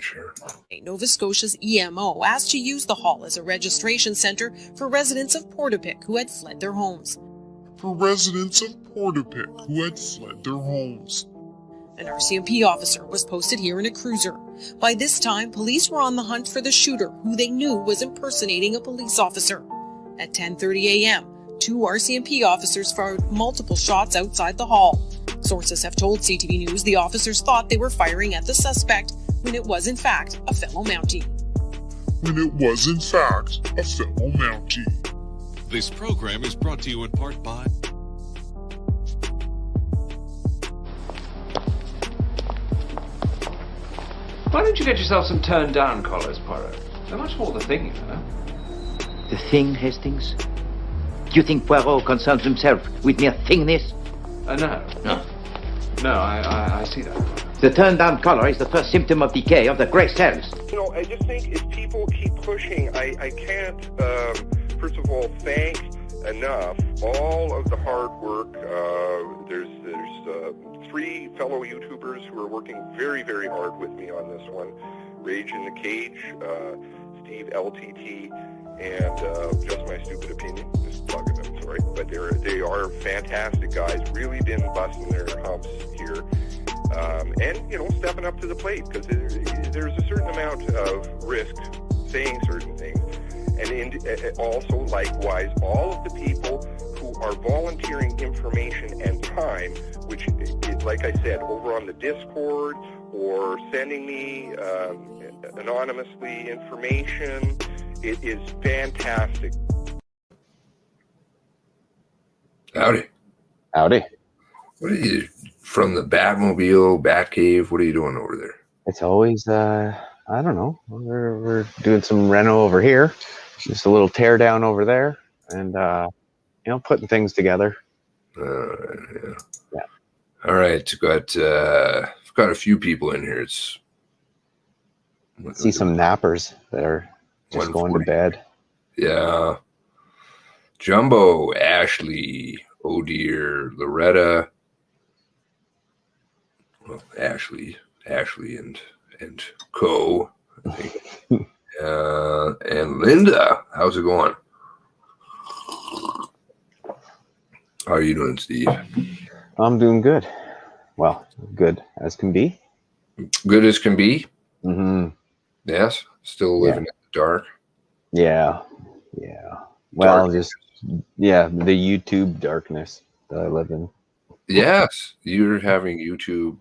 Sure. Nova Scotia's EMO asked to use the hall as a registration centre for residents of Portapique who had fled their homes. For residents of Portapique who had fled their homes. An RCMP officer was posted here in a cruiser. By this time, police were on the hunt for the shooter, who they knew was impersonating a police officer. At 10:30 a.m., 2 RCMP officers fired multiple shots outside the hall. Sources have told CTV News the officers thought they were firing at the suspect, when it was in fact a fellow Mountie. This program is brought to you in part by... Why don't you get yourself some turned-down collars, Poirot? They're much more the thing, you know. The thing, Hastings? Do you think Poirot concerns himself with mere thingness? No. No, I see that. The turned-down collar is the first symptom of decay of the grey cells. You know, I just think if people keep pushing, I can't, first of all, thank enough all of the hard work. There's 3 fellow YouTubers who are working very, very hard with me on this one. Rage in the Cage, Steve LTT, and Just My Stupid Opinion. Just plugging them, sorry. But they are fantastic guys, really been busting their humps here. And, you know, stepping up to the plate, because there's a certain amount of risk saying certain things. And also, likewise, all of the people who are volunteering information and time, which is, like I said, over on the Discord or sending me anonymously information, it is fantastic. Howdy. Howdy. What are you, from the Batmobile, Batcave? What are you doing over there? It's always, I don't know. We're doing some reno over here. Just a little tear down over there. And, you know, putting things together. Yeah. Yeah. All right. Got a few people in here. See some nappers that are just going to bed. Yeah. Jumbo, Ashley, oh dear, Loretta. Well, Ashley and Co. I think. And Linda, how's it going? How are you doing, Steve? I'm doing good. Well, good as can be. Good as can be? Mm-hmm. Yes? Still living in the dark? Yeah. Well, Darkness. the YouTube darkness that I live in. Yes, you're having YouTube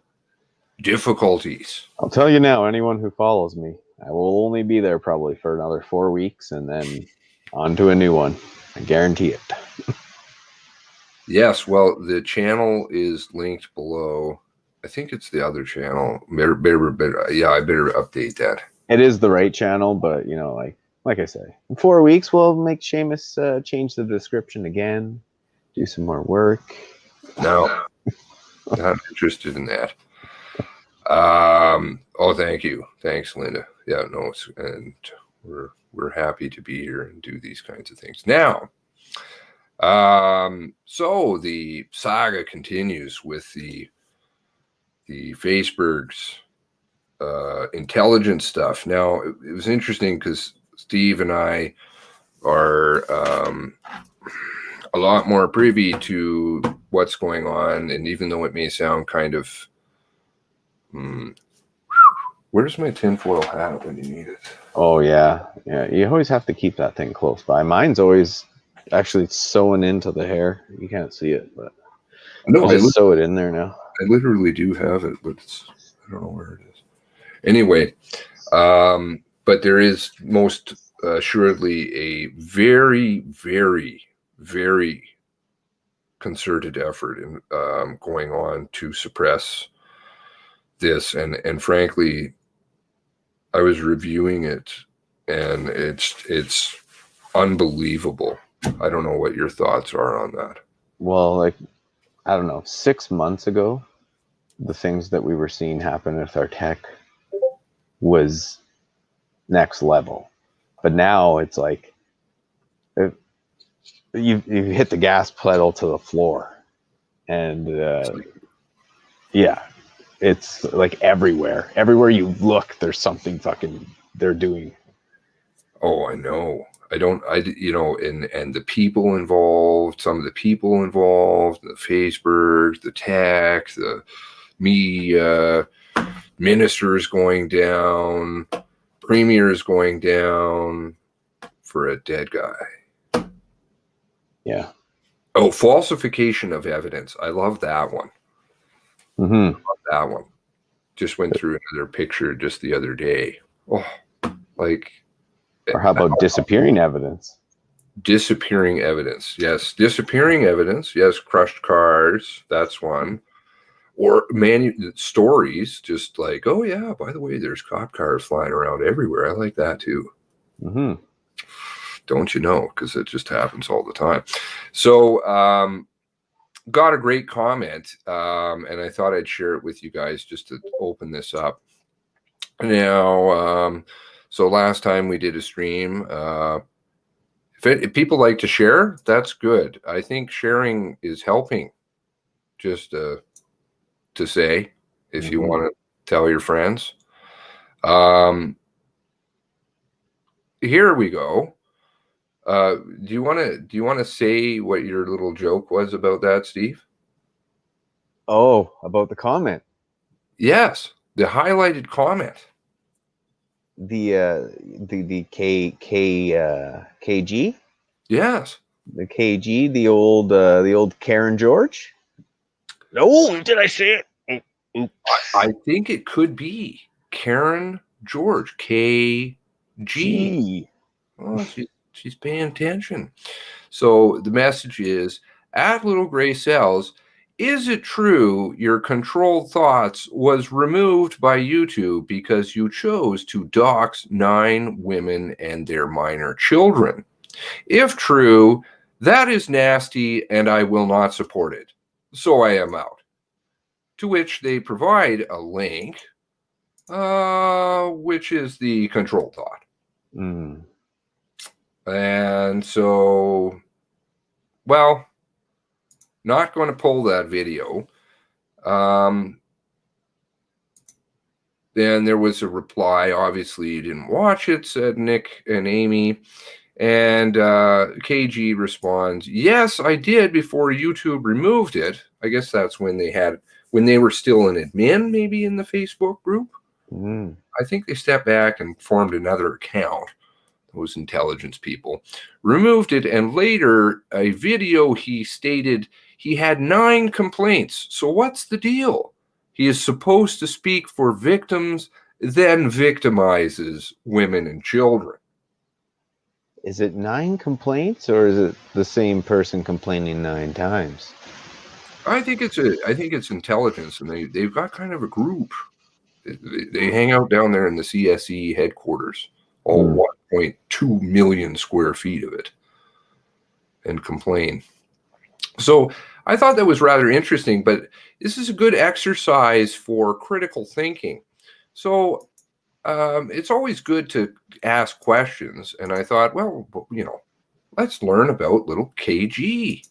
difficulties. I'll tell you now, anyone who follows me, I will only be there probably for another 4 weeks and then on to a new one. I guarantee it. Yes, well, the channel is linked below. I think it's the other channel. I better update that. It is the right channel, but, you know, like I say, in 4 weeks, we'll make Seamus change the description again, do some more work. No, not interested in that. Oh, thank you. Thanks, Linda. Yeah, no, and we're happy to be here and do these kinds of things. Now, so the saga continues with the Faceberg's intelligence stuff. Now, it was interesting because Steve and I are a lot more privy to what's going on, and even though it may sound kind of where's my tinfoil hat when you need it? Oh yeah, you always have to keep that thing close by. Mine's always actually sewn into the hair. You can't see it, but no, I just sew it in there now. I literally do have it, but I don't know where it is. Anyway, but there is most assuredly a very, very, very concerted effort in going on to suppress this, and frankly, I was reviewing it, and it's unbelievable. I don't know what your thoughts are on that. Well, like, I don't know, 6 months ago, the things that we were seeing happen with our tech was next level. But now it's like you hit the gas pedal to the floor, and yeah, It's like everywhere. Everywhere you look, there's something fucking they're doing. Oh, I know. And the people involved, some of the people involved, the Facebook, the tech, the media, ministers going down, premiers going down for a dead guy. Yeah. Oh, falsification of evidence. I love that one. Mm-hmm. Love that one. Just went through another picture just the other day. Oh, like. Or how about disappearing evidence? Disappearing evidence. Yes. Disappearing evidence. Yes. Crushed cars. That's one. Or stories, just like, oh, yeah, by the way, there's cop cars flying around everywhere. I like that too. Mm-hmm. Don't you know? Because it just happens all the time. So, got a great comment, and I thought I'd share it with you guys just to open this up. Now, so last time we did a stream, if people like to share, that's good. I think sharing is helping. Just to say, if you want to tell your friends. Here we go. Do you want to say what your little joke was about that, Steve? Oh, about the comment. Yes, the highlighted comment. The KG. Yes. The KG, the old Karen George. No, did I say it? I think it could be Karen George. KG. Oh, she's paying attention. So the message is, at Little Gray Cells, is it true your controlled thoughts was removed by YouTube because you chose to dox 9 women and their minor children? If true, that is nasty and I will not support it. So I am out. To which they provide a link, which is the controlled thought. Mm. And so, well, not going to pull that video. Then there was a reply. Obviously, you didn't watch it, said Nick and Amy. And KG responds, yes, I did before YouTube removed it. I guess that's when they were still an admin, maybe in the Facebook group. Mm. I think they stepped back and formed another account. Those intelligence people removed it, and later a video he stated he had 9 complaints. So what's the deal? He is supposed to speak for victims, then victimizes women and children. Is it 9 complaints, or is it the same person complaining 9 times? I think it's intelligence, and they've got kind of a group. They hang out down there in the CSE headquarters. All 1.2 million square feet of it, and complain. So I thought that was rather interesting, but this is a good exercise for critical thinking. So it's always good to ask questions. And I thought, well, let's learn about little KG.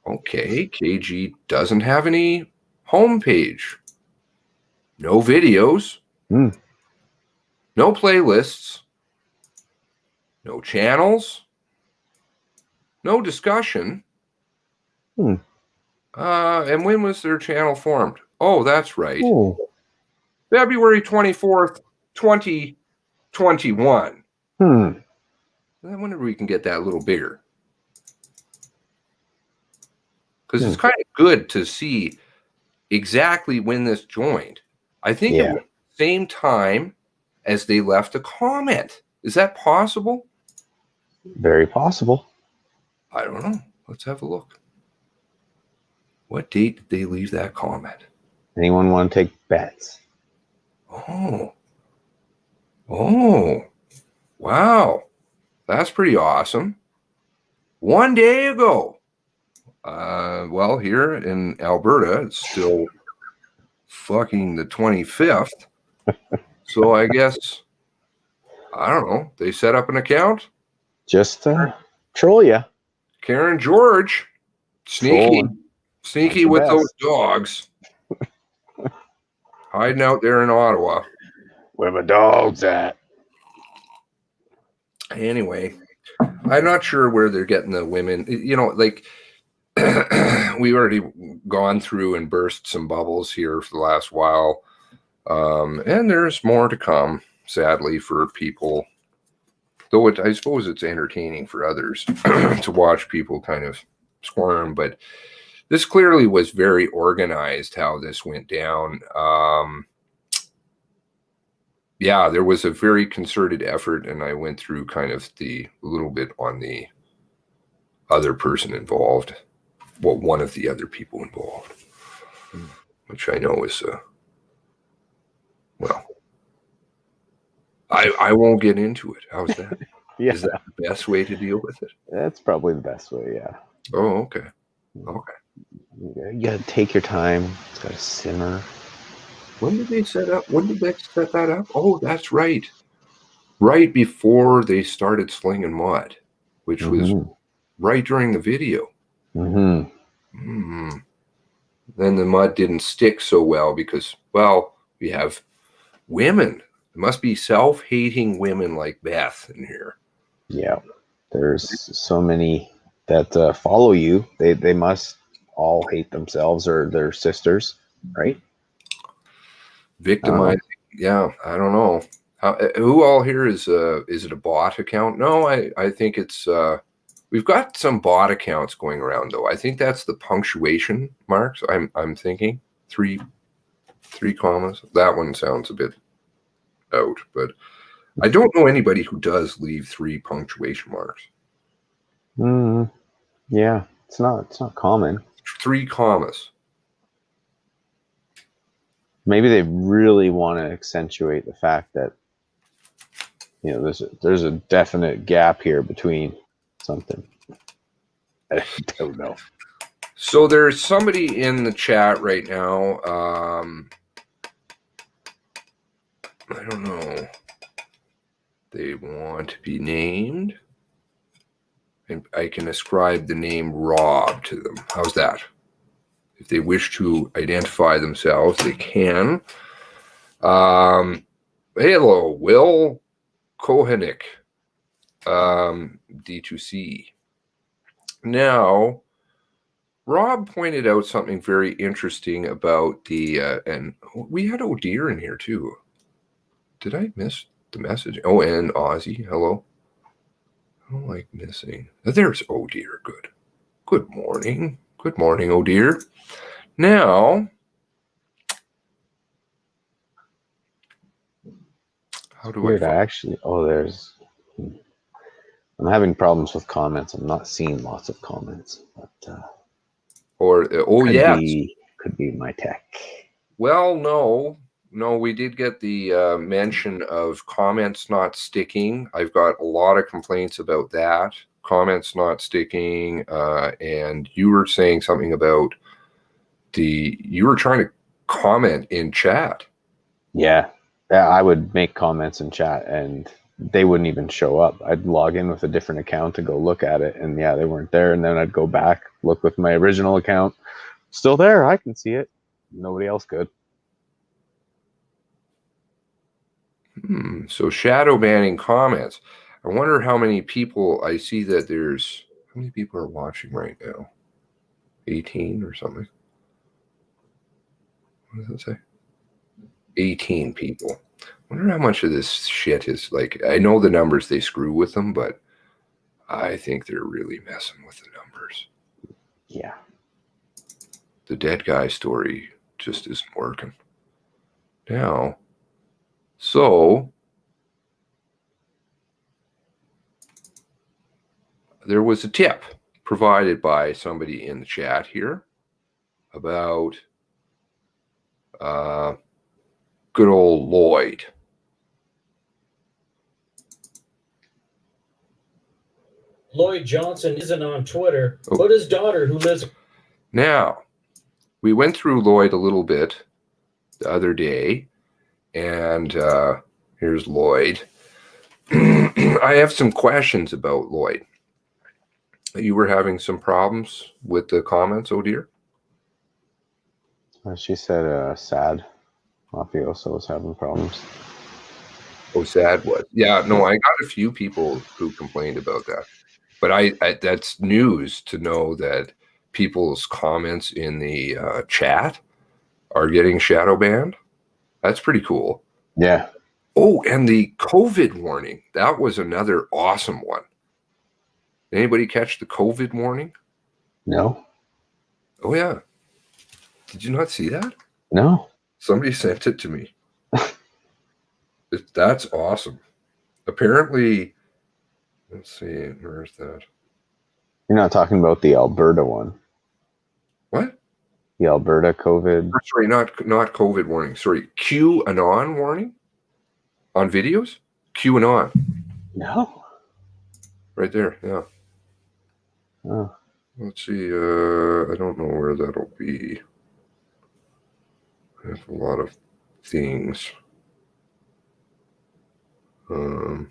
Okay, KG doesn't have any homepage, no videos, no playlists, no channels, no discussion. And when was their channel formed? Oh, that's right. February 24th, 2021. I wonder if we can get that a little bigger. Because it's kind of good to see exactly when this joined. I think it was the same time as they left a comment. Is that possible? Very possible. I don't know. Let's have a look. What date did they leave that comment? Anyone want to take bets? Oh, wow. That's pretty awesome. 1 day ago. Well, here in Alberta, it's still fucking the 25th. So I guess, I don't know, they set up an account? Just troll you. Karen George. Sneaky. Trolling. Sneaky with those dogs. hiding out there in Ottawa. Where my dog's at? Anyway, I'm not sure where they're getting the women. You know, like we've already gone through and burst some bubbles here for the last while. And there's more to come, sadly, for people. Though I suppose it's entertaining for others to watch people kind of squirm. But this clearly was very organized how this went down. Yeah, there was a very concerted effort, and I went through kind of a little bit on the other person involved. Well, one of the other people involved, which I know is, well, I won't get into it. How's that? Yeah, Is that the best way to deal with it? that's probably the best way. Yeah. Oh, okay. Okay. You gotta take your time. It's gotta simmer. When did they set up? When did they set that up? Oh, that's right. Right before they started slinging mud, which was right during the video. Then the mud didn't stick so well because, well, we have women. There must be self-hating women like Beth in here. Yeah. There's so many that follow you. They must all hate themselves or their sisters, right? Victimizing. Yeah, I don't know. Who all here is it a bot account? No, I think it's we've got some bot accounts going around though. I think that's the punctuation marks. I'm thinking three commas. That one sounds a bit out, but I don't know anybody who does leave 3 punctuation marks. Yeah, it's not common. 3 commas. Maybe they really want to accentuate the fact that, you know, there's a definite gap here between something. I don't know. So there's somebody in the chat right now. I don't know. They want to be named. And I can ascribe the name Rob to them. How's that? If they wish to identify themselves, they can. Hello, Will Kohenick, D2C. Now, Rob pointed out something very interesting about the, and we had O'Dear in here too. Did I miss the message? Oh, and Ozzy, hello. I don't like missing. There's O'Dear, good. Good morning. Good morning, O'Dear. Now, how do Weird, I actually? Oh, I'm having problems with comments. I'm not seeing lots of comments, but could be my tech. Well, no, we did get the mention of comments not sticking. I've got a lot of complaints about that. Comments not sticking, and you were saying something about you were trying to comment in chat. Yeah, I would make comments in chat and they wouldn't even show up. I'd log in with a different account to go look at it, and yeah, they weren't there. And then I'd go back, look with my original account, still there. I can see it. Nobody else could. So shadow banning comments. I wonder how many people I see that how many people are watching right now? 18 or something. What does it say? 18 people. I wonder how much of this shit is like, I know the numbers, they screw with them, but I think they're really messing with the numbers. Yeah. The dead guy story just isn't working. Now, so there was a tip provided by somebody in the chat here about good old Lloyd. Lloyd Johnson isn't on Twitter, but his daughter, who lives... Now, we went through Lloyd a little bit the other day, and here's Lloyd. I have some questions about Lloyd. You were having some problems with the comments, oh dear? She said sad Mafioso is having problems. Oh, sad what? Yeah, no, I got a few people who complained about that. But I that's news to know that people's comments in the chat are getting shadow banned. That's pretty cool. Yeah. Oh, and the COVID warning. That was another awesome one. Anybody catch the COVID warning? No. Oh, yeah. Did you not see that? No. Somebody sent it to me. That's awesome. Apparently, let's see, where's that? You're not talking about the Alberta one. What? The Alberta COVID. Sorry, not COVID warning. Sorry, QAnon warning on videos. QAnon. No. Right there. Yeah. Oh. Let's see. I don't know where that'll be. I have a lot of things. You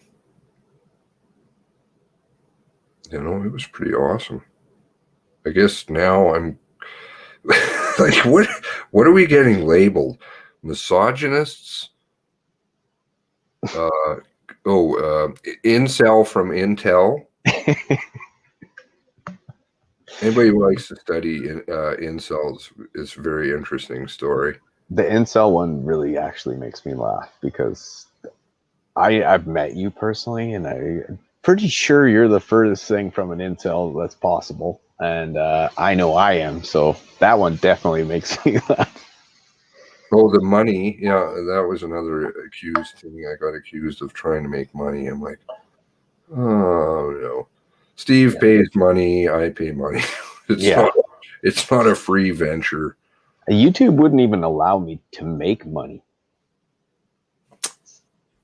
know, it was pretty awesome. I guess now I'm like, what are we getting labeled? Misogynists? Incel from Intel. Anybody who likes to study incels, it's a very interesting story. The incel one really actually makes me laugh because I've met you personally, and I'm pretty sure you're the furthest thing from an incel that's possible. And I know I am, so that one definitely makes me laugh. Oh, the money. Yeah, that was another accused thing. I got accused of trying to make money. I'm like, oh, no. Steve pays money. I pay money. It's not a free venture. YouTube wouldn't even allow me to make money.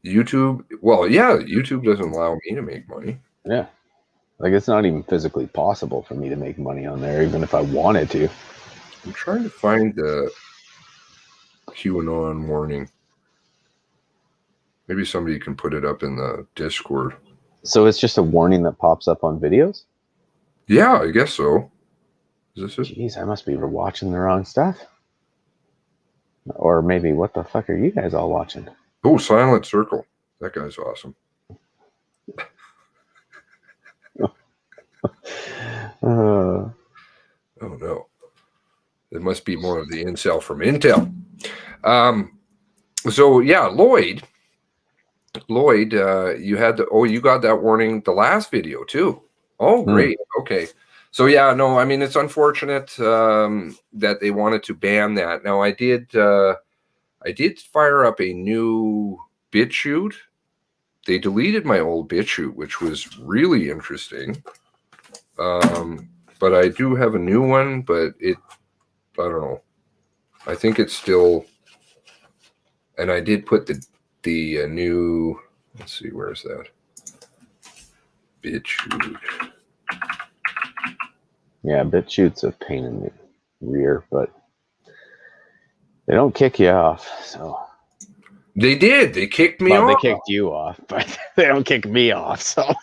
YouTube? Well, yeah, YouTube doesn't allow me to make money. Yeah. Like, it's not even physically possible for me to make money on there, even if I wanted to. I'm trying to find the QAnon warning. Maybe somebody can put it up in the Discord. So it's just a warning that pops up on videos? Yeah, I guess so. Is this it? Jeez, I must be watching the wrong stuff. Or maybe, what the fuck are you guys all watching? Oh, Silent Circle. That guy's awesome. Oh, no. There must be more of the incel from Intel. So, yeah, Lloyd, you had you got that warning the last video, too. Oh, great. Okay. So, yeah, no, I mean, it's unfortunate that they wanted to ban that. Now, I did fire up a new BitChute. They deleted my old BitChute, which was really interesting. But I do have a new one, but I don't know. I think it's still, and I did put the new, let's see, where's that? BitChute. Yeah, BitChute's a pain in the rear, but they don't kick you off, so. They did. They kicked me off. They kicked you off, but they don't kick me off, so.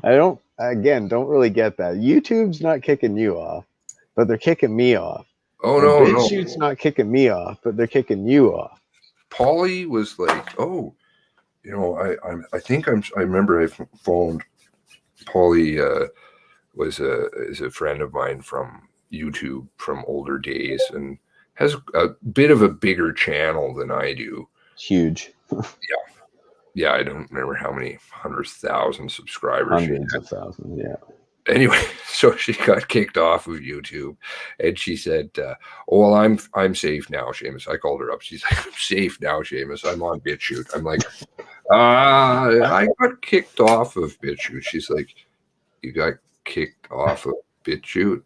I don't really get that. YouTube's not kicking you off, but they're kicking me off. Oh, no, no. BitChute's not kicking me off, but they're kicking you off. Polly was like, oh, you know, I remember I phoned Polly, is a friend of mine from YouTube from older days and has a bit of a bigger channel than I do. Huge. Yeah, I don't remember how many 100,000 subscribers. Hundreds of thousands, yeah. Anyway, so she got kicked off of YouTube, and she said, "Oh, well, I'm safe now, Seamus." I called her up. She's like, "I'm safe now, Seamus. I'm on BitChute." I'm like, I got kicked off of BitChute." She's like, "You got kicked off of BitChute?"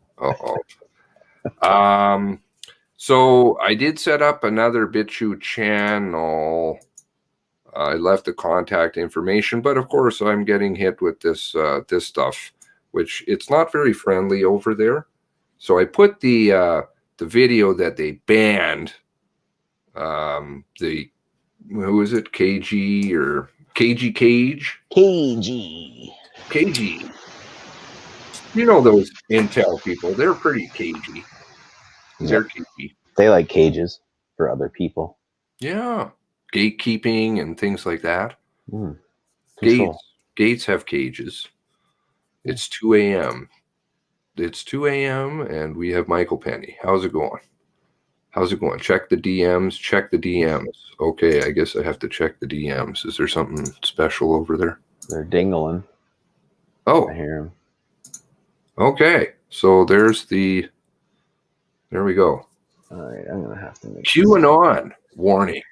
So I did set up another BitChute channel. I left the contact information, but of course I'm getting hit with this stuff, which it's not very friendly over there. So I put the video that they banned. Who is it? Kage or Kage? Kage. You know those Intel people? They're pretty cagey. They're cagey. They like cages. for other people. Yeah. Gatekeeping and things like that. Control. Gates have cages. It's 2 a.m. It's 2 a.m. and we have Michael Penny. How's it going? Check the DMs. Okay, I guess I have to check the DMs. Is there something special over there? They're dingling. Oh. I hear them. Okay. So there we go. All right, I'm going to have to make QAnon warning.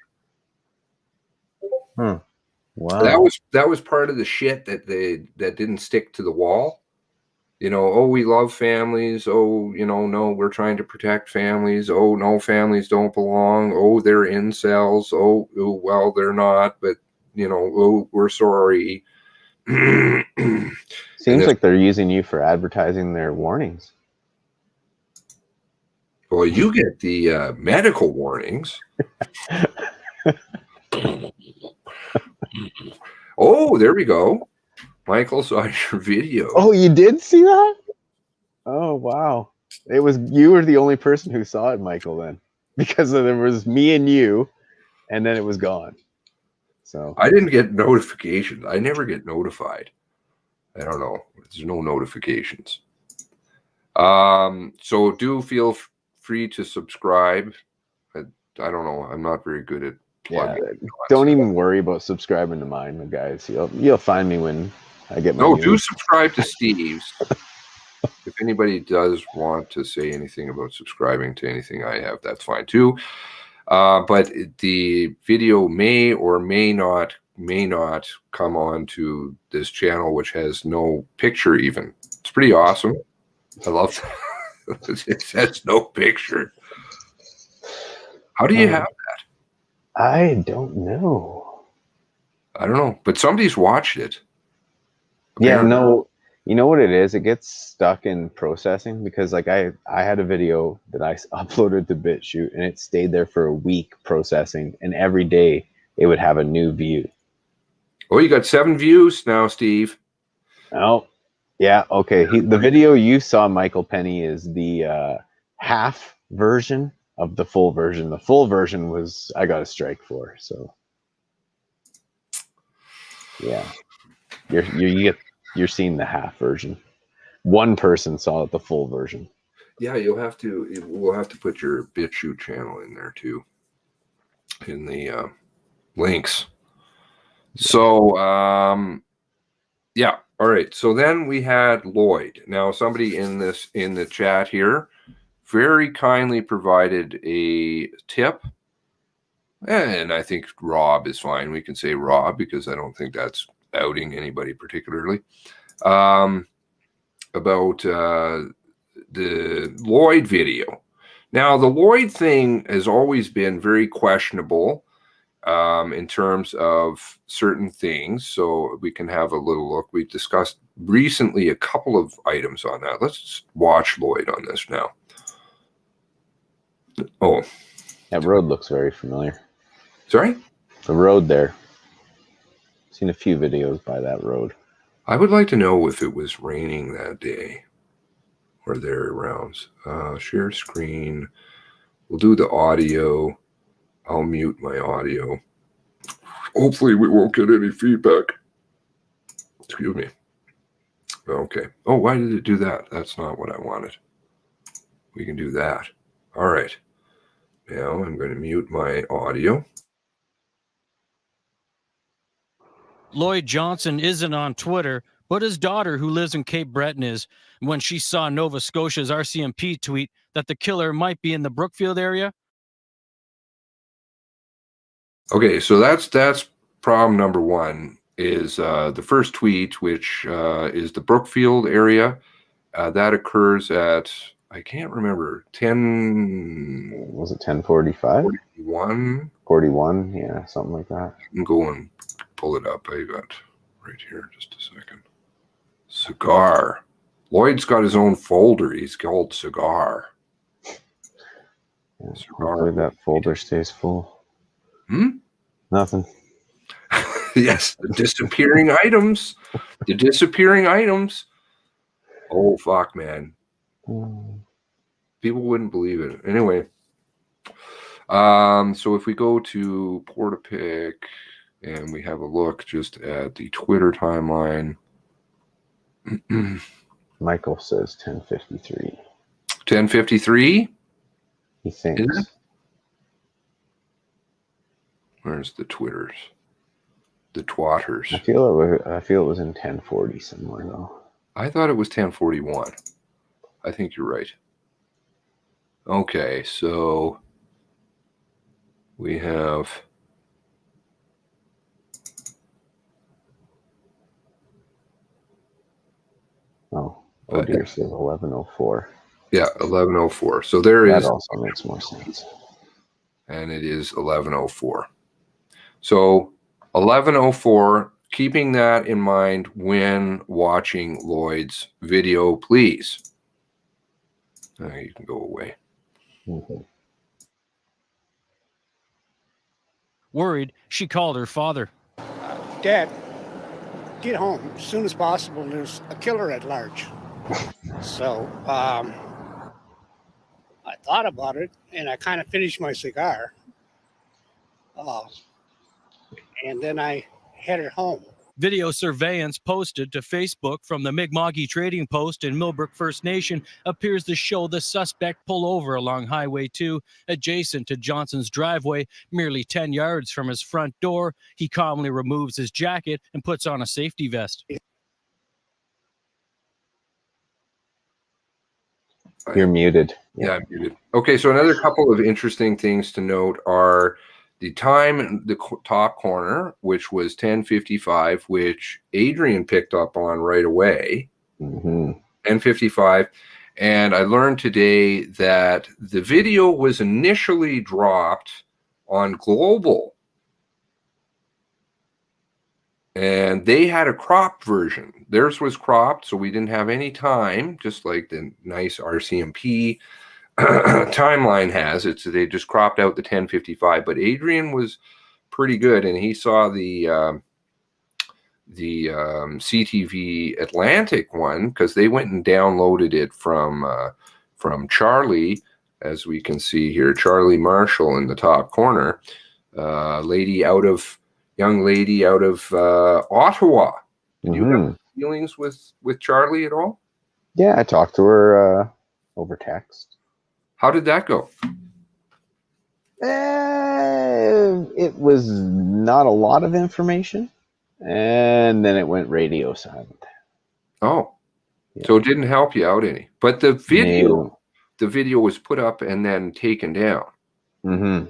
Wow. That was part of the shit that didn't stick to the wall. Oh, we love families. Oh, no, we're trying to protect families. Oh, no, families don't belong. Oh, they're incels. Oh, well, they're not, but, oh, we're sorry. Seems like they're using you for advertising their warnings. Well, you get the medical warnings. Oh, there we go. Michael saw your video. Oh, you did see that? Oh, wow. You were the only person who saw it, Michael, then. Because there was me and you, and then it was gone. So I didn't get notifications. I never get notified. I don't know. There's no notifications. So do feel free to subscribe. I don't know. I'm not very good at plugging. Yeah, don't even worry about subscribing to mine, guys. You'll find me when I get my do subscribe to Steve's. If anybody does want to say anything about subscribing to anything I have, that's fine too. But the video may or may not come on to this channel, which has no picture even. It's pretty awesome. I love that. It says no picture. How do you have that? I don't know. I don't know, but somebody's watched it. Apparently. Yeah, no. You know what it is? It gets stuck in processing because like I had a video that I uploaded to BitChute and it stayed there for a week processing, and every day it would have a new view. Oh, you got 7 views now, Steve. Oh, yeah. Okay. The video you saw, Michael Penny, is the half version of the full version. The full version was I got a strike for. So yeah, you're seeing the half version. One person saw the full version. Yeah, we'll have to put your BitChute channel in there too, in the links. So yeah, all right. So then we had Lloyd. Now somebody in the chat here very kindly provided a tip, and I think Rob is fine. We can say Rob because I don't think that's outing anybody particularly, about the Lloyd video. Now, the Lloyd thing has always been very questionable in terms of certain things, so we can have a little look. We discussed recently a couple of items on that. Let's watch Lloyd on this now. Oh. That road looks very familiar. Sorry? The road there. Seen a few videos by that road. I would like to know if it was raining that day or thereabouts. Share screen. We'll do the audio. I'll mute my audio. Hopefully we won't get any feedback. Excuse me. Okay. Oh, why did it do that? That's not what I wanted. We can do that. All right. Now I'm going to mute my audio. Lloyd Johnson isn't on Twitter, but his daughter, who lives in Cape Breton, is. When she saw Nova Scotia's RCMP tweet that the killer might be in the Brookfield area. Okay, so that's problem number one, is the first tweet, which is the Brookfield area. That occurs at, I can't remember, 10... Was it 10:45? 41? 41, yeah, something like that. I can go and pull it up. I got right here, just a second. Cigar. Lloyd's got his own folder. He's called Cigar. Yeah, hopefully that folder stays full. Nothing. Yes, the disappearing items. The disappearing items. Oh, fuck, man. People wouldn't believe it. Anyway. So if we go to Portapic and we have a look just at the Twitter timeline. Michael says 10:53. 10:53? He thinks. Where's the Twitters? The twatters. I feel it was in 10:40 somewhere though. I thought it was 10:41. I think you're right. Okay, so we have dear says 11:04. Yeah, 11:04. So there is. That also makes more sense. And it is 11:04. So 11:04. Keeping that in mind when watching Lloyd's video, please. You can go away. Mm-hmm. Worried, she called her father. Dad, get home as soon as possible. There's a killer at large. So I thought about it, and I kind of finished my cigar. And then I headed home. Video surveillance posted to Facebook from the Mi'kma'ki Trading Post in Millbrook First Nation appears to show the suspect pull over along Highway 2, adjacent to Johnson's driveway, merely 10 yards from his front door. He calmly removes his jacket and puts on a safety vest. You're muted. Yeah, I'm muted. Okay, so another couple of interesting things to note are the time in the top corner, which was 10:55, which Adrian picked up on right away. 10:55. And I learned today that the video was initially dropped on Global. And they had a cropped version. Theirs was cropped, so we didn't have any time, just like the nice RCMP timeline has it. So they just cropped out the 10:55. But Adrian was pretty good, and he saw the CTV Atlantic one because they went and downloaded it from Charlie, as we can see here, Charlie Marshall in the top corner, young lady out of Ottawa. Did you have feelings with Charlie at all? Yeah, I talked to her over text. How did that go? It was not a lot of information, and then it went radio silent. Oh, yeah. So it didn't help you out any. But the video was put up and then taken down. Mm-hmm.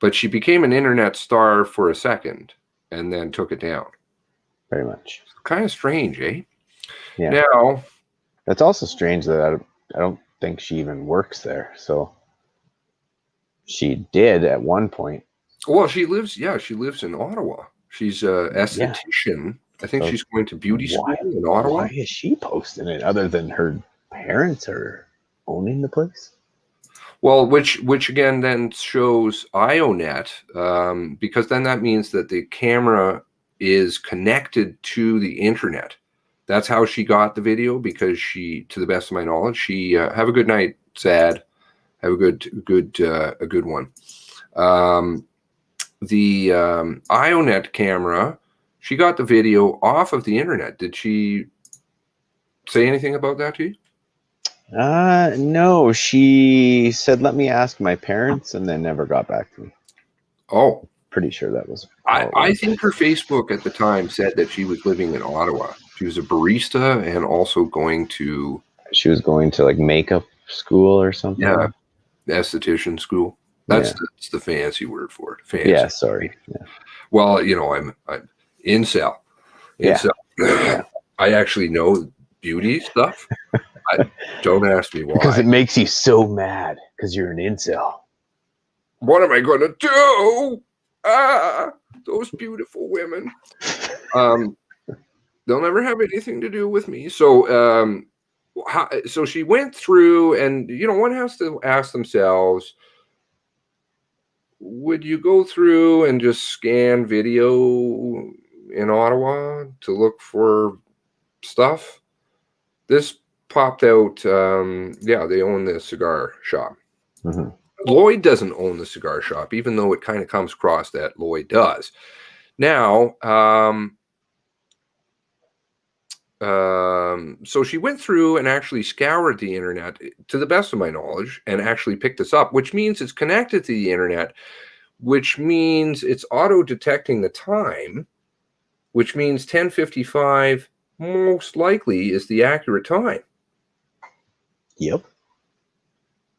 But she became an internet star for a second and then took it down. Very much. Kind of strange, eh? Yeah. Now, it's also strange that I don't think she even works there. So she did at one point. Well, she lives in Ottawa. She's an esthetician. Yeah. I think she's going to beauty school in Ottawa. Why is she posting it other than her parents are owning the place? Well, which again then shows IONET, because then that means that the camera is connected to the internet. That's how she got the video, because she, to the best of my knowledge, she have a good night, Sad. Have a good one. The IONET camera, she got the video off of the internet. Did she say anything about that to you? No, she said, let me ask my parents, and then never got back to me. Oh. Pretty sure that was. I think her Facebook at the time said that she was living in Ottawa. She was a barista and also going to. She was going to like makeup school or something. Yeah, esthetician school. That's the fancy word for it. Fancy. Yeah, sorry. Yeah. Well, I'm incel. Incel. Yeah. I actually know beauty stuff. Don't ask me why. Because it makes you so mad because you're an incel. What am I going to do? Those beautiful women. They'll never have anything to do with me. So, so she went through, and one has to ask themselves: would you go through and just scan video in Ottawa to look for stuff? This popped out. They own the cigar shop. Mm-hmm. Lloyd doesn't own the cigar shop, even though it kind of comes across that Lloyd does. Now, so she went through and actually scoured the internet, to the best of my knowledge, and actually picked this up, which means it's connected to the internet, which means it's auto-detecting the time, which means 10:55 most likely is the accurate time. Yep.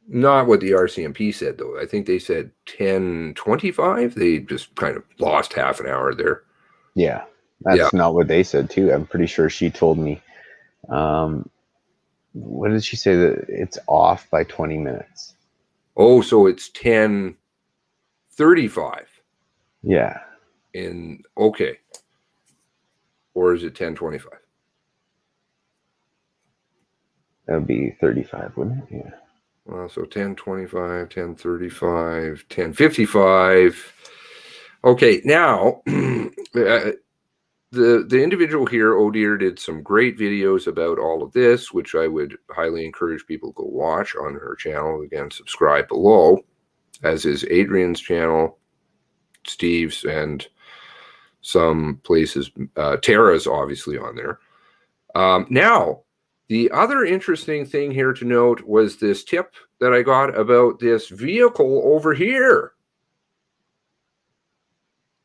Not what the RCMP said, though. I think they said 10:25. They just kind of lost half an hour there. Yeah, that's not what they said, too. I'm pretty sure she told me, what did she say? That it's off by 20 minutes. Oh, so it's 10:35. Yeah. Okay. Or is it 10:25? That would be 35, wouldn't it? Yeah. Well, so 10:25, 10:35, 10:55. Okay, now the individual here, Odeer, did some great videos about all of this, which I would highly encourage people to go watch on her channel. Again, subscribe below, as is Adrian's channel, Steve's, and some places. Tara's obviously on there. Now, the other interesting thing here to note was this tip that I got about this vehicle over here.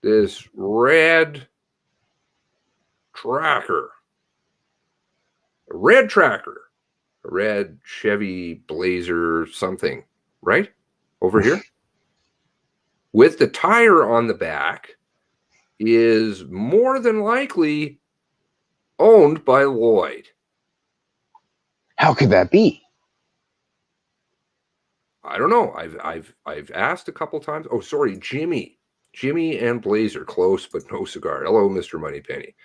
This red tracker. A red tracker. A red Chevy Blazer something, right? Over here. With the tire on the back is more than likely owned by Lloyd. How could that be? I don't know. I've asked a couple times. Oh, sorry, Jimmy and Blazer, close but no cigar. Hello, Mr. Moneypenny.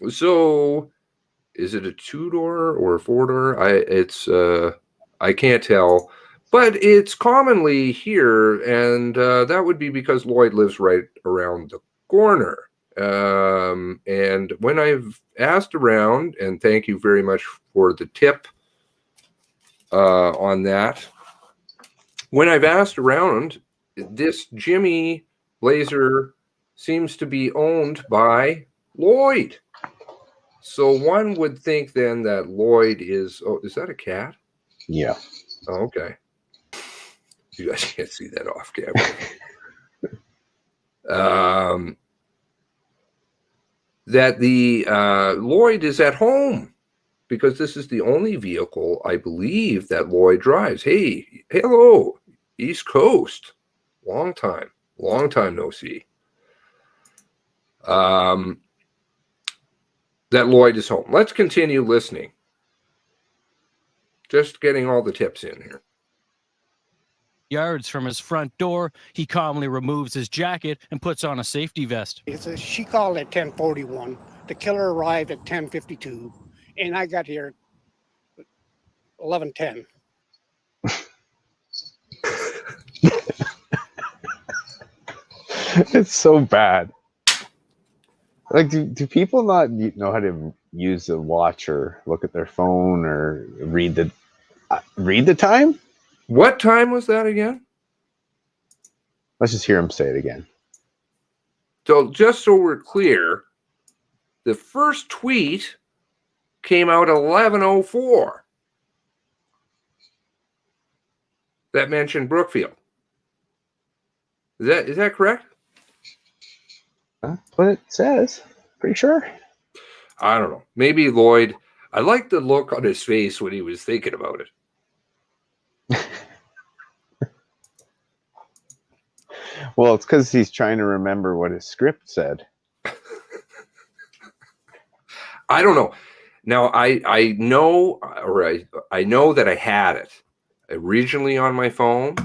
So is it a 2-door or a 4-door? I can't tell, but it's commonly here, and that would be because Lloyd lives right around the corner. And when I've asked around, and thank you very much for the tip on that. When I've asked around, this Jimmy Blazer seems to be owned by Lloyd. So one would think then that Lloyd is... Oh, is that a cat? Yeah. Oh, okay. You guys can't see that off camera. That the Lloyd is at home, because this is the only vehicle, I believe, that Lloyd drives. Hey, hello, East Coast. Long time no see. That Lloyd is home. Let's continue listening. Just getting all the tips in here. Yards from his front door, he calmly removes his jacket and puts on a safety vest. She called at 10:41. The killer arrived at 10:52, and I got here at 11:10. It's so bad. Like, do people not know how to use a watch or look at their phone or read the time? What time was that again? Let's just hear him say it again. So just so we're clear, the first tweet came out at 11:04. That mentioned Brookfield. Is that correct? That's what it says. Pretty sure. I don't know. Maybe Lloyd. I like the look on his face when he was thinking about it. Well, it's because he's trying to remember what his script said. I don't know. Now I know, or I know that I had it originally on my phone.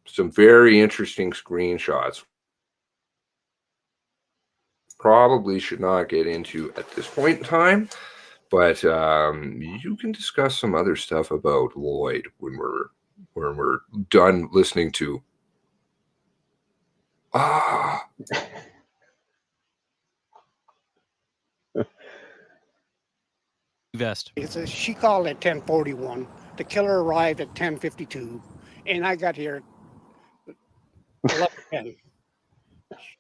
Some very interesting screenshots. Probably should not get into at this point in time, but you can discuss some other stuff about Lloyd when we're done listening to. Vest. She called at 10:41. The killer arrived at 10:52, and I got here at 11:10,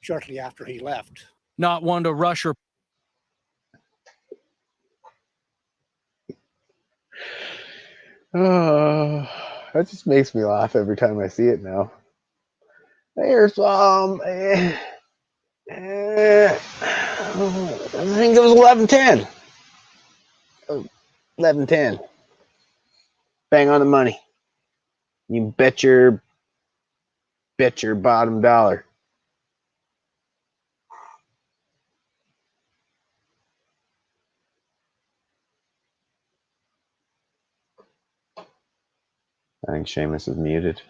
shortly after he left. Not one to rush or That just makes me laugh every time I see it now. There's I think it was 11:10. 11:10. Bang on the money. You bet your bottom dollar. I think Seamus is muted.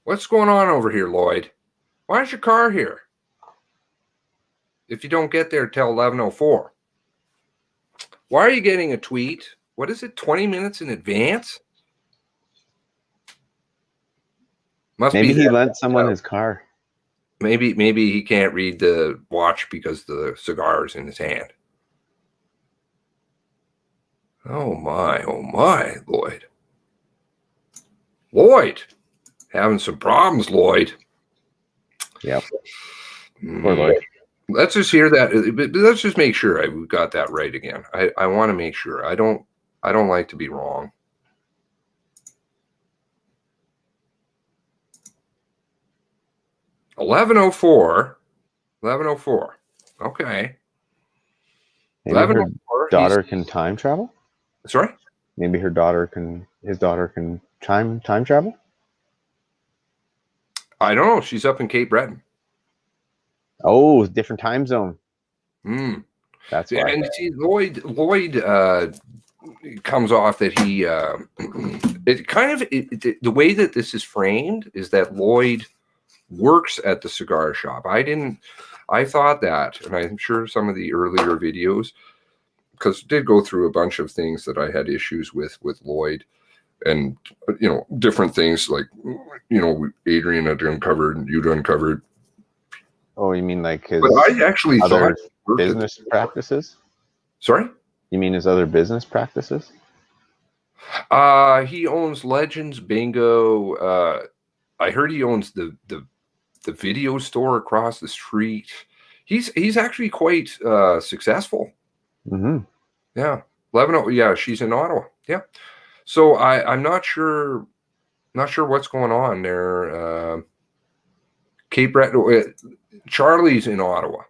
What's going on over here, Lloyd? Why is your car here? If you don't get there till 11:04. Why are you getting a tweet? What is it, 20 minutes in advance? Maybe he lent someone his car. Maybe he can't read the watch because the cigar is in his hand. Oh my, Lloyd. Lloyd, having some problems, Lloyd. Yep. Poor Lloyd. Let's just hear that. Let's just make sure we've got that right again. I want to make sure. I don't like to be wrong. $11:04. Okay. Maybe her daughter can time travel? Sorry? Maybe his daughter can time travel? I don't know. She's up in Cape Breton. Oh, different time zone. That's why. And see, Lloyd comes off that he the way that this is framed is that Lloyd works at the cigar shop. I thought that, and I'm sure some of the earlier videos, because it did go through a bunch of things that I had issues with Lloyd, and different things like Adrian had uncovered and you'd uncovered. Oh, you mean like his? But I actually other thought business practices. Sorry? You mean his other business practices? He owns Legends Bingo. I heard he owns the video store across the street. He's actually quite successful. Mm-hmm. Yeah. 11. Yeah, she's in Ottawa. Yeah. So I'm not sure what's going on there. Cape Breton. Charlie's in Ottawa.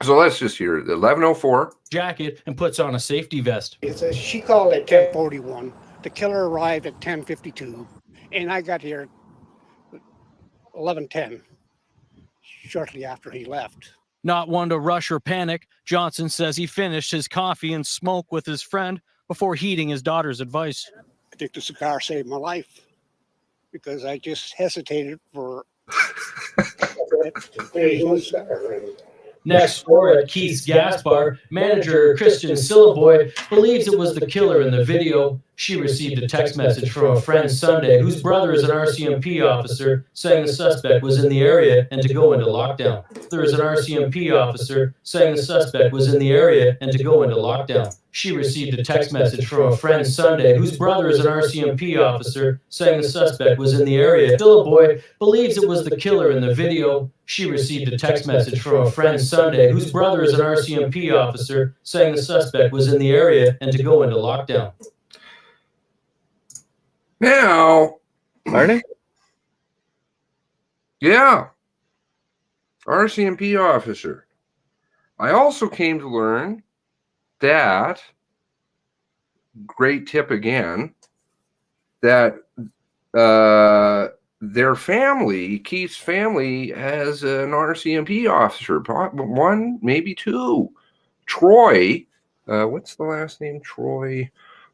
So let's just hear it. 11:04. jacket and puts on a safety vest. She called at 10:41. The killer arrived at 10:52, and I got here at 11:10, shortly after he left. Not one to rush or panic, Johnson says he finished his coffee and smoke with his friend before heeding his daughter's advice. I think the cigar saved my life because I just hesitated for Next door at Keith's Gas Bar, manager Christian Sillaboy believes it was the killer in the video. She received a text message from a friend Sunday whose brother is an RCMP officer saying the suspect was in the area and to go into lockdown. There is an RCMP officer saying the suspect was in the area and to go into lockdown. She received a text message from a friend Sunday whose brother is an RCMP officer saying the suspect was in the area. Sillaboy believes it was the killer in the video. She received a text message from a friend Sunday whose brother is an RCMP officer saying the suspect was in the area and to go into lockdown. Now, are they? Yeah. RCMP officer. I also came to learn that, great tip again, that their family, Keith's family, has an RCMP officer, one, maybe two. Troy, what's the last name? Troy.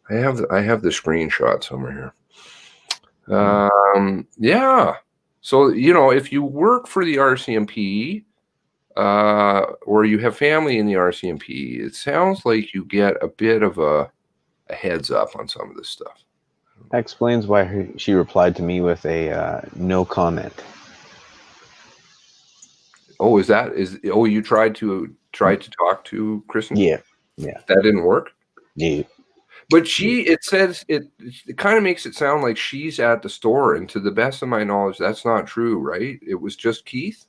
I have the screenshot somewhere here. Yeah. So, if you work for the RCMP, or you have family in the RCMP, it sounds like you get a bit of a heads up on some of this stuff. That explains why she replied to me with a no comment. Oh, you tried to talk to Kristen? Yeah. That didn't work? Yeah. But it says it kind of makes it sound like she's at the store, and to the best of my knowledge, that's not true, right? It was just Keith.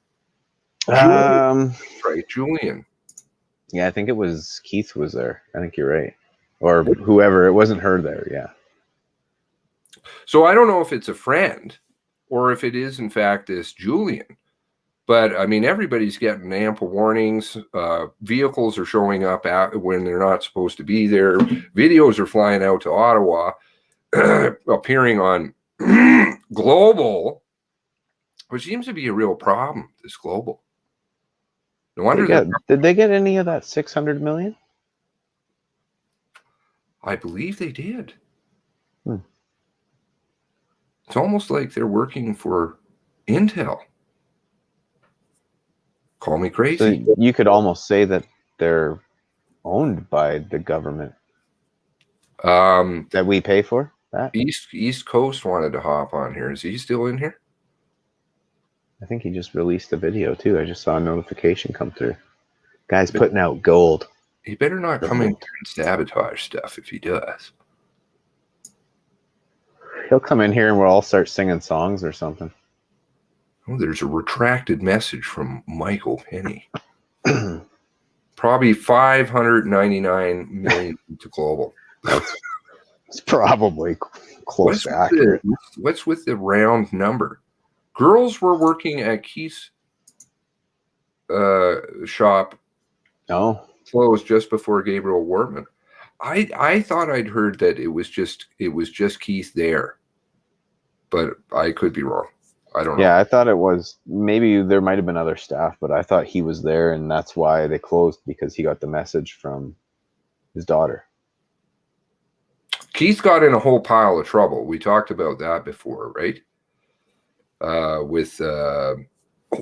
Julian. Right, Julian. Yeah, I think it was Keith was there. I think you're right, or whoever. It wasn't her there. Yeah. So I don't know if it's a friend, or if it is in fact this Julian. But I mean, everybody's getting ample warnings. Vehicles are showing up when they're not supposed to be there. Videos are flying out to Ottawa, appearing on Global, which seems to be a real problem. This Global. No wonder. Did they get any of that 600 million? I believe they did. It's almost like they're working for Intel. Call me crazy. So you could almost say that they're owned by the government that we pay for. That East Coast wanted to hop on here. Is he still in here? I think he just released a video too. I just saw a notification come through. Guy's putting out gold. He better not come in here and sabotage stuff if he does. He'll come in here and we'll all start singing songs or something. Oh, there's a retracted message from Michael Penny. Probably 599 million to Global. It's probably close to accurate. What's with the round number? Girls were working at Keith's shop. Oh, closed just before Gabriel Wortman. I thought I'd heard that it was just Keith there, but I could be wrong. I don't know. Yeah, I thought it was, maybe there might have been other staff, but I thought he was there, and that's why they closed, because he got the message from his daughter. Keith got in a whole pile of trouble. We talked about that before, right? With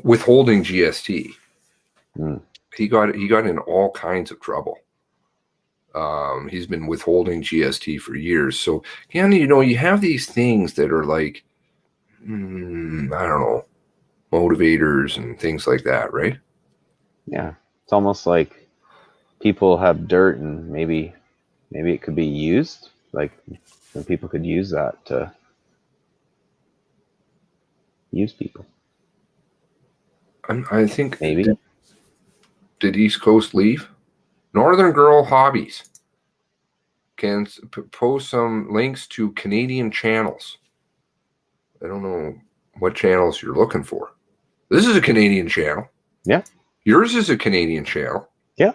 withholding GST. He got in all kinds of trouble. He's been withholding GST for years. So, again, you have these things that are like, I don't know, motivators and things like that, right? Yeah. It's almost like people have dirt and maybe it could be used. Like, and people could use that to use people. I think maybe. Did East Coast leave? Northern Girl Hobbies can post some links to Canadian channels. I don't know what channels you're looking for. This is a Canadian channel. Yeah. Yours is a Canadian channel. Yeah.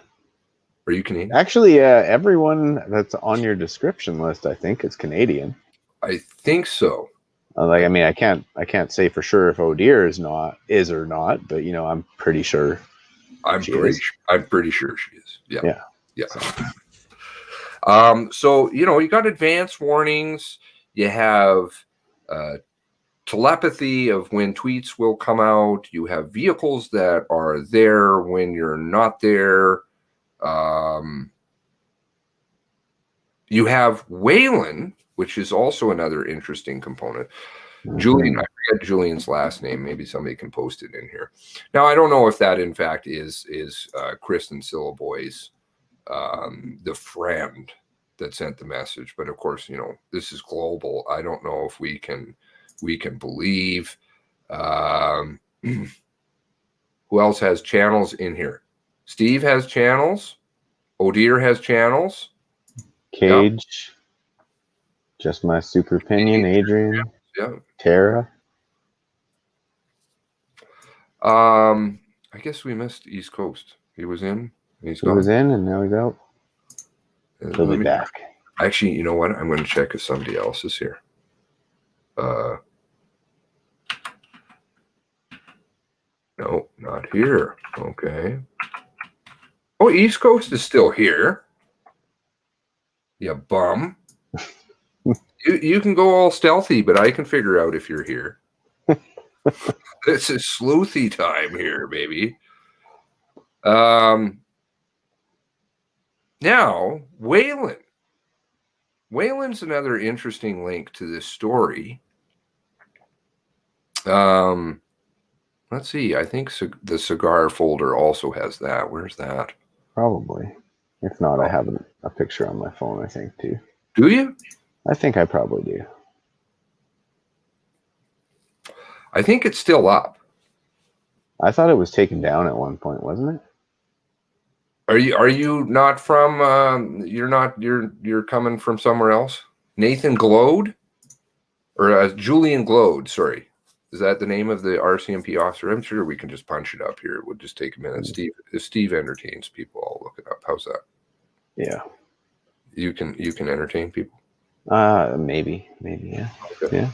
Are you Canadian? Actually, everyone that's on your description list, I think, is Canadian. I think so. I mean, I can't say for sure if O'Dear is or not, but I'm pretty sure. I'm pretty sure she is. Yeah. Yeah. So. So you got advance warnings. You have telepathy of when tweets will come out. You have vehicles that are there when you're not there. You have Waylon, which is also another interesting component. Julian, I forget Julian's last name. Maybe somebody can post it in here. Now, I don't know if that in fact is Kristen Sillaboy's the friend that sent the message, but of course, this is global. I don't know if we can believe. Who else has channels in here? Steve has channels. O'Dear has channels. Kage. Yeah. Just my super opinion. Adrian. Yeah. Tara. I guess we missed East Coast. He was in. He was in, and now he's out. He'll be back. Actually, you know what? I'm going to check if somebody else is here. No, not here. Okay. Oh, East Coast is still here. You bum. You can go all stealthy, but I can figure out if you're here. This is sleuthy time here, baby. Now, Waylon. Waylon's another interesting link to this story. Let's see. I think the cigar folder also has that. Where's that? Probably. If not, I have a picture on my phone, I think, too. Do you? I think I probably do. I think it's still up. I thought it was taken down at one point, wasn't it? Are you not from? You're coming from somewhere else? Nathan Glode, or Julian Glode? Sorry, is that the name of the RCMP officer? I'm sure we can just punch it up here. It would just take a minute. Steve, if Steve entertains people, I'll look it up. How's that? Yeah. You can entertain people. Maybe, yeah. Okay. Yeah.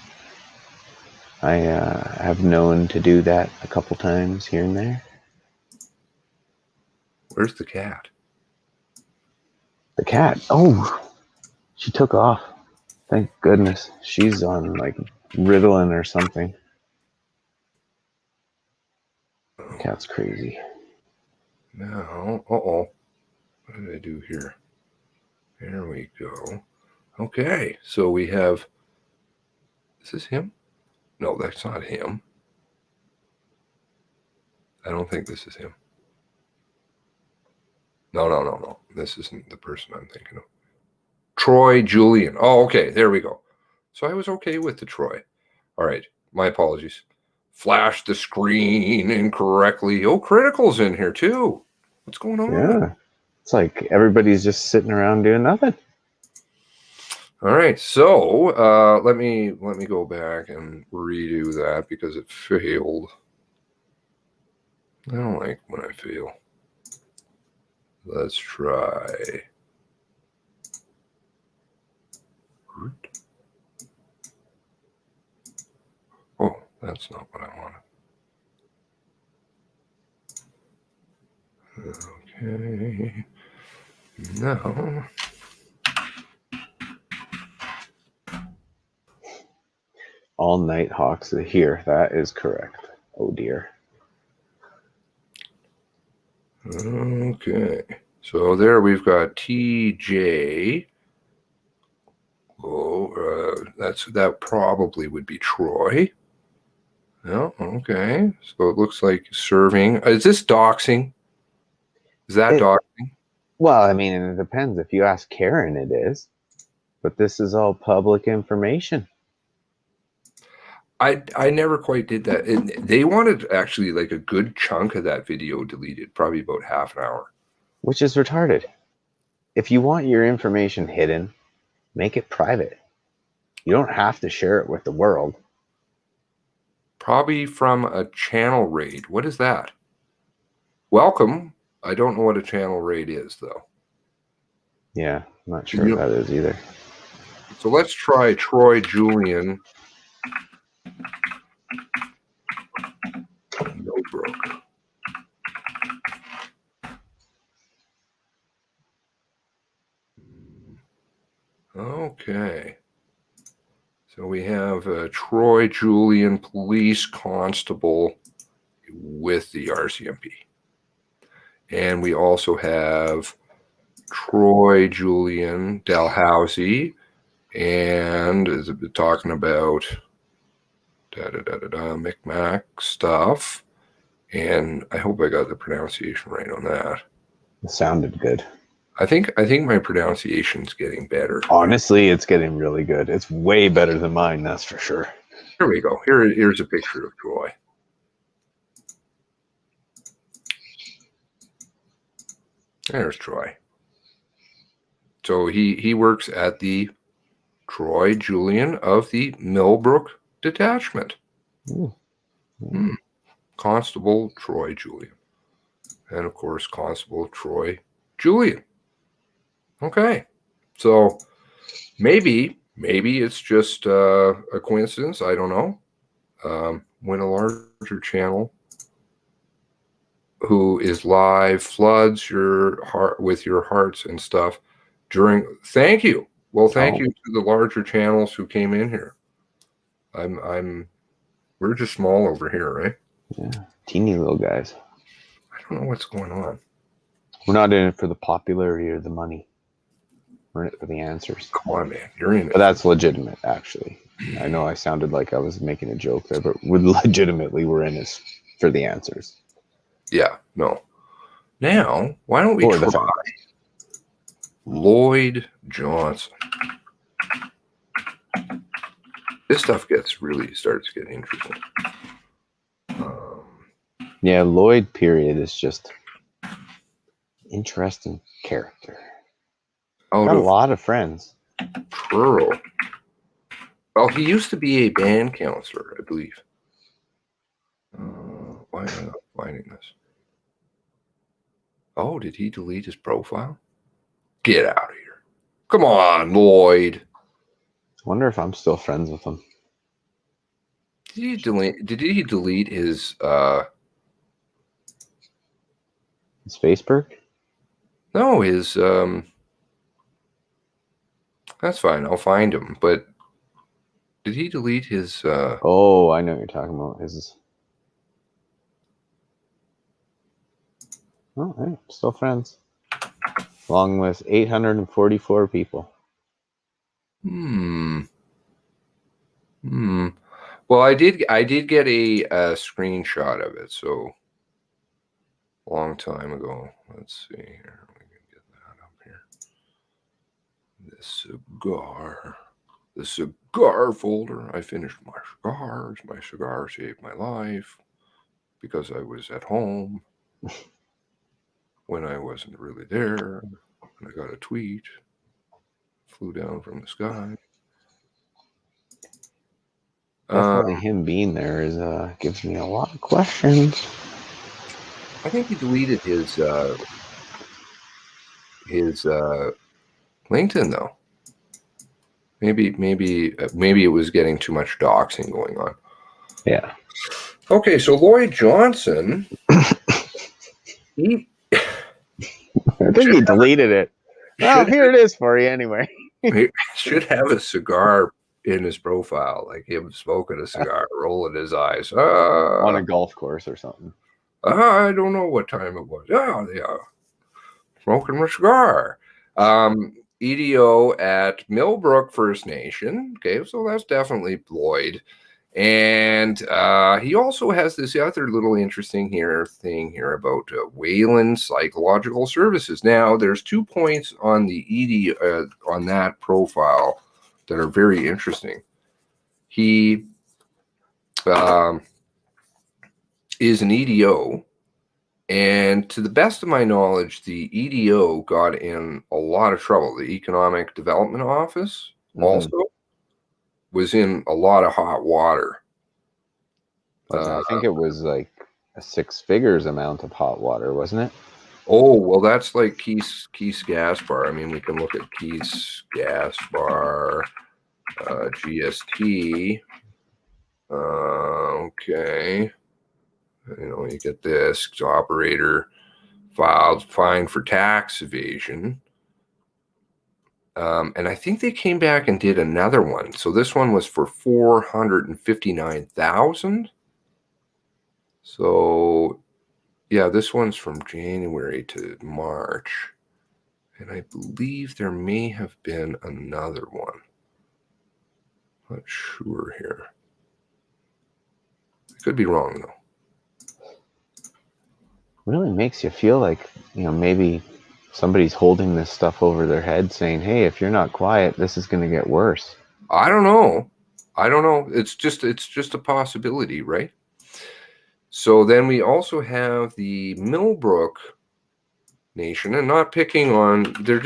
I have known to do that a couple times here and there. Where's the cat? The cat. Oh, she took off. Thank goodness. She's on like Ritalin or something. The cat's crazy. No. Uh-oh. What did I do here? There we go. Okay. So we have... Is this him? No, that's not him. I don't think this is him. No. This isn't the person I'm thinking of. Troy Julian. Oh, okay. There we go. So I was okay with the Troy. All right. My apologies. Flashed the screen incorrectly. Oh, Critical's in here too. What's going on? Yeah. It's like everybody's just sitting around doing nothing. All right. So let me go back and redo that because it failed. I don't like when I fail. Let's try. Oh, that's not what I wanted. Okay. No. All Night Hawks are here. That is correct. Oh dear. Okay. So there we've got TJ. Oh, that probably would be Troy. No, okay. So it looks like serving. Is this doxing? Is that doxing? Well, I mean, it depends. If you ask Karen, it is. But this is all public information. I never quite did that. They wanted actually like a good chunk of that video deleted, probably about half an hour. Which is retarded. If you want your information hidden, make it private. You don't have to share it with the world. Probably from a channel raid. What is that? Welcome. I don't know what a channel raid is, though. Yeah, I'm not sure what that is either. So let's try Troy Julian. No broke. Okay. So we have Troy Julian, police constable with the RCMP. And we also have Troy Julian Dalhousie, and is talking about Micmac stuff. And I hope I got the pronunciation right on that. It sounded good. I think my pronunciation's getting better. Honestly, it's getting really good. It's way better than mine, that's for sure. Here we go. Here's a picture of Troy. There's Troy. So he works at the Troy Julian of the Millbrook Detachment. Constable Troy Julian. And of course, Constable Troy Julian. Okay. So maybe it's just a coincidence. I don't know. When a larger channel who is live floods your heart with your hearts and stuff during. Thank you. Well, thank you to the larger channels who came in here. We're just small over here, right? Yeah, teeny little guys. I don't know what's going on. We're not in it for the popularity or the money. We're in it for the answers. Come on, man. You're in it. But that's legitimate, actually. I know I sounded like I was making a joke there, but we're in this for the answers. Yeah, no. Now, why don't we try Lloyd Johnson? this stuff starts getting interesting. Yeah, Lloyd period is just interesting character. Got a lot of friends. Truro. Well, he used to be a band counselor, I believe. Why am I not finding this? Oh, did he delete his profile? Get out of here. Come on, Lloyd. I wonder if I'm still friends with him. Did he delete his Facebook? No, his that's fine, I'll find him, but did he delete his Oh, I know what you're talking about. Oh, hey, still friends. Along with 844 people. Well, I did get a screenshot of it, so a long time ago. Let's see here. We can get that up here. The cigar folder. I finished my cigars. My cigar saved my life because I was at home when I wasn't really there. And I got a tweet. Flew down from the sky. Definitely him being there gives me a lot of questions. I think he deleted his LinkedIn though. Maybe it was getting too much doxing going on. Yeah. Okay, so Lloyd Johnson, I think he deleted it. Well, here it is for you anyway. He should have a cigar in his profile, like him smoking a cigar, rolling his eyes. On a golf course or something. I don't know what time it was. Oh, yeah. Smoking a cigar. EDO at Millbrook First Nation. Okay, so that's definitely Lloyd. And he also has this other little interesting thing here about Wayland Psychological Services. Now, there's 2 points on the EDO on that profile that are very interesting. He is an EDO. And to the best of my knowledge, the EDO got in a lot of trouble. The Economic Development Office also was in a lot of hot water. I think it was like a 6 figures amount of hot water, wasn't it? Oh, well, that's like Keith's Gas Bar. I mean, we can look at Keith's Gas Bar, GST. Okay. You get this operator filed fine for tax evasion. And I think they came back and did another one. So this one was for $459,000. So yeah, this one's from January to March. And I believe there may have been another one. Not sure here. I could be wrong though. Really makes you feel like, maybe somebody's holding this stuff over their head saying, hey, if you're not quiet, this is going to get worse. I don't know. It's just a possibility, right? So then we also have the Millbrook Nation, and not picking on, there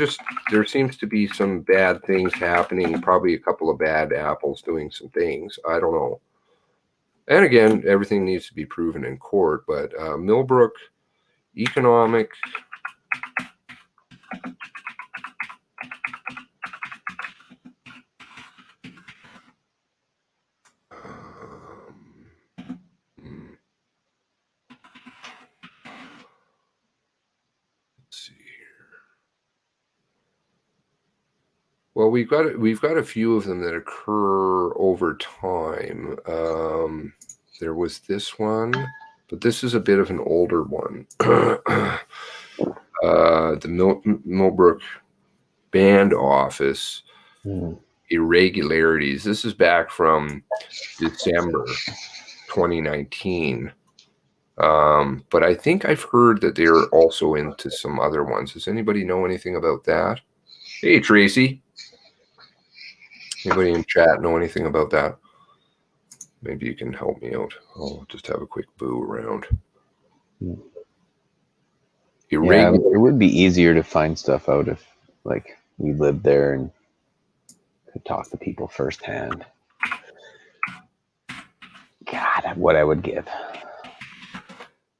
seems to be some bad things happening, probably a couple of bad apples doing some things. I don't know. And again, everything needs to be proven in court, but Millbrook Economic let's see here. Well, we've got a few of them that occur over time. There was this one, but this is a bit of an older one. The Millbrook Band Office irregularities. This is back from December 2019. But I think I've heard that they're also into some other ones. Does anybody know anything about that? Hey, Tracy. Anybody in chat know anything about that? Maybe you can help me out. I'll just have a quick boo around. Yeah, it would be easier to find stuff out if, like, we lived there and could talk to people firsthand. God, what I would give.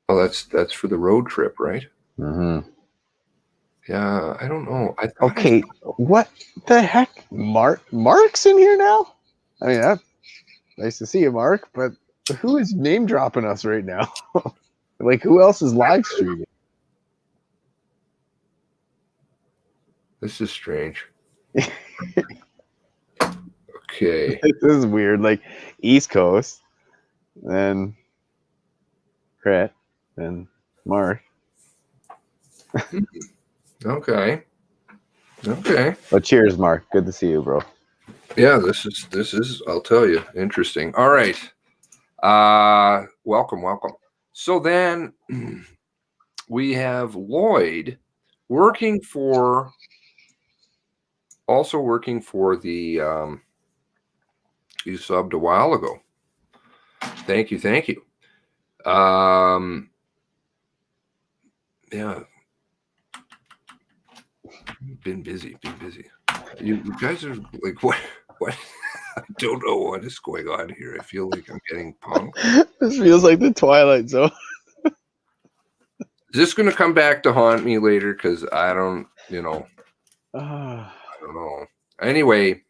Oh, that's for the road trip, right? Mm-hmm. Yeah, I don't know. Okay, what the heck? Mark's in here now? I mean, nice to see you, Mark, but who is name dropping us right now? Like, who else is live streaming? This is strange. Okay. This is weird. Like, East Coast, then Crit, then Mark. Okay. Well, cheers, Mark. Good to see you, bro. Yeah, this is I'll tell you, interesting. All right. Welcome. So then we have Lloyd working for the you subbed a while ago. Thank you. Yeah. Been busy. You guys are like, what? I don't know what is going on here. I feel like I'm getting punked. This feels like the Twilight Zone. Is this going to come back to haunt me later? Because I don't, Ah. I don't know. Anyway,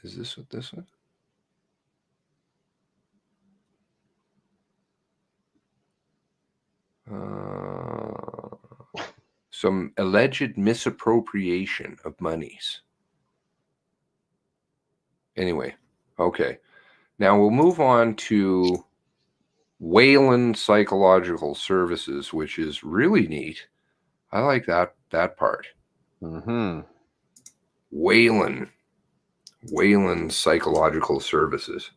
is this what this is? Some alleged misappropriation of monies. Anyway, okay. Now we'll move on to Wayland Psychological Services, which is really neat. I like that part. Mm-hmm. Wayland Psychological Services.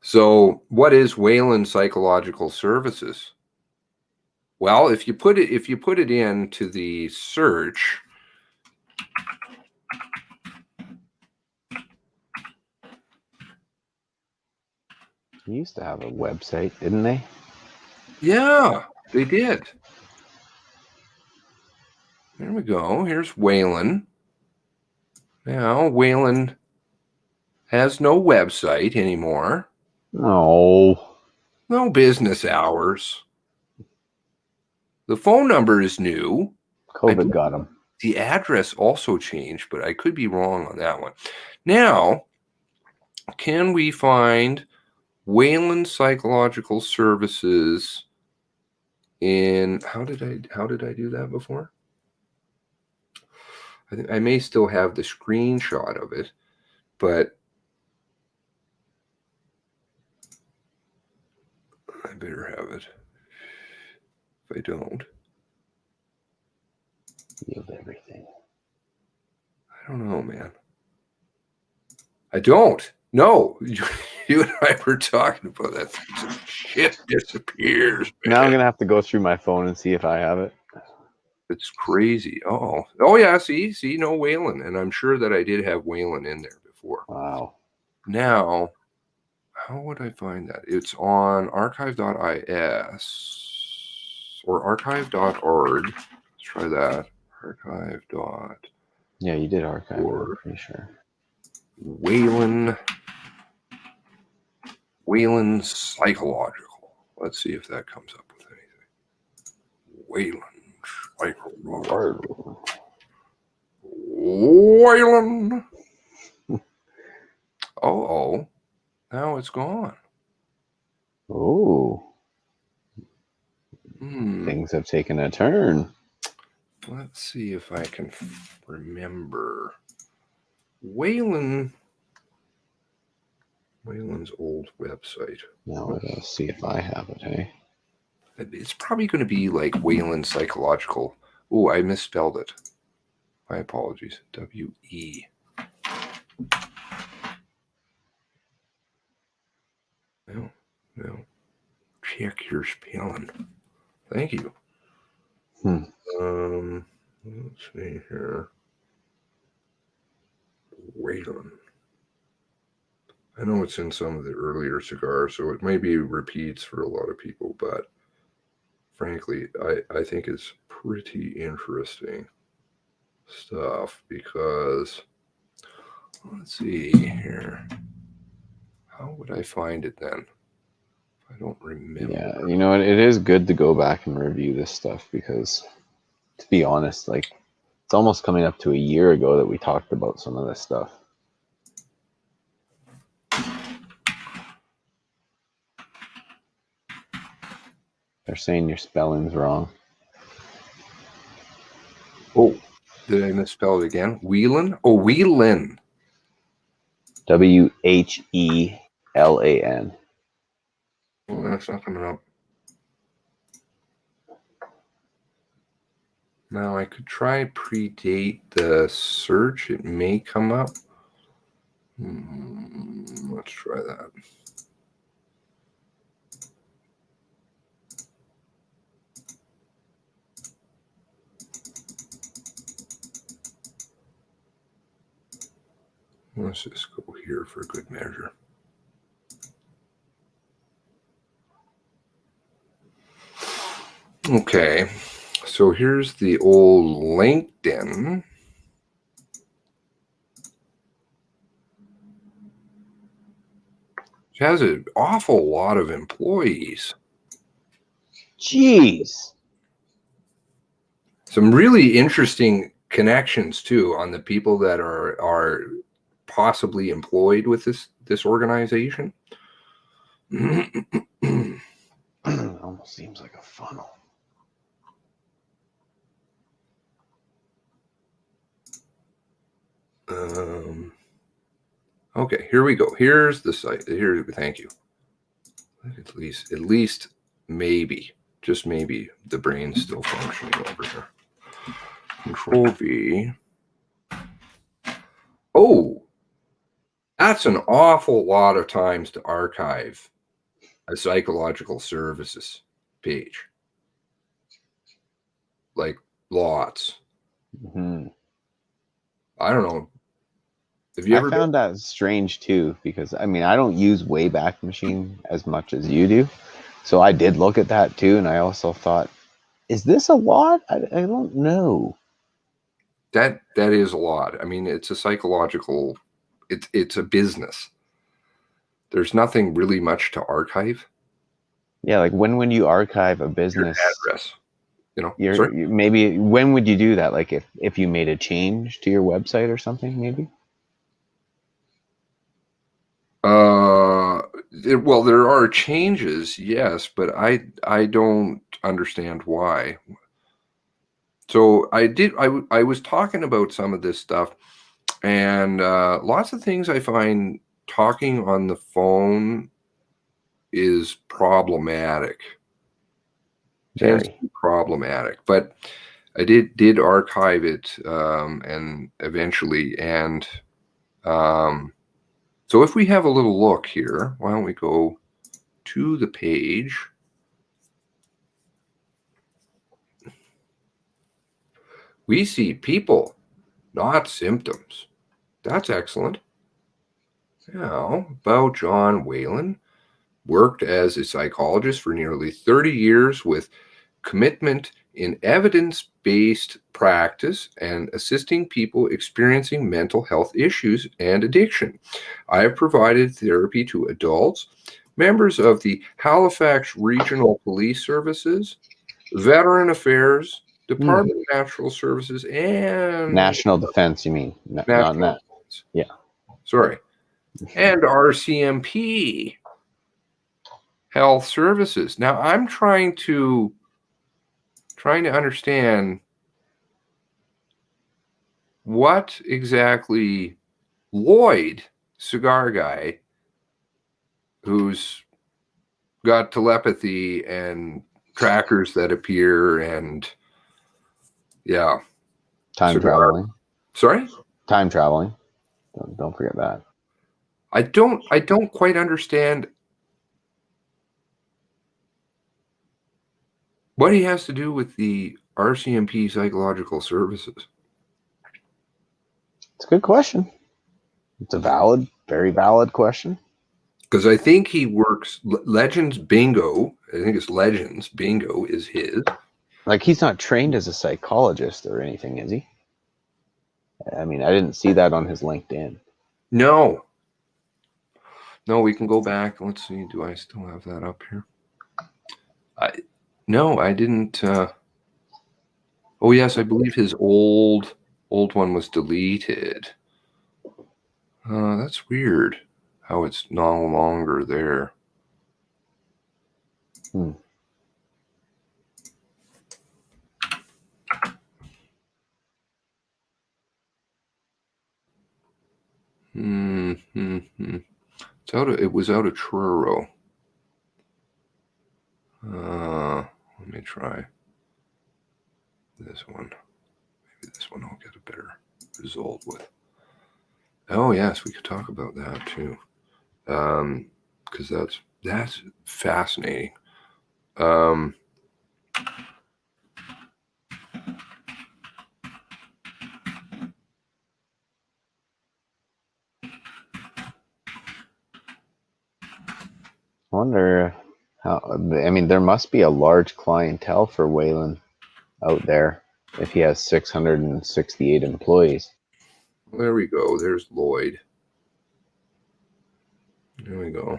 So, what is Wayland Psychological Services? Well, if you put it into the search, They used to have a website, didn't they? Yeah, they did. There we go. Here's Wayland. Now, Wayland has no website anymore. No business hours. The phone number is new. COVID got them. The address also changed, but I could be wrong on that one. Now, can we find Wayland Psychological Services in how did I do that before? I think I may still have the screenshot of it, but I better have it. If I don't, yield everything. I don't know, man. I don't. No, you and I were talking about that. Shit disappears, man. Now I'm gonna have to go through my phone and see if I have it. It's crazy. Oh yeah. See, no Wayland, and I'm sure that I did have Wayland in there before. Wow. Now, how would I find that? It's on archive.is or archive.org. Let's try that. Archive. Yeah, you did archive. I'm pretty sure. Wayland Psychological. Let's see if that comes up with anything. Wayland Psychological. Wayland. Oh, now it's gone. Oh. Things have taken a turn. Let's see if I can remember. Wayland's old website. Now let's see if I have it, hey? It's probably going to be like Wayland Psychological. Oh, I misspelled it. My apologies. W-E. No. Check your spelling. Thank you. Hmm. Let's see here. Waylon. I know it's in some of the earlier cigars, so it may be repeats for a lot of people, but frankly, I think it's pretty interesting stuff because, let's see here. How would I find it then? I don't remember. Yeah, you know, it is good to go back and review this stuff because, to be honest, like, it's almost coming up to a year ago that we talked about some of this stuff. They're saying your spelling's wrong. Oh, did I misspell it again? Whelan? Oh, Whelan. Whelan. Well, that's not coming up. Now I could try predate the search. It may come up. Let's try that. Let's just go here for good measure. Okay, so here's the old LinkedIn. It has an awful lot of employees. Jeez. Some really interesting connections too on the people that are possibly employed with this organization. Almost seems like a funnel. Okay, here we go. Here's the site. Here, thank you. At least maybe, just maybe, the brain's still functioning over here. Control V. Oh, that's an awful lot of times to archive a psychological services page. Like lots. Mm-hmm. I don't know. Have you ever found that strange too, because I mean, I don't use Wayback Machine as much as you do. So I did look at that too. And I also thought, is this a lot? I don't know. That is a lot. I mean, it's a psychological, it's a business. There's nothing really much to archive. Yeah, like when you archive a business your address, sorry? maybe when would you do that? Like if you made a change to your website or something, maybe? Well, there are changes, yes, but I don't understand why. So I was talking about some of this stuff, and lots of things I find talking on the phone is problematic. Tends to be problematic, but I did archive it and eventually, and so if we have a little look here, why don't we go to the page? We see people, not symptoms. That's excellent. Now, about John Whelan, worked as a psychologist for nearly 30 years with commitment in evidence-based practice and assisting people experiencing mental health issues and addiction. I have provided therapy to adults, members of the Halifax Regional Police Services, Veteran Affairs, Department of Natural Services, and National Defense, you mean? Not that. Yeah. Sorry. And RCMP Health Services. Now I'm trying to understand what exactly Lloyd, cigar guy, who's got telepathy and trackers that appear and time traveling. Sorry? Time traveling. Don't forget that. I don't quite understand What he has to do with the RCMP psychological services? It's a good question. It's a valid, very valid question. Because I think he works Legends Bingo. I think it's Legends Bingo is his. Like, he's not trained as a psychologist or anything, is he? I mean, I didn't see that on his LinkedIn. No. No, we can go back. Let's see. Do I still have that up here? No, I didn't. Oh, yes, I believe his old one was deleted. That's weird how it's no longer there. It was out of Truro. Let me try this one. Maybe this one I'll get a better result with. Oh yes, we could talk about that too, because that's fascinating. I wonder how. I mean, there must be a large clientele for Whalen out there if he has 668 employees. There we go. There's Lloyd. There we go.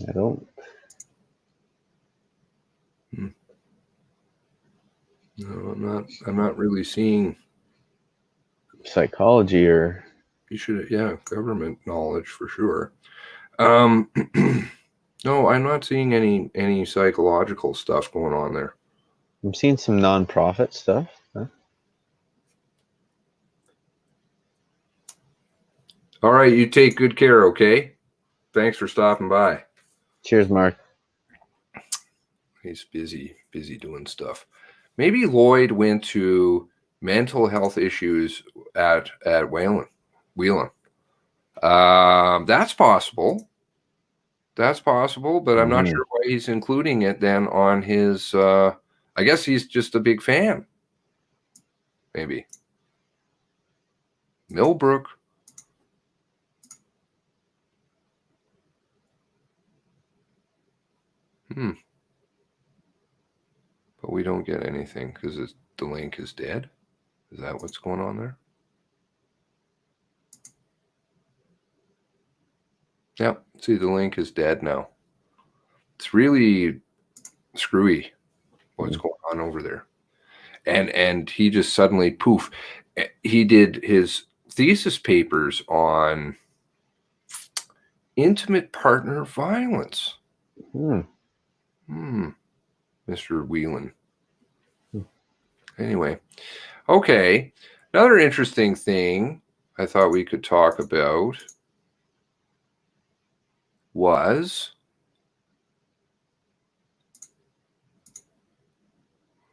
I don't. No, I'm not really seeing Psychology or. You should, yeah, government knowledge for sure. No, I'm not seeing any psychological stuff going on there. I'm seeing some nonprofit stuff. Huh? All right, you take good care, okay? Thanks for stopping by. Cheers, Mark. He's busy doing stuff. Maybe Lloyd went to mental health issues at Whalen. That's possible. That's possible, but I'm not sure why he's including it then on his. I guess he's just a big fan. Maybe. Millbrook. But we don't get anything because the link is dead. Is that what's going on there? Yep. See, the link is dead now. It's really screwy what's going on over there. And he just suddenly poof. He did his thesis papers on intimate partner violence. Mr. Whelan. Anyway, okay. Another interesting thing I thought we could talk about was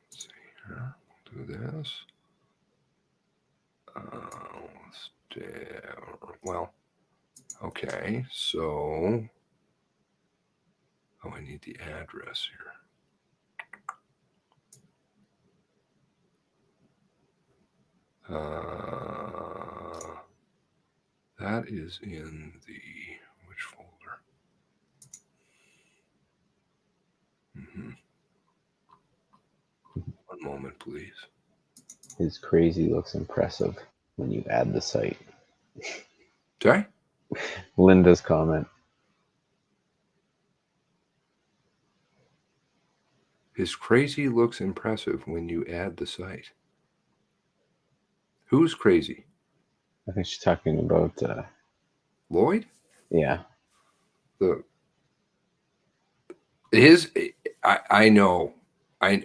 let's see here. Do this. Well, okay. So, I need the address here. That is in the which folder? One moment, please. His crazy looks impressive when you add the site. Sorry? Linda's comment. His crazy looks impressive when you add the site. Who's crazy? I think she's talking about Lloyd? Yeah. I know. I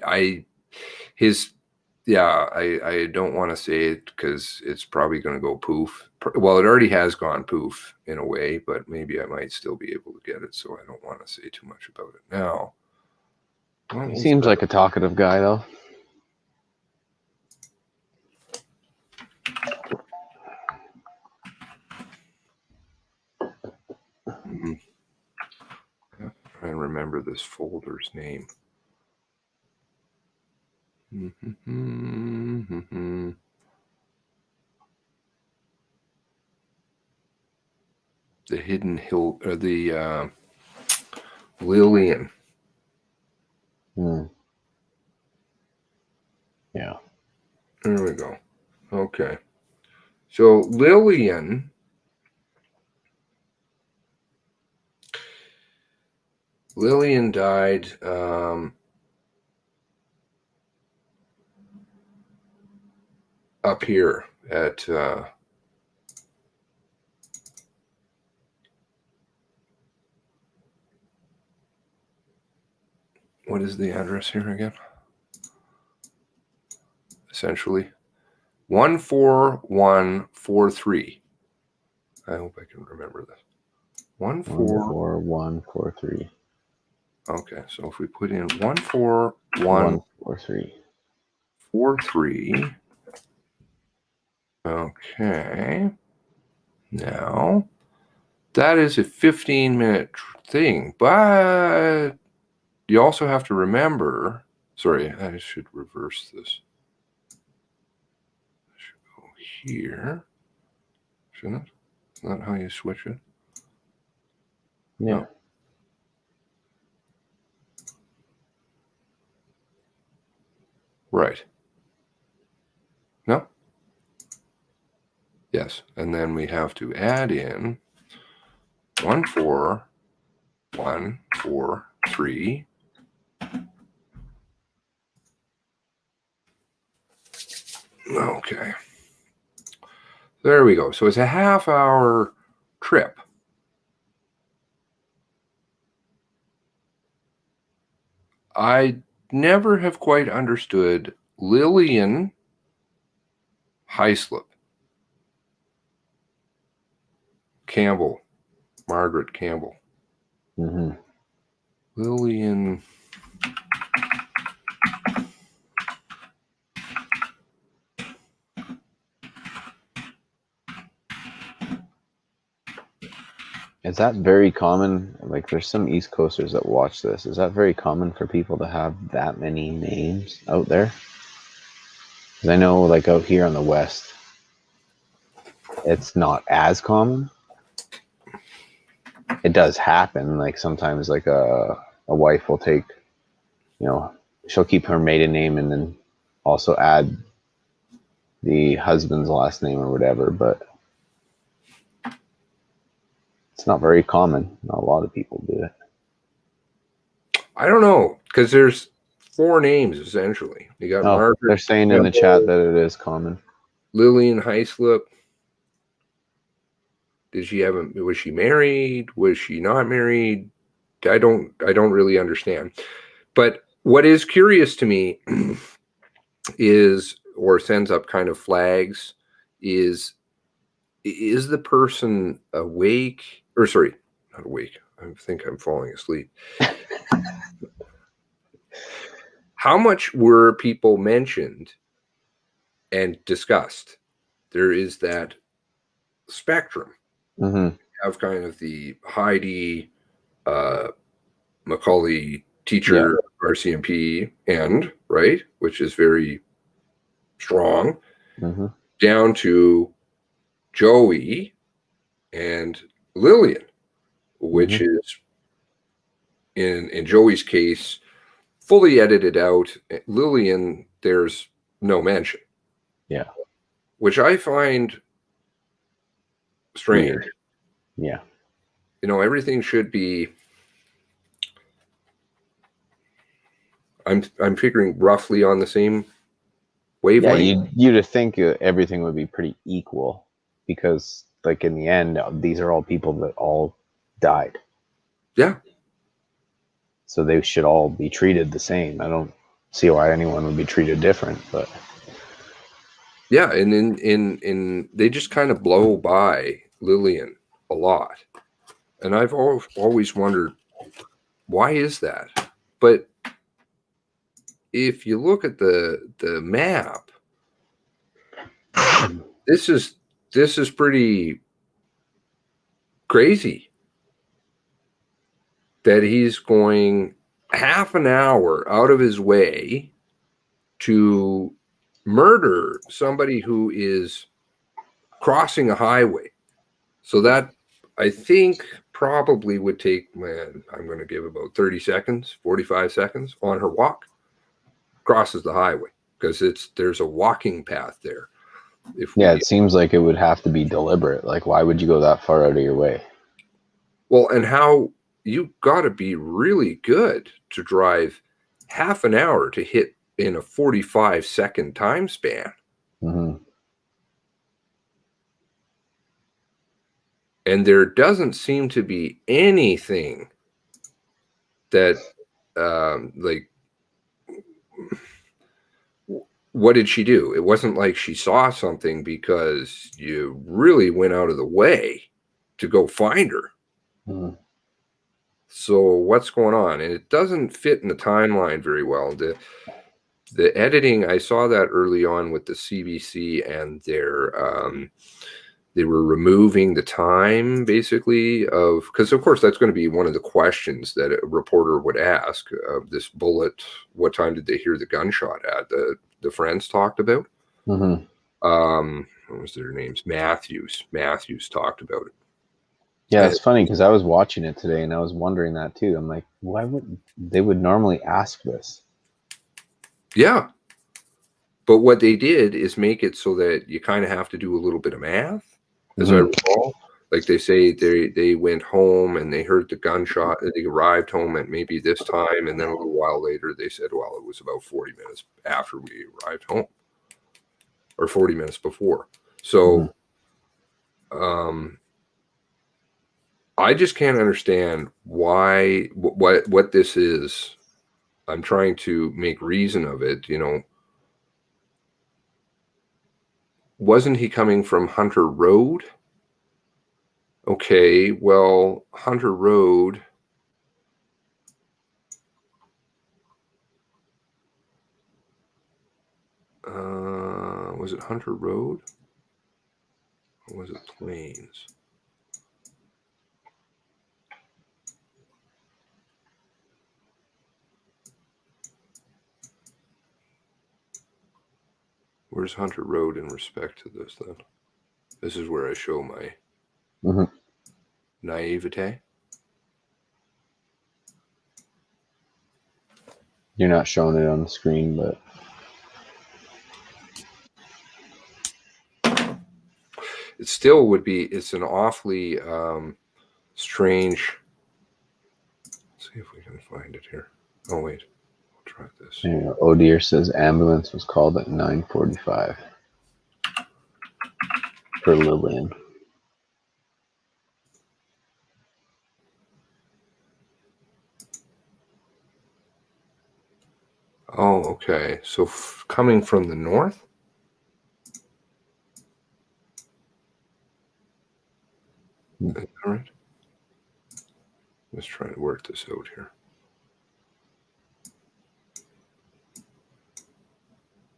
don't want to say it because it's probably going to go poof. Well, it already has gone poof in a way, but maybe I might still be able to get it, so I don't want to say too much about it now. He seems like a talkative guy, though. Try and remember this folder's name. The Hidden Hill, or the Lillian. Yeah. There we go. Okay. So Lillian died up here at what is the address here again? Essentially 14143. I hope I can remember this. 14143. Okay, so if we put in 14143. Okay. Now that is a 15-minute thing, but you also have to remember. Sorry, I should reverse this. I should go here. Shouldn't it? Isn't that how you switch it? Yeah. No. Right. No? Yes. And then we have to add in 14143. Okay. There we go. So it's a half-hour trip. I never have quite understood Lillian Hyslop. Campbell. Margaret Campbell. Lillian. Is that very common? Like, there's some East Coasters that watch this. Is that very common for people to have that many names out there? Because I know, like, out here on the West, it's not as common. It does happen. Like, sometimes, like, a wife will take, she'll keep her maiden name and then also add the husband's last name or whatever, but it's not very common. Not a lot of people do it. I don't know, because there's 4 names essentially. You got Margaret. They're saying in the chat that it is common. Lillian Hyslop. Was she married? Was she not married? I don't really understand. But what is curious to me is, or sends up kind of flags, is the person awake? Or sorry, not awake. I think I'm falling asleep. How much were people mentioned and discussed? There is that spectrum. Have kind of the Heidi Macaulay teacher, RCMP end, right, which is very strong, down to Joey and Lillian, which is in Joey's case fully edited out. Lillian, there's no mention. Yeah. Which I find strange. Weird. Yeah. Everything should be, I'm figuring, roughly on the same wavelength. Yeah, you'd think everything would be pretty equal, because, like, in the end, these are all people that all died. Yeah. So they should all be treated the same. I don't see why anyone would be treated different, but yeah, and in they just kind of blow by Lillian a lot, and I've always wondered, why is that? But if you look at the map, this is pretty crazy. that he's going half an hour out of his way to murder somebody who is crossing a highway. So that, I think, probably would take, I'm going to give about 30 seconds, 45 seconds on her walk, crosses the highway, because there's a walking path there. It seems like it would have to be deliberate. Like, why would you go that far out of your way? Well, and how you got to be really good to drive half an hour to hit in a 45-second time span. Mm-hmm. And there doesn't seem to be anything that, like, what did she do? It wasn't like she saw something because you really went out of the way to go find her. Mm-hmm. So what's going on? And it doesn't fit in the timeline very well. The editing, I saw that early on with the CBC, and they were removing the time, basically, because of course that's going to be one of the questions that a reporter would ask of this bullet. What time did they hear the gunshot at? The friends talked about. Mm-hmm. What was their names? Matthews talked about it. Yeah, it's funny because I was watching it today and I was wondering that too. I'm like, why would they would normally ask this? Yeah. But what they did is make it so that you kind of have to do a little bit of math, as I recall. Like they say they went home and they heard the gunshot, and they arrived home at maybe this time, and then a little while later they said, well, it was about 40 minutes after we arrived home, or 40 minutes before. So I just can't understand why, what this is. I'm trying to make reason of it, you know. Wasn't he coming from Hunter Road? Okay, well, Hunter Road. Was it Hunter Road? Or was it Plains? Where's Hunter Road in respect to this, then? This is where I show my naivete. You're not showing it on the screen, but it still would be, it's an awfully strange. Let's see if we can find it here. Oh, wait. I'll try this. Odier says ambulance was called at 9:45 for Lillian. Oh, okay. So coming from the north? Is that right? Let's try to work this out here.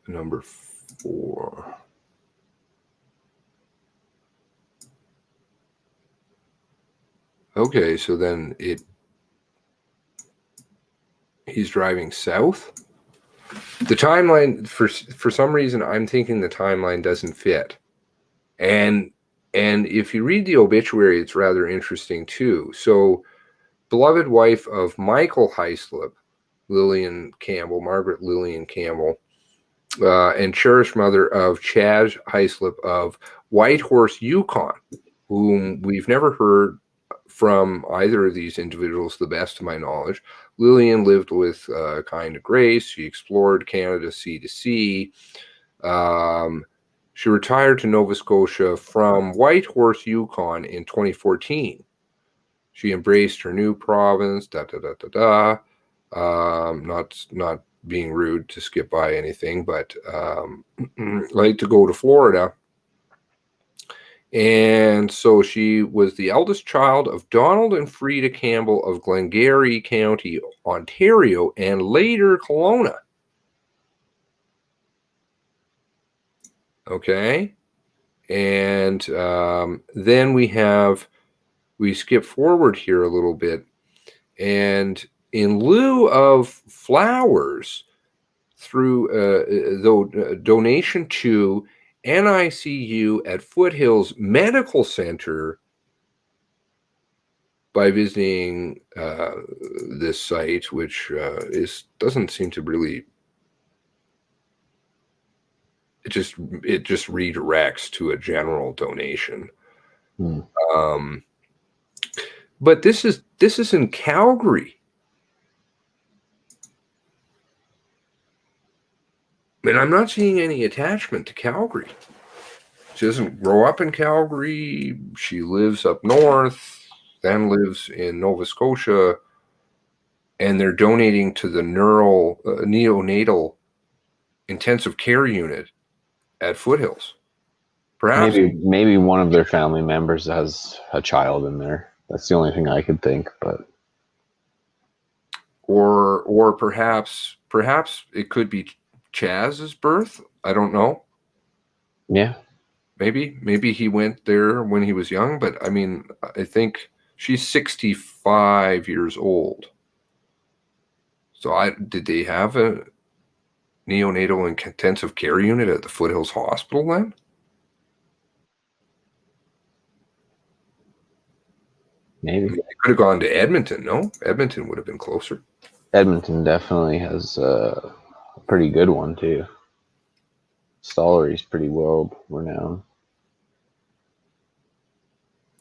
Number 4. Okay, so then he's driving south. The timeline, for some reason, I'm thinking the timeline doesn't fit. And if you read the obituary, it's rather interesting too. So, beloved wife of Michael Heislip, Lillian Campbell, Margaret Lillian Campbell, and cherished mother of Chad Heislip of Whitehorse, Yukon, whom we've never heard from either of these individuals, to the best of my knowledge. Lillian lived with kind of grace. She explored Canada sea to sea. She retired to Nova Scotia from Whitehorse, Yukon in 2014. She embraced her new province, Not being rude to skip by anything, but like to go to Florida. And so she was the eldest child of Donald and Frida Campbell of Glengarry County, Ontario, and later Kelowna. Okay. And then we skip forward here a little bit, And in lieu of flowers, through donation to NICU at Foothills Medical Center by visiting this site, which doesn't seem to really. It just redirects to a general donation. But this is in Calgary. And I'm not seeing any attachment to Calgary. She doesn't grow up in Calgary. She lives up north, then lives in Nova Scotia, and they're donating to the neonatal intensive care unit at Foothills. Perhaps maybe one of their family members has a child in there. That's the only thing I could think, but or perhaps it could be Chaz's birth. I don't know. Yeah. Maybe he went there when he was young, but I mean, I think she's 65 years old. So did they have a neonatal intensive care unit at the Foothills Hospital then? Maybe. They could have gone to Edmonton, no? Edmonton would have been closer. Edmonton definitely has a pretty good one too. Stollery's pretty world renowned.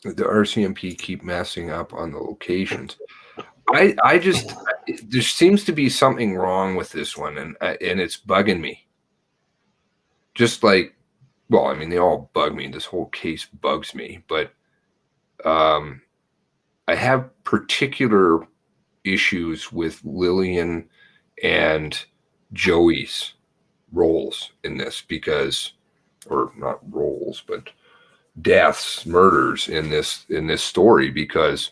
The RCMP keep messing up on the locations. I just there seems to be something wrong with this one, and it's bugging me. Just like, well, I mean, they all bug me. This whole case bugs me, but I have particular issues with Lillian and Joey's roles in this because, or not roles, but deaths, murders in this story, because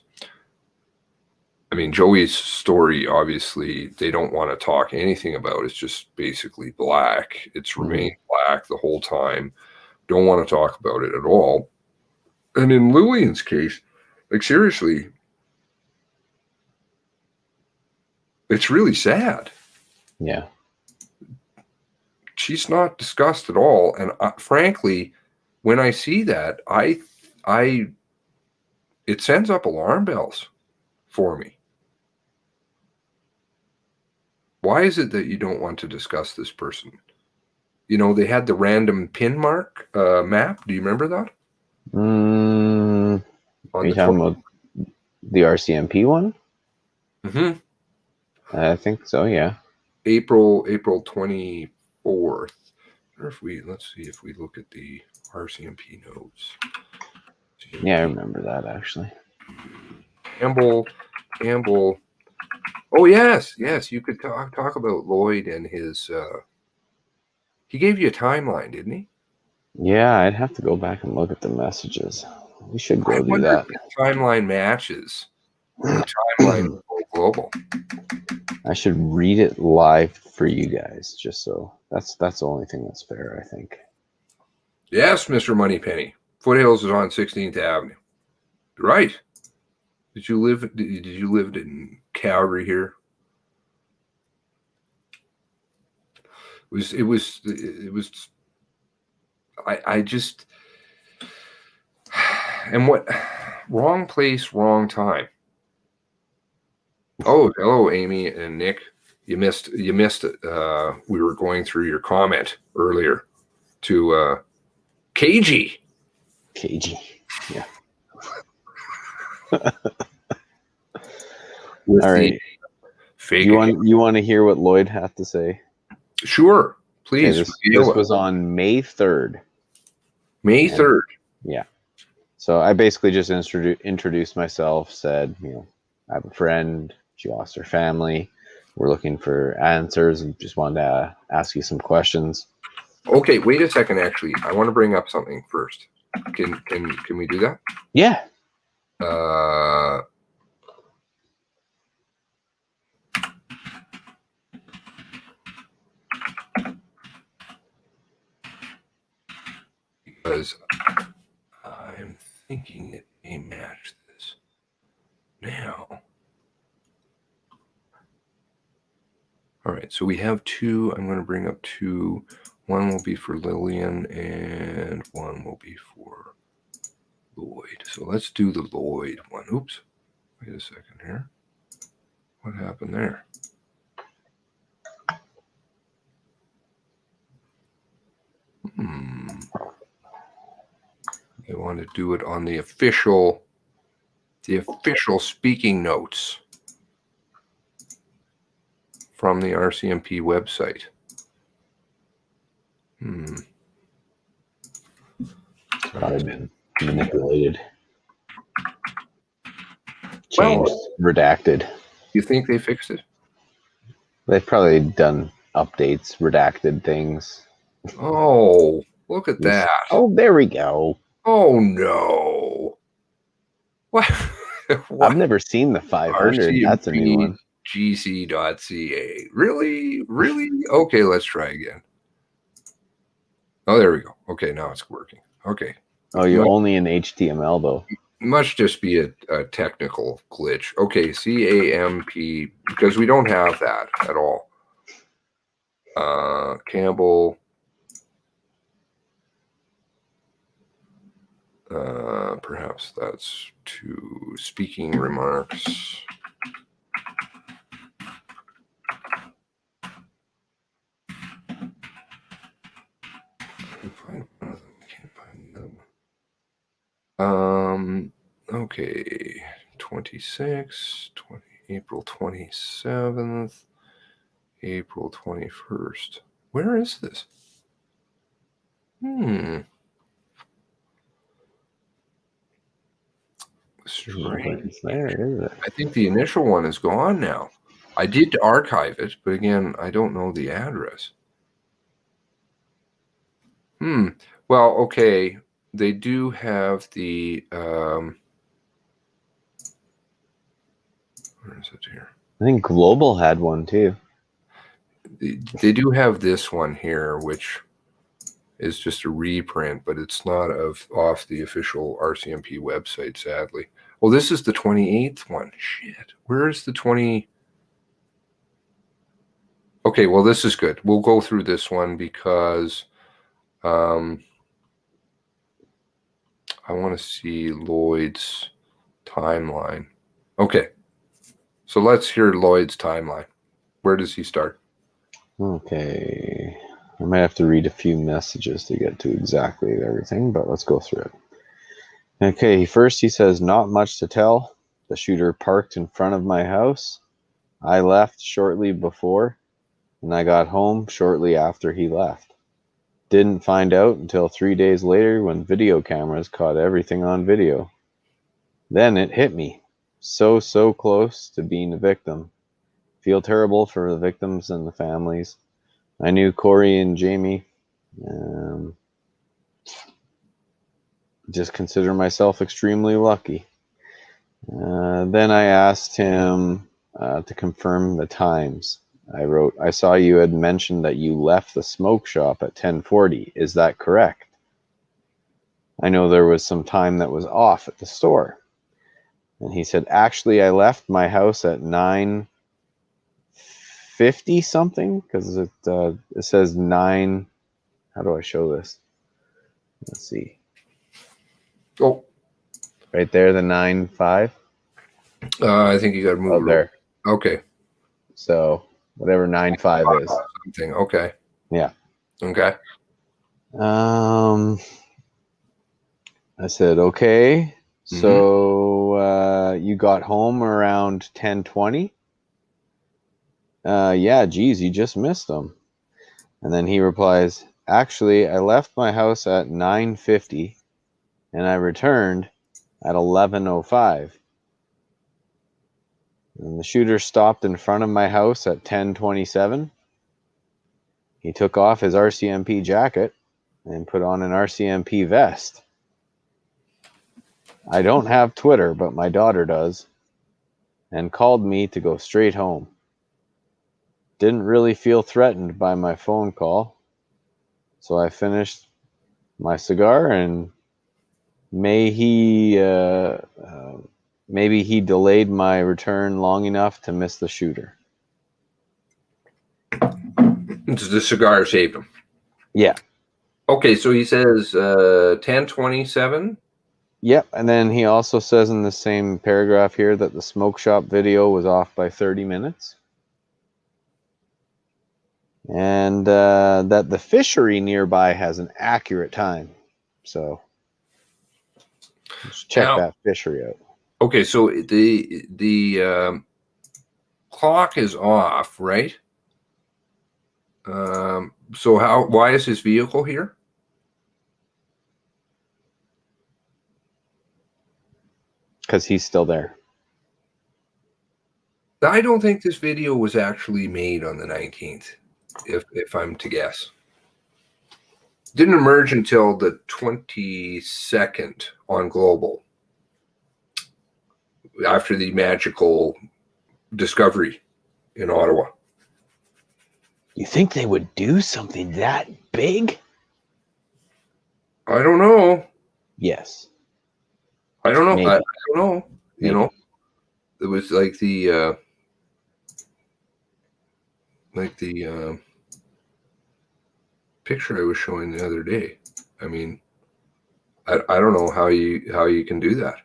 I mean, Joey's story, obviously, they don't want to talk anything about. It's just basically black. It's remained black the whole time. Don't want to talk about it at all. And in Lillian's case, like, seriously, it's really sad. Yeah. She's not discussed at all. And frankly, when I see that, it sends up alarm bells for me. Why is it that you don't want to discuss this person? You know, they had the random pin mark map. Do you remember that? Are you talking about the RCMP one? Mm-hmm. I think so, yeah. April 24th. Or let's see if we look at the RCMP notes. Yeah, I remember that actually. Campbell. Oh yes, you could talk about Lloyd and his. He gave you a timeline, didn't he? Yeah, I'd have to go back and look at the messages. We should go do that. If the timeline matches the timeline of Global. I should read it live for you guys, just so that's the only thing that's fair, I think. Yes, Mr. Moneypenny. Foothills is on 16th Avenue. Right. Did you live in Calgary here? It was I just, and what, wrong place, wrong time. Oh, hello, Amy and Nick. You missed it. We were going through your comment earlier to Kage. Yeah. All right. You want to hear what Lloyd had to say? Sure, please. Okay, this was on May 3rd. May 3rd. Yeah. So I basically just introduced myself, said, I have a friend. She lost her family. We're looking for answers and just wanted to ask you some questions. Okay, wait a second. Actually, I want to bring up something first. Can we do that? Yeah. Because I'm thinking it may match this. Now, All right, so we have two. I'm going to bring up two. One will be for Lillian and one will be for Lloyd. So let's do the Lloyd one. Oops. Wait a second here. What happened there? They want to do it on the official speaking notes from the RCMP website. Probably been manipulated. Changed, redacted. You think they fixed it? They've probably done updates, redacted things. Oh, look at that. Oh, there we go. Oh, no. What? What? I've never seen the 500. That's a new one. GC.ca. Really? Really? Okay, let's try again. Oh, there we go. Okay, now it's working. Okay. Oh, you're only in HTML, though. Must just be a technical glitch. Okay, CAMP, because we don't have that at all. Campbell. Perhaps that's to speaking remarks. Okay, 26, April 27th, April 21st. Where is this? Strange. There, is it? I think the initial one is gone now. I did archive it, but again, I don't know the address. Well, okay. They do have the where is it here? I think Global had one too. They do have this one here, which is just a reprint, but it's not off the official RCMP website, sadly. Well, this is the 28th one. Shit. Where is the 20? Okay, well, this is good. We'll go through this one because I want to see Lloyd's timeline. Okay. So let's hear Lloyd's timeline. Where does he start? Okay. I might have to read a few messages to get to exactly everything, but let's go through it. Okay, first he says, not much to tell. The shooter parked in front of my house. I left shortly before, and I got home shortly after he left. Didn't find out until 3 days later when video cameras caught everything on video. Then it hit me. So close to being a victim. Feel terrible for the victims and the families. I knew Corey and Jamie. Just consider myself extremely lucky. Then I asked him to confirm the times. I wrote, I saw you had mentioned that you left the smoke shop at 10:40. Is that correct? I know there was some time that was off at the store. And he said, actually, I left my house at 9:50 something, because it says 9. How do I show this? Let's see. Oh, right there, the 9:5. I think you got to move it there. Okay. So whatever 9:5 is. Something. Okay. Yeah. Okay. I said, okay. So you got home around 10:20? Yeah, geez, you just missed them. And then he replies, actually, I left my house at 9:50 and I returned at 11:05. And the shooter stopped in front of my house at 10:27. He took off his RCMP jacket and put on an RCMP vest. I don't have Twitter, but my daughter does, and called me to go straight home. Didn't really feel threatened by my phone call, so I finished my cigar, and maybe he delayed my return long enough to miss the shooter. The cigar saved him. Yeah. Okay, so he says 10:27. Yep, and then he also says in the same paragraph here that the smoke shop video was off by 30 minutes. And that the fishery nearby has an accurate time. So let's check that fishery out. Okay, so the clock is off, right? So why is his vehicle here? Because he's still there. I don't think this video was actually made on the 19th, if I'm to guess. Didn't emerge until the 22nd on Global, after the magical discovery in Ottawa. You think they would do something that big? I don't know. Yes. I don't know. Maybe. I don't know. Maybe. You know, it was like the picture I was showing the other day. I mean, I don't know how you can do that.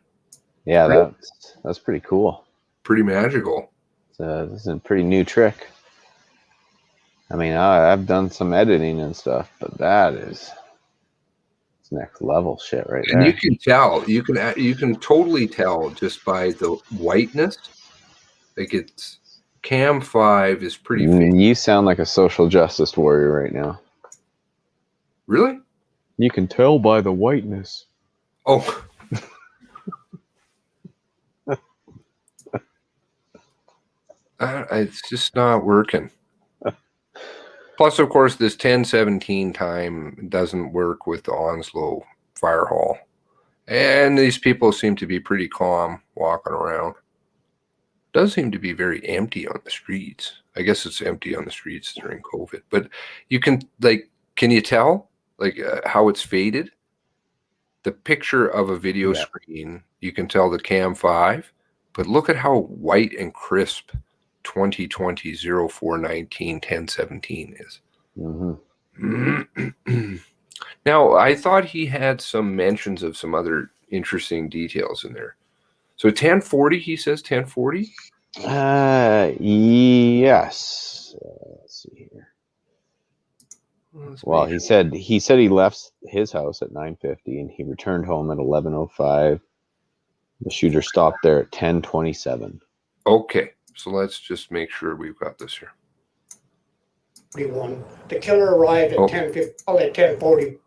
Yeah, that's pretty cool. Pretty magical. This is a pretty new trick. I mean, I've done some editing and stuff, but it's next level shit right there. And you can tell, you can totally tell just by the whiteness. Like it's Cam 5 is pretty fake. You sound like a social justice warrior right now. Really? You can tell by the whiteness. Oh. It's just not working. Plus, of course, this 10:17 time doesn't work with the Onslow Fire Hall. And these people seem to be pretty calm walking around. Does seem to be very empty on the streets. I guess it's empty on the streets during COVID. But you can, can you tell, how it's faded? The picture of a video screen, you can tell the Cam 5. But look at how white and crisp 2020 0419 1017 is. Mm-hmm. Now, I thought he had some mentions of some other interesting details in there. So 1040, he says 1040? Yes. Let's see here. Well, he said he left his house at 9:50 and he returned home at 11:05. The shooter stopped there at 10:27. Okay, so let's just make sure we've got this here. The killer arrived at 10:40.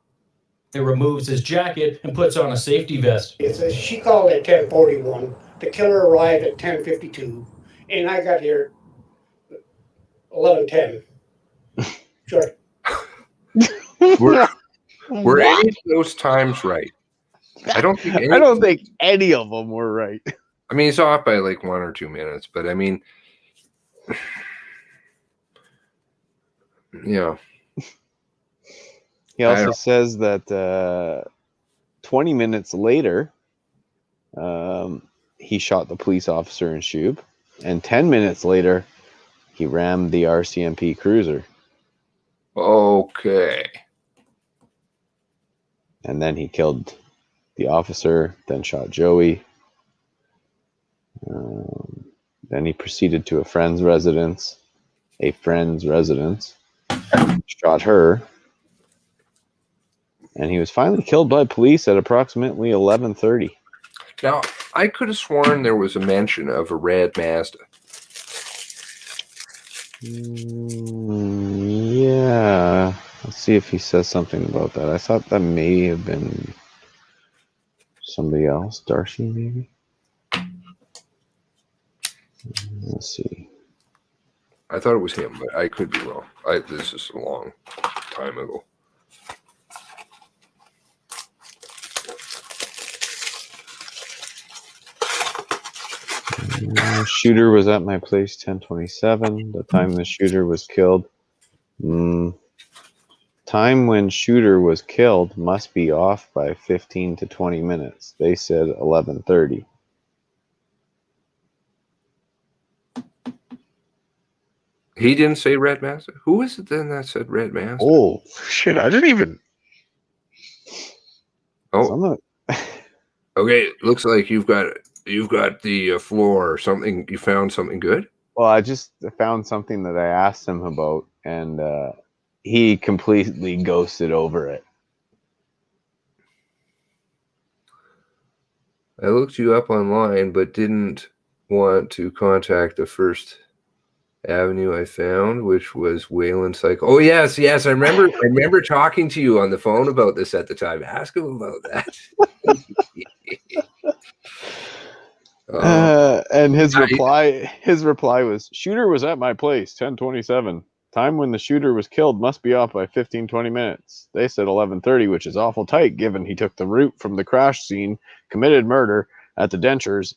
He removes his jacket and puts on a safety vest. She called at 10:41. The killer arrived at 10:52, and I got here 11:10. Sure. Were any of those times right? I don't think any of them were right. I mean, he's off by 1 or 2 minutes, but I mean, yeah. He also says that 20 minutes later, he shot the police officer in Shube, and 10 minutes later, he rammed the RCMP cruiser. Okay. And then he killed the officer, then shot Joey. Then he proceeded to a friend's residence, shot her, and he was finally killed by police at approximately 11:30. Now, I could have sworn there was a mention of a red Mazda. Yeah. Let's see if he says something about that. I thought that may have been somebody else. Darcy, maybe? Let's see. I thought it was him, but I could be wrong. This is a long time ago. Shooter was at my place 10:27. The time the shooter was killed. Time when shooter was killed must be off by 15 to 20 minutes. They said 11:30. He didn't say Red Master. Who is it then that said Red Master? Oh shit! I didn't even. Oh, okay. Looks like you've got the floor or something. You found something good. Well, I just found something that I asked him about, and he completely ghosted over it. I looked you up online, but didn't want to contact the first avenue I found, which was Wayland Cycle. Oh yes, I remember. I remember talking to you on the phone about this at the time. Ask him about that. And his reply was, "Shooter was at my place, 10:27. Time when the shooter was killed must be off by 15-20 minutes. They said 11:30, which is awful tight given he took the route from the crash scene, committed murder at the Dentures,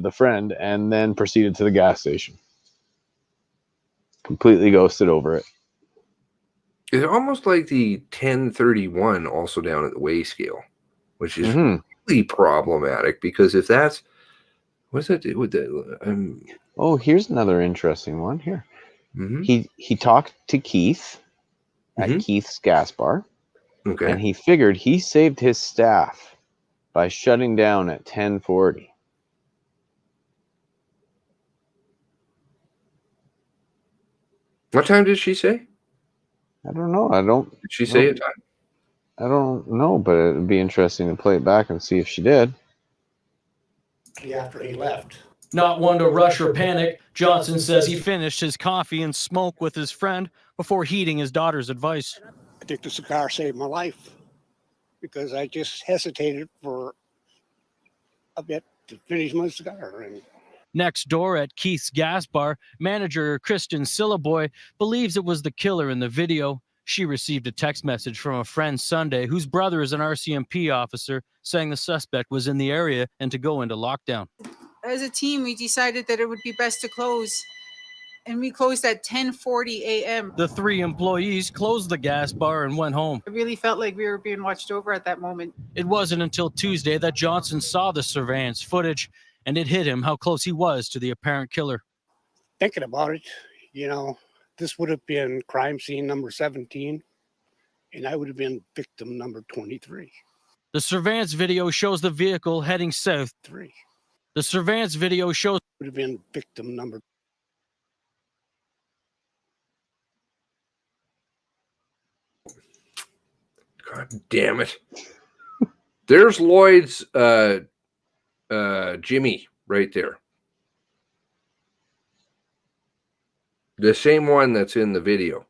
the friend, and then proceeded to the gas station." Completely ghosted over it. It's almost like the 1031 also down at the weigh scale, which is really problematic because if that's what's that do with the oh, here's another interesting one here. He talked to Keith at Keith's gas bar, and he figured he saved his staff by shutting down at 10:40. What time did she say? I don't know. Did she say a time? I don't know, but it would be interesting to play it back and see if she did. After he left. Not one to rush or panic, Johnson says he finished his coffee and smoke with his friend before heeding his daughter's advice. I think the cigar saved my life because I just hesitated for a bit to finish my cigar. And next door at Keith's gas bar, manager Kristen Sillaboy believes it was the killer in the video. She received a text message from a friend Sunday whose brother is an RCMP officer saying the suspect was in the area and to go into lockdown. As a team, we decided that it would be best to close, and we closed at 10:40 a.m. The three employees closed the gas bar and went home. I really felt like we were being watched over at that moment. It wasn't until Tuesday that Johnson saw the surveillance footage, and it hit him how close he was to the apparent killer. Thinking about it, this would have been crime scene number 17, and I would have been victim number 23. The surveillance video shows the vehicle heading south. The surveillance video shows would have been victim number. God damn it. There's Lloyd's Jimmy right there. The same one that's in the video.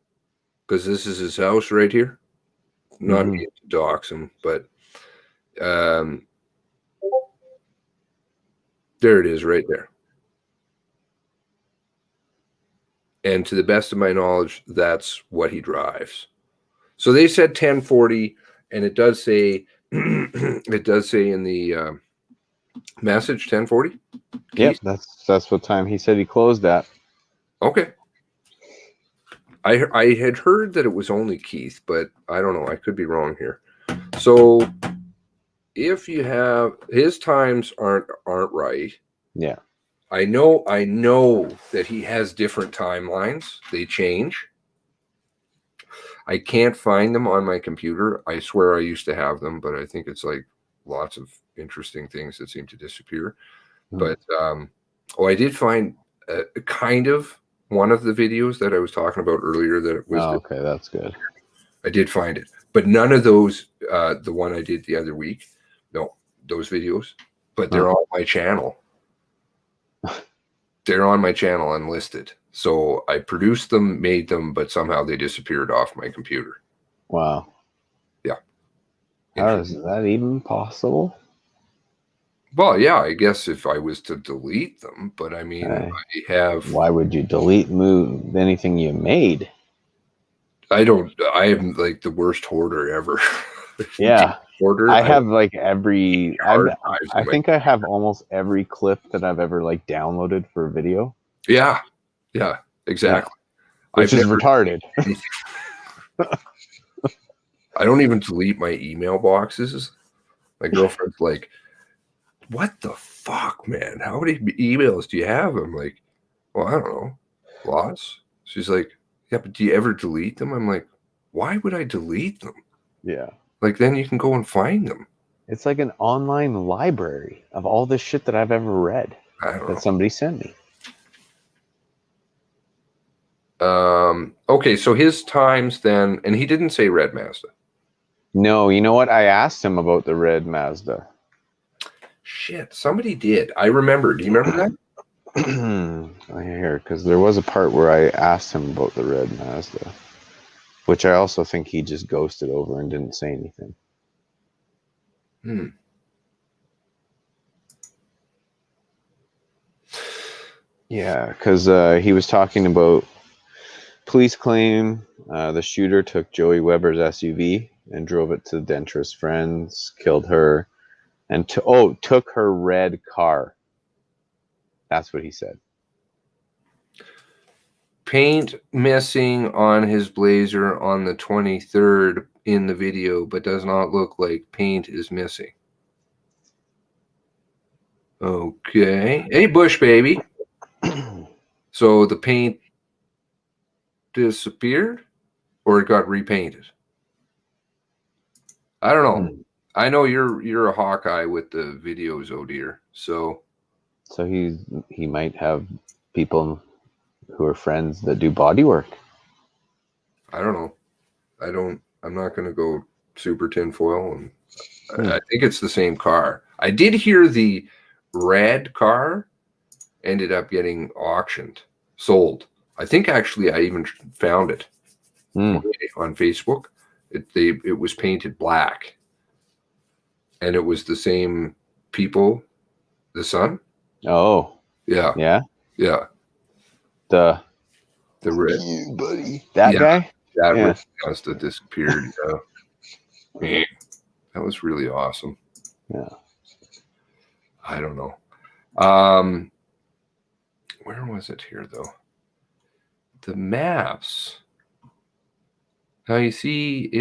Because this is his house right here. Not me to dox him, but there it is right there. And to the best of my knowledge, that's what he drives. So they said 10:40, and it does say in the message 10:40. Yep, that's what time he said he closed at. Okay. I had heard that it was only Keith, but I don't know. I could be wrong here. So if you have his times aren't right. Yeah. I know that he has different timelines. They change. I can't find them on my computer. I swear I used to have them, but I think it's like lots of interesting things that seem to disappear. But I did find kind of one of the videos that I was talking about earlier that was okay, that's good. I did find it, but none of those the one I did the other week, no, those videos, but they're on my channel. They're on my channel unlisted. So I produced them, made them, but somehow they disappeared off my computer. Wow. Yeah. How is that even possible? Well, yeah, I guess if I was to delete them, but I mean, I have. Why would you delete anything you made? I am like the worst hoarder ever. Yeah. Hoarder. I have like every. I think I have almost every clip that I've ever like downloaded for a video. Yeah. Yeah. Exactly. Yeah. Which is retarded. I don't even delete my email boxes. My girlfriend's like, what the fuck, man? How many emails do you have? I'm like, well, I don't know. Lots. She's like, yeah, but do you ever delete them? I'm like, why would I delete them? Yeah. Like, then you can go and find them. It's like an online library of all the shit that I've ever read that somebody sent me. Okay, so his times then, and he didn't say red Mazda. No, you know what? I asked him about the red Mazda. Shit, somebody did. I remember. Do you remember that? I hear, because there was a part where I asked him about the red Mazda, which I also think he just ghosted over and didn't say anything. Yeah, because he was talking about police claim the shooter took Joey Weber's SUV and drove it to Dentra's friends, killed her, and took her red car. That's what he said. Paint missing on his Blazer on the 23rd in the video, but does not look like paint is missing. Okay. Hey, Bush baby. So the paint disappeared or it got repainted? I don't know. I know you're a Hawkeye with the videos, oh dear. So he might have people who are friends that do body work. I don't know. I'm not going to go super tinfoil. And I think it's the same car. I did hear the red car ended up getting auctioned, sold. I think actually I even found it on Facebook. It was painted black, and it was the same people. The son. Oh, yeah. The red buddy. That guy. That must have disappeared. That was really awesome. Yeah. I don't know. Where was it here though? The maps. Now you see,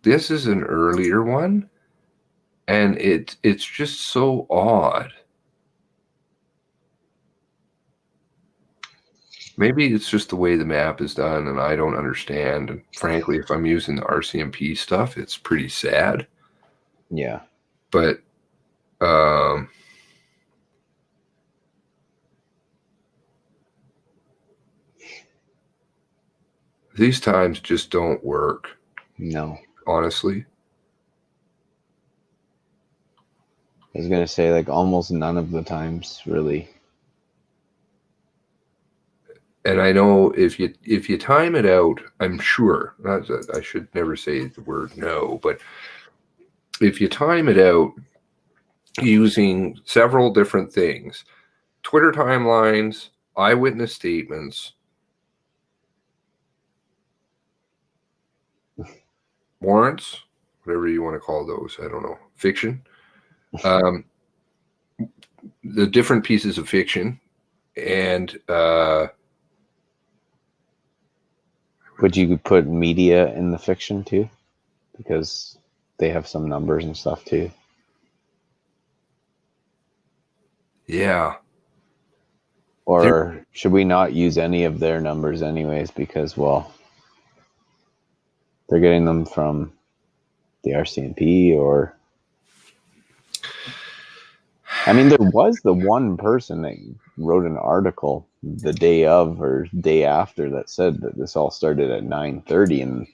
this is an earlier one, and it's just so odd. Maybe it's just the way the map is done, and I don't understand. And frankly, if I'm using the RCMP stuff, it's pretty sad. Yeah. But these times just don't work. No. Honestly. I was going to say, like, almost none of the times, really. And I know if you time it out, I'm sure, I should never say the word no, but if you time it out using several different things, Twitter timelines, eyewitness statements, warrants, whatever you want to call those, I don't know, fiction, the different pieces of fiction, and would you put media in the fiction too? Because they have some numbers and stuff too. Yeah. Or should we not use any of their numbers anyways? Because, well, they're getting them from the RCMP or... I mean, there was the one person that wrote an article the day of or day after that said that this all started at 9:30, and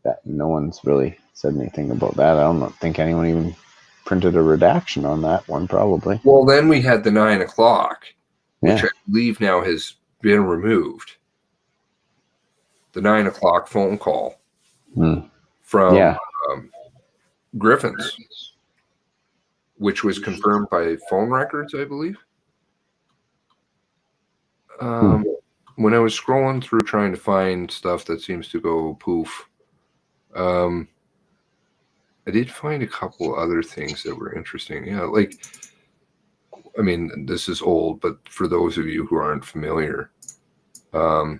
that no one's really said anything about that. I don't think anyone even printed a redaction on that one, probably. Well, then we had the 9 o'clock, which Yeah. I believe now has been removed. The 9 o'clock phone call from Griffin's, which was confirmed by phone records, I believe. When I was scrolling through trying to find stuff that seems to go poof, I did find a couple other things that were interesting. Yeah, like, I mean, this is old, but for those of you who aren't familiar, oh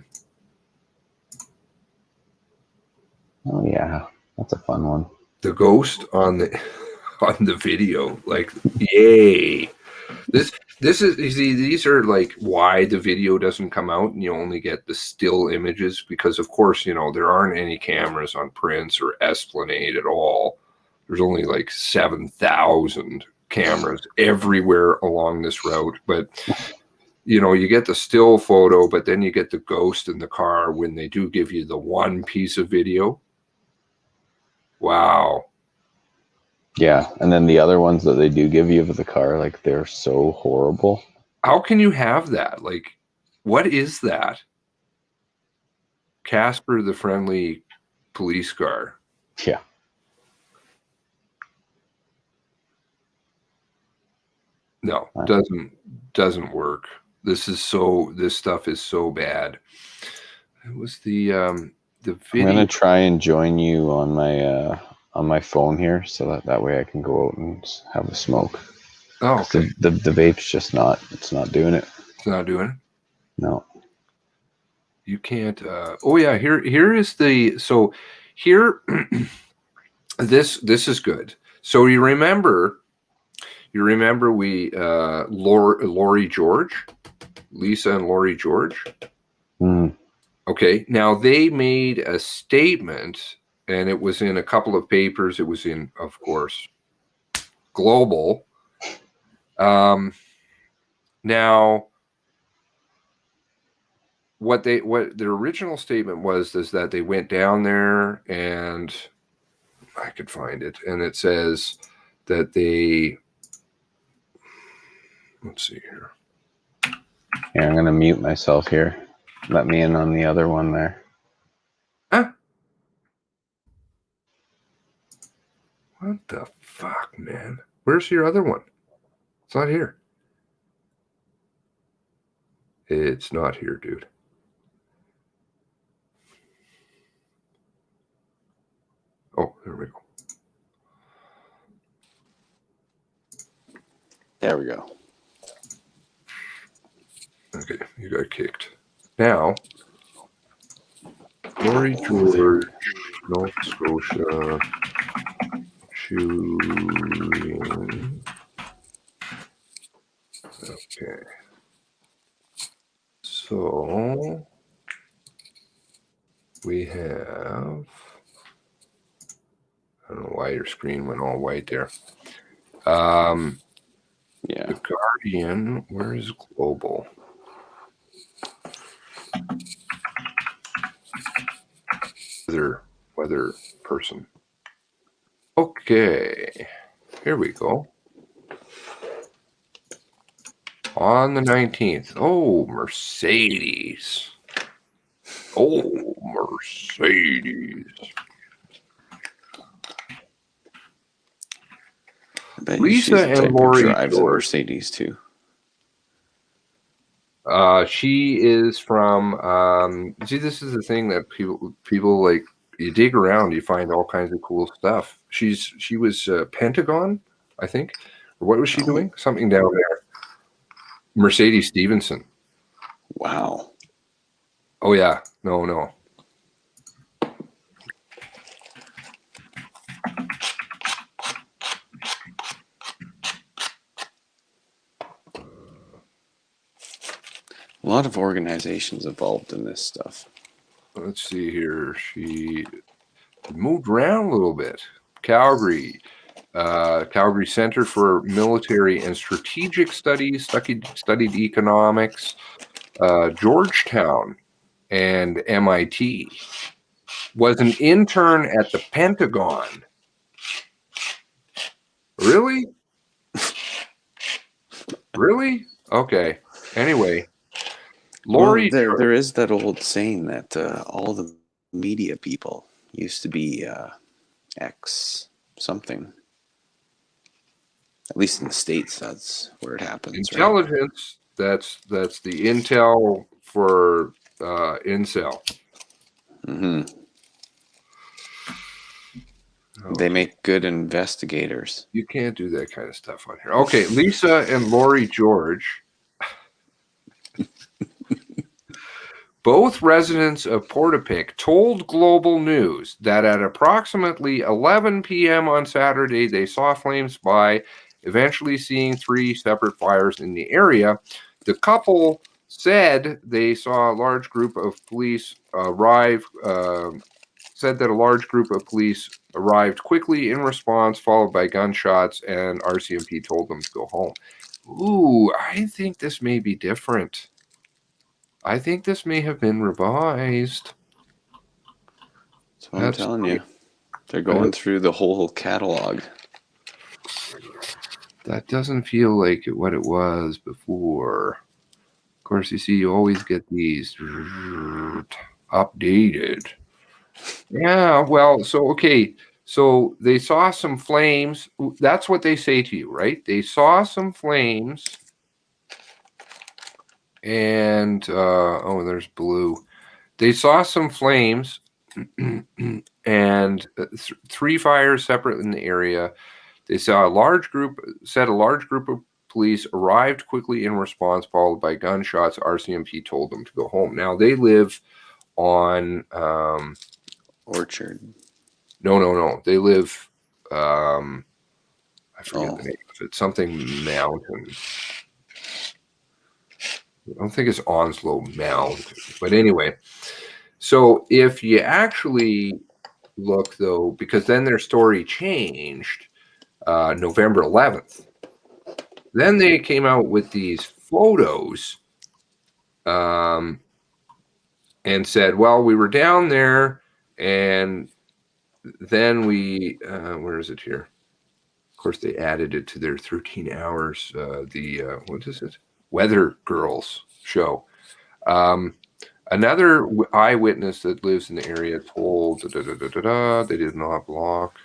yeah, that's a fun one. The ghost on the video, like, yay! This is, you see, these are like why the video doesn't come out and you only get the still images, because of course, you know, there aren't any cameras on Prince or Esplanade at all. There's only like 7,000 cameras everywhere along this route. But, you know, you get the still photo, but then you get the ghost in the car when they do give you the one piece of video. Wow. Yeah, and then the other ones that they do give you of the car, like, they're so horrible. How can you have that? Like, what is that? Casper the Friendly Police Car. Yeah. No, doesn't work. This stuff is so bad. It was the video. I'm gonna try and join you on my phone here, so that way I can go out and have a smoke. Oh, okay. The vape's just not doing it. It's not doing it? No. You can't oh yeah, here is the, so here this is good. So you remember we Lori George, Lisa and Lori George. Mm. Okay, now they made a statement, and it was in a couple of papers. It was in, of course, Global. Now, what their original statement was is that they went down there, and I could find it, and it says that they, let's see here. Here, I'm gonna mute myself here. Let me in on the other one there. Huh? What the fuck, man? Where's your other one? It's not here. It's not here, dude. Oh, there we go. There we go. Okay, you got kicked. Now, Lori George, Nova Scotia, shooting. Okay. So, we have, I don't know why your screen went all white there. Yeah. The Guardian, where is Global? Weather person. Okay, here we go. On the 19th. Oh, Mercedes. Oh, Mercedes. Lisa and Lori drives a Mercedes too. She is from. See, this is the thing that people like. You dig around, you find all kinds of cool stuff. She was Pentagon, I think, or what was she doing? Something down there. Mercedes Stevenson. Wow. Oh yeah. No. A lot of organizations involved in this stuff. Let's see here. She moved around a little bit. Calgary Center for Military and Strategic Studies, studied economics, Georgetown, and MIT. Was an intern at the Pentagon. Really? Really? Okay. Anyway. Lori, well, there is that old saying that all the media people used to be X something. At least in the States, that's where it happens. Intelligence. Right? That's the intel for incel. Mm-hmm. Okay. They make good investigators. You can't do that kind of stuff on here. Okay, Lisa and Lori George. Both residents of Portapique told Global News that at approximately 11 p.m. on Saturday, they saw flames by eventually seeing 3 separate fires in the area. The couple said they saw a large group of police arrive, said that a large group of police arrived quickly in response, followed by gunshots, and RCMP told them to go home. Ooh, I think this may be different. I think this may have been revised. That's what I'm telling you. They're going through the whole catalog. That doesn't feel like what it was before. Of course, you see, you always get these updated. Yeah, well, so, okay. So they saw some flames. That's what they say to you, right? They saw some flames. And, oh, there's blue. They saw some flames and 3 fires separate in the area. They saw a large group of police arrived quickly in response, followed by gunshots. RCMP told them to go home. Now, they live on Orchard. No. They live, I forget the name of it, something Mountain. I don't think it's Onslow Mountain. But anyway, so if you actually look, though, because then their story changed November 11th. Then they came out with these photos and said, well, we were down there, and then we, where is it here? Of course, they added it to their 13 hours, what is it? Weather Girls show. Another eyewitness that lives in the area told, they did not block.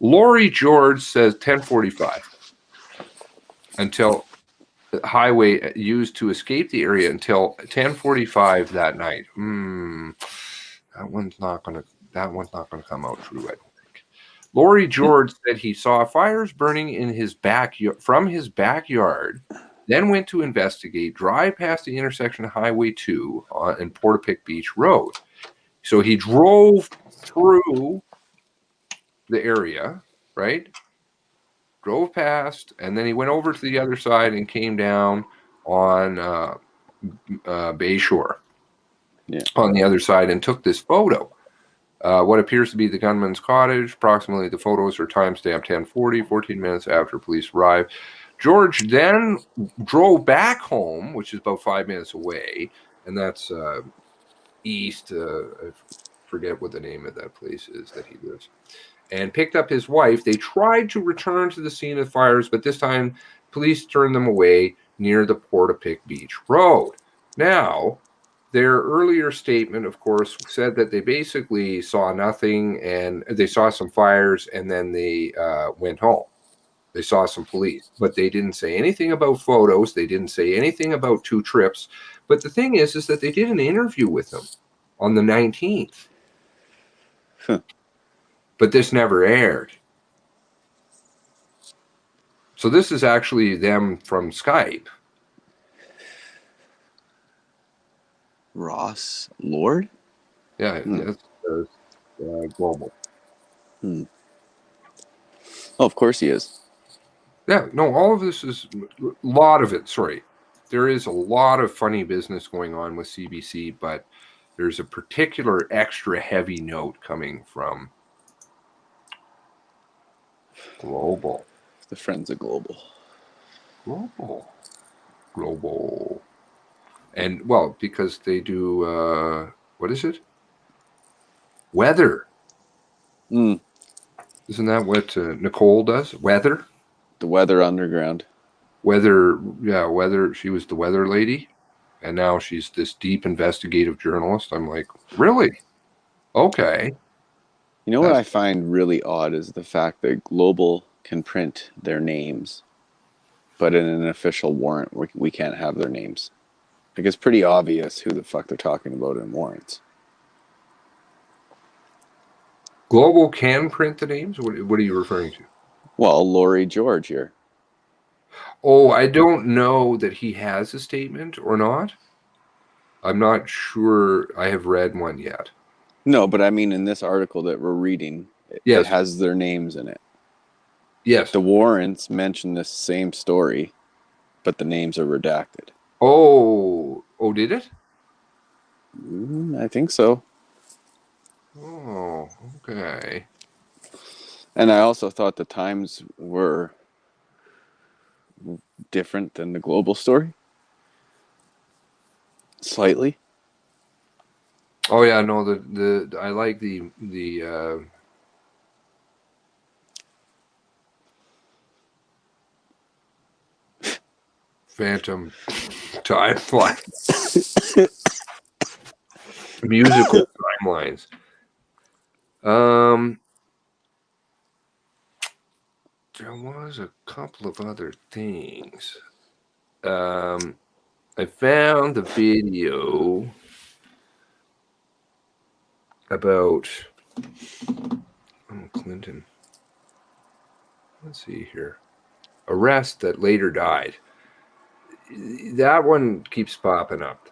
Lori George says 1045 until highway used to escape the area until 1045 that night. That one's not gonna come out true, I don't think. Lori George said he saw fires burning in his from his backyard, then went to investigate, drive past the intersection of Highway 2 and Portapique Beach Road. So he drove through the area, right? Drove past, and then he went over to the other side and came down on Bayshore on the other side and took this photo. What appears to be the gunman's cottage. Approximately, the photos are timestamped 10:40, 14 minutes after police arrived. George then drove back home, which is about 5 minutes away, and that's east. I forget what the name of that place is that he lives. And picked up his wife. They tried to return to the scene of fires, but this time police turned them away near the Portapique Beach Road. Now, their earlier statement, of course, said that they basically saw nothing, and they saw some fires, and then they went home. They saw some police, but they didn't say anything about photos. They didn't say anything about 2 trips. But the thing is that they did an interview with them on the 19th. But this never aired. So this is actually them from Skype. Ross Lord? Yeah, that's global. Oh, of course he is. Yeah, no, all of this is a lot of it. Sorry. There is a lot of funny business going on with CBC, but there's a particular extra heavy note coming from Global. The friends of Global. Global. And, well, because they do, what is it? Weather. Isn't that what Nicole does? Weather? The Weather Underground. Weather. She was the weather lady, and now she's this deep investigative journalist. I'm like, really? Okay. You know what I find really odd is the fact that Global can print their names, but in an official warrant, we can't have their names. Like, it's pretty obvious who the fuck they're talking about in warrants. Global can print the names? What are you referring to? Well, Lori George here. Oh, I don't know that he has a statement or not. I'm not sure I have read one yet. No, but I mean in this article that we're reading, it has their names in it. Yes. The warrants mention this same story, but the names are redacted. Oh, did it? I think so. Oh, okay. And I also thought the times were different than the global story. Slightly. Oh yeah, no, the I like the phantom timeline. Musical timelines. There was a couple of other things. I found the video about Clinton. Let's see here. Arrest that later died. That one keeps popping up.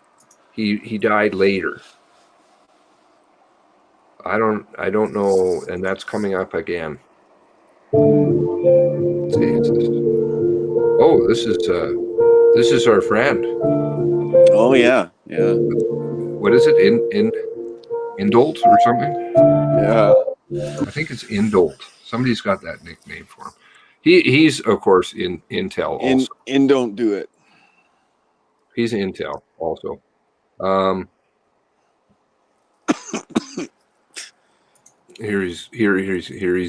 He died later. I don't know, and that's coming up again. Let's see, oh, this is our friend. Oh yeah. What is it? Indolt or something? Yeah. I think it's Indolt. Somebody's got that nickname for him. He's of course in Intel also. In don't do it. He's Intel also. Here he's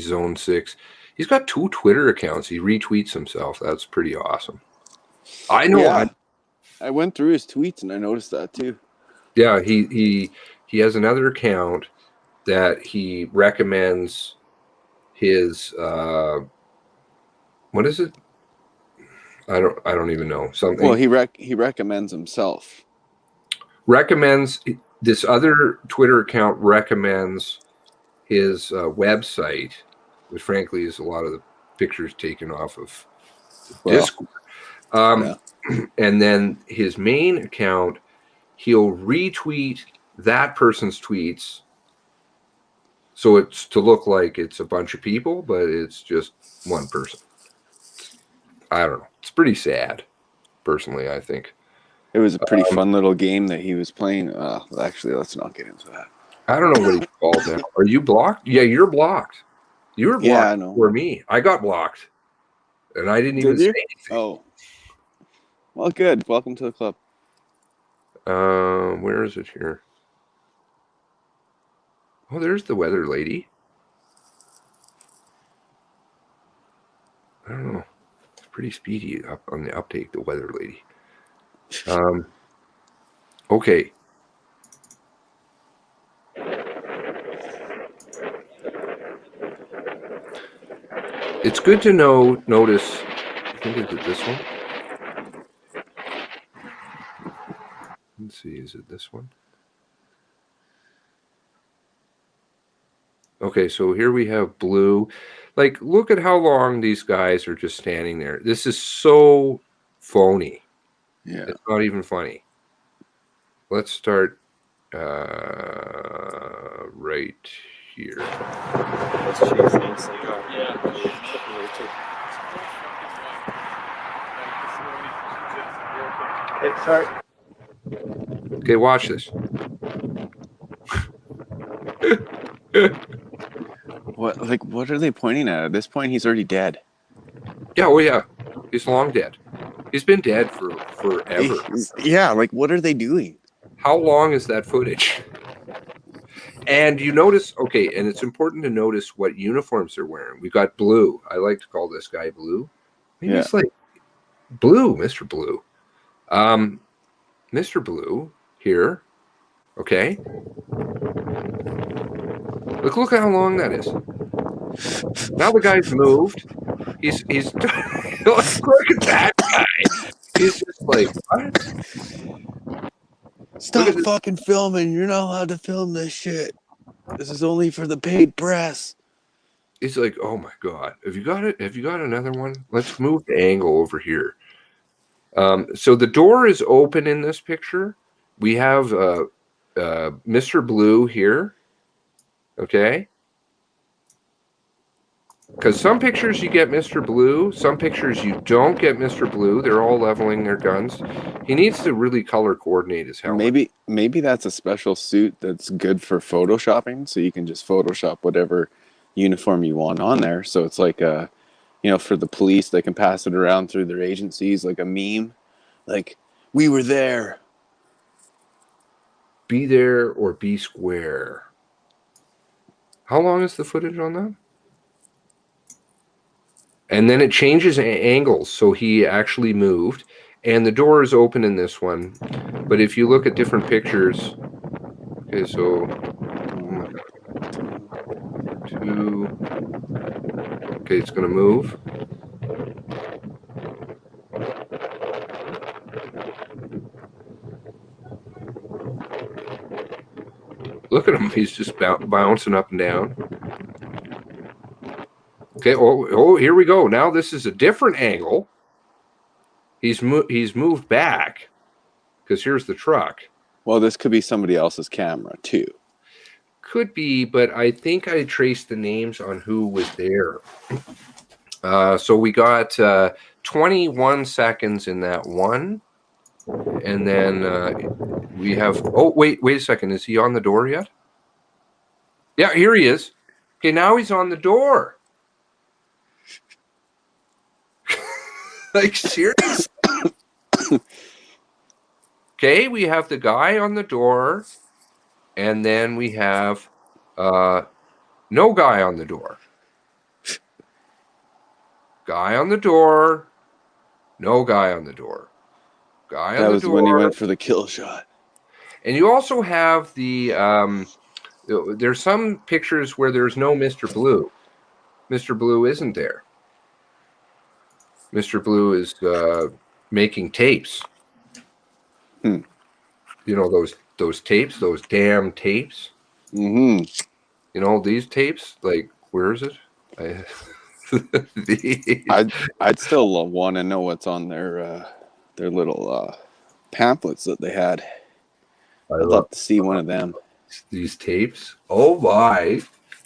Zone 6. He's got 2 Twitter accounts. He retweets himself. That's pretty awesome. I know. Yeah. I went through his tweets and I noticed that too. Yeah, he has another account that he recommends his what is it? I don't even know. Something. Well, he recommends himself. Recommends this other Twitter account recommends his website, which frankly is a lot of the pictures taken off of Discord. Yeah. And then his main account, he'll retweet that person's tweets. So it's to look like it's a bunch of people, but it's just one person. I don't know. It's pretty sad, personally, I think. It was a pretty fun little game that he was playing. Actually, let's not get into that. I don't know what he's called now. Are you blocked? Yeah, you're blocked. You were blocked for me. I got blocked. And I didn't even say anything. Oh. Well, good. Welcome to the club. Where is it here? Oh, there's the weather lady. I don't know. It's pretty speedy up on the uptake, the weather lady. Okay. It's good to notice, I think is it this one? Let's see, is it this one? Okay, so here we have blue. Like, look at how long these guys are just standing there. This is so phony. Yeah. It's not even funny. Let's start right here. Let's chase Nancy. Hey, sorry. Okay, watch this. What are they pointing at? At this point, he's already dead. Yeah, oh yeah. He's long dead. He's been dead for forever. Yeah, like what are they doing? How long is that footage? And you notice, okay, and it's important to notice what uniforms they're wearing. We got blue. I like to call this guy Blue. Maybe it's like Blue, Mr. Blue. Mr. Blue here. Okay. Look at how long that is. Now the guy's moved. He's look at that guy. He's just like, what? Stop fucking filming. You're not allowed to film this shit. This is only for the paid press. He's like, oh my God. Have you got it? Have you got another one? Let's move the angle over here. So the door is open in this picture. We have Mr. Blue here. Okay. Because some pictures you get Mr. Blue, some pictures you don't get Mr. Blue. They're all leveling their guns. He needs to really color coordinate his helmet. Maybe that's a special suit that's good for photoshopping, so you can just Photoshop whatever uniform you want on there. So it's like for the police, they can pass it around through their agencies like a meme, like we were there. Be there or be square. How long is the footage on that? And then it changes angles, so he actually moved. And the door is open in this one. But if you look at different pictures, okay, so 2. Okay, it's going to move. Look at him. He's just bouncing up and down. Okay, oh, here we go. Now this is a different angle. He's moved back because here's the truck. Well, this could be somebody else's camera too. Could be, but I think I traced the names on who was there. So we got 21 seconds in that one. And then we have... Oh, wait a second. Is he on the door yet? Yeah, here he is. Okay, now he's on the door. Like, seriously? Okay, we have the guy on the door, and then we have no guy on the door. Guy on the door, no guy on the door. Guy on the door. That was when he went for the kill shot. And you also have the... there's some pictures where there's no Mr. Blue. Mr. Blue isn't there. Mr. Blue is making tapes. You know those tapes, those damn tapes. Mm-hmm. You know these tapes. Like, where is it? I'd still want to know what's on their little pamphlets that they had. I'd love to see one of them. These tapes. Oh my!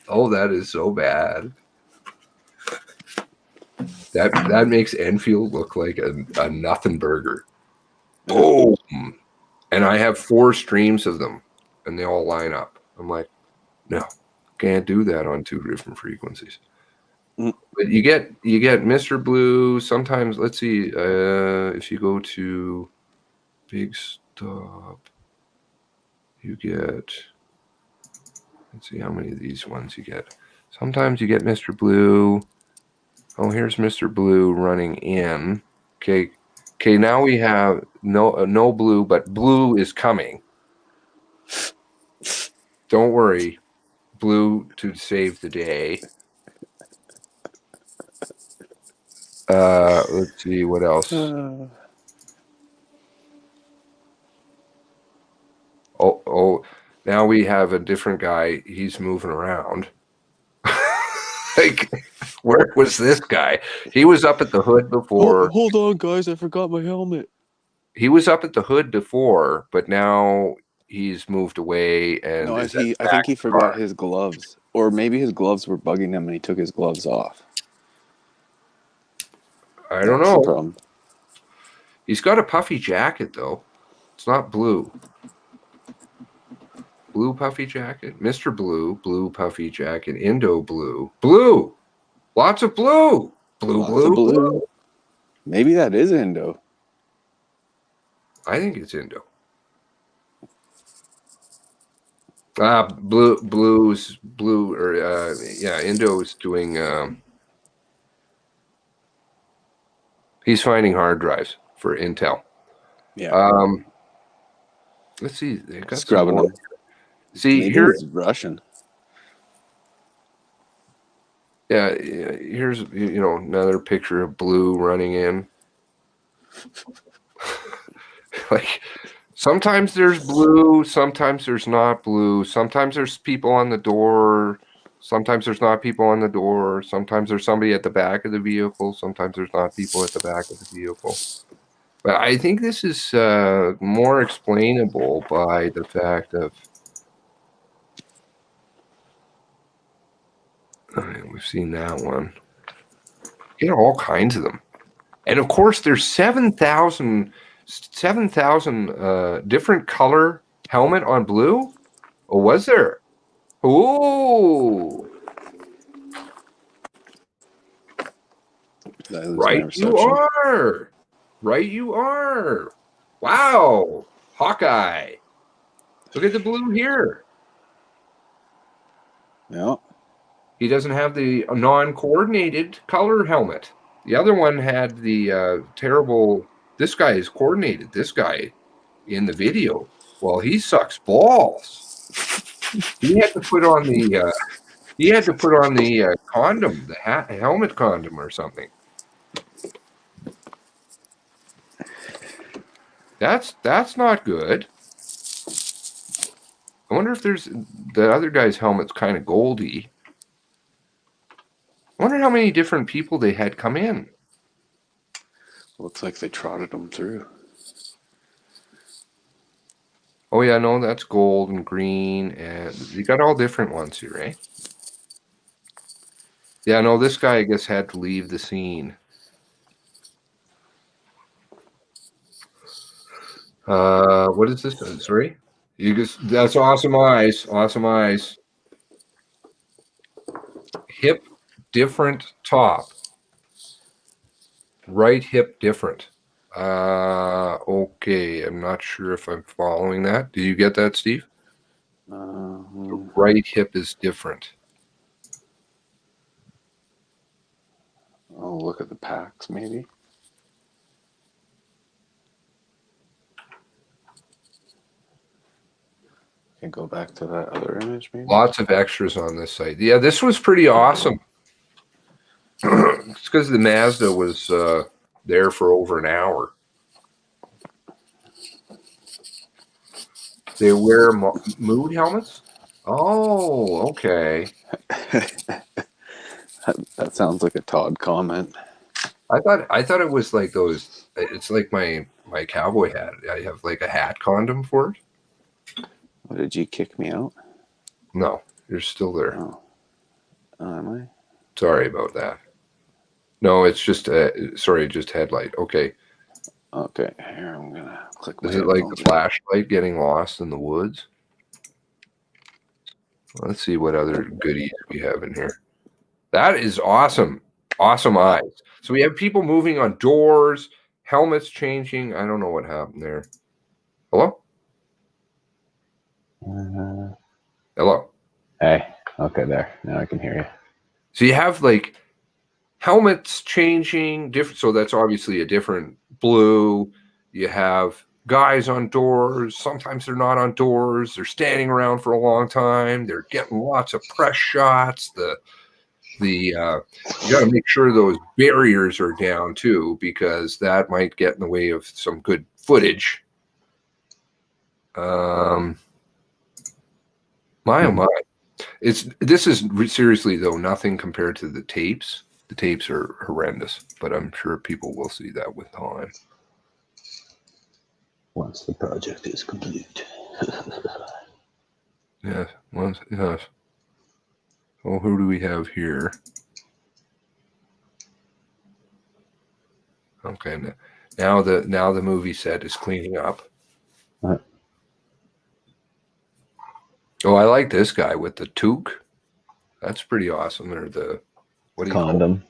Oh, that is so bad. That makes Enfield look like a nothing burger. Boom! And I have 4 streams of them, and they all line up. I'm like, no, can't do that on 2 different frequencies. But you get Mr. Blue. Sometimes, let's see, if you go to Big Stop, you get. Let's see how many of these ones you get. Sometimes you get Mr. Blue. Oh, here's Mr. Blue running in. Okay. Now we have no blue, but blue is coming. Don't worry, Blue to save the day. Let's see what else. Oh! Now we have a different guy. He's moving around. Like, where was this guy? He was up at the hood before. Hold on, guys. I forgot my helmet. He was up at the hood before, but now he's moved away. And no, I think he forgot his gloves. Or maybe his gloves were bugging him and he took his gloves off. I don't know. The problem. He's got a puffy jacket, though. It's not blue. Blue puffy jacket, Mr. Blue, blue puffy jacket, Indo blue, blue, lots of blue, blue. Maybe that is Indo. I think it's Indo. Blue, or Indo's doing. He's finding hard drives for Intel. Yeah. Let's see. They got scrubbing them. See, maybe here's Russian. Yeah, here's another picture of Blue running in. Like, sometimes there's blue, sometimes there's not blue, sometimes there's people on the door, sometimes there's not people on the door, sometimes there's somebody at the back of the vehicle, sometimes there's not people at the back of the vehicle. But I think this is more explainable by the fact of We've seen that one. You know, all kinds of them. And of course, there's 7,000 different color helmet on blue. Oh, was there? Ooh. Right you are. Right you are. Wow. Hawkeye. Look at the blue here. Yeah. He doesn't have the non-coordinated color helmet. The other one had the terrible. This guy is coordinated. This guy in the video. Well, he sucks balls. He had to put on the. He had to put on the condom, the helmet condom or something. That's not good. I wonder if there's the other guy's helmet's kind of goldy. I wonder how many different people they had come in. Looks like they trotted them through. Oh yeah, no, that's gold and green, and you got all different ones here, right? Yeah, no, this guy I guess had to leave the scene. What is this? Sorry, that's awesome eyes. Awesome eyes. Hip different top. Right hip different. Okay, I'm not sure if I'm following that. Did you get that, Steve? The right hip is different. Oh, look at the packs, maybe. Can go back to that other image, maybe. Lots of extras on this site. Yeah, this was pretty awesome. It's because the Mazda was there for over an hour. They wear mood helmets? Oh, okay. That sounds like a Todd comment. I thought it was like those. It's like my cowboy hat. I have like a hat condom for it. What, did you kick me out? No, you're still there. Oh, am I? Sorry about that. No, it's just sorry, just headlight. Okay. Okay, here I'm gonna click. Is it like the flashlight getting lost in the woods? Let's see what other goodies we have in here. That is awesome. Awesome eyes. So we have people moving on doors, helmets changing. I don't know what happened there. Hello? Hello. Hey. Okay, there. Now I can hear you. So you have like helmets changing, different. So that's obviously a different blue. You have guys on doors. Sometimes they're not on doors. They're standing around for a long time. They're getting lots of press shots. You got to make sure those barriers are down too, because that might get in the way of some good footage. My oh my. This is seriously though nothing compared to the tapes. The tapes are horrendous, but I'm sure people will see that with time. Once the project is complete. Yes, yes. Well, who do we have here? Okay, now the movie set is cleaning up. Oh, I like this guy with the toque. That's pretty awesome. Or the what do you condom?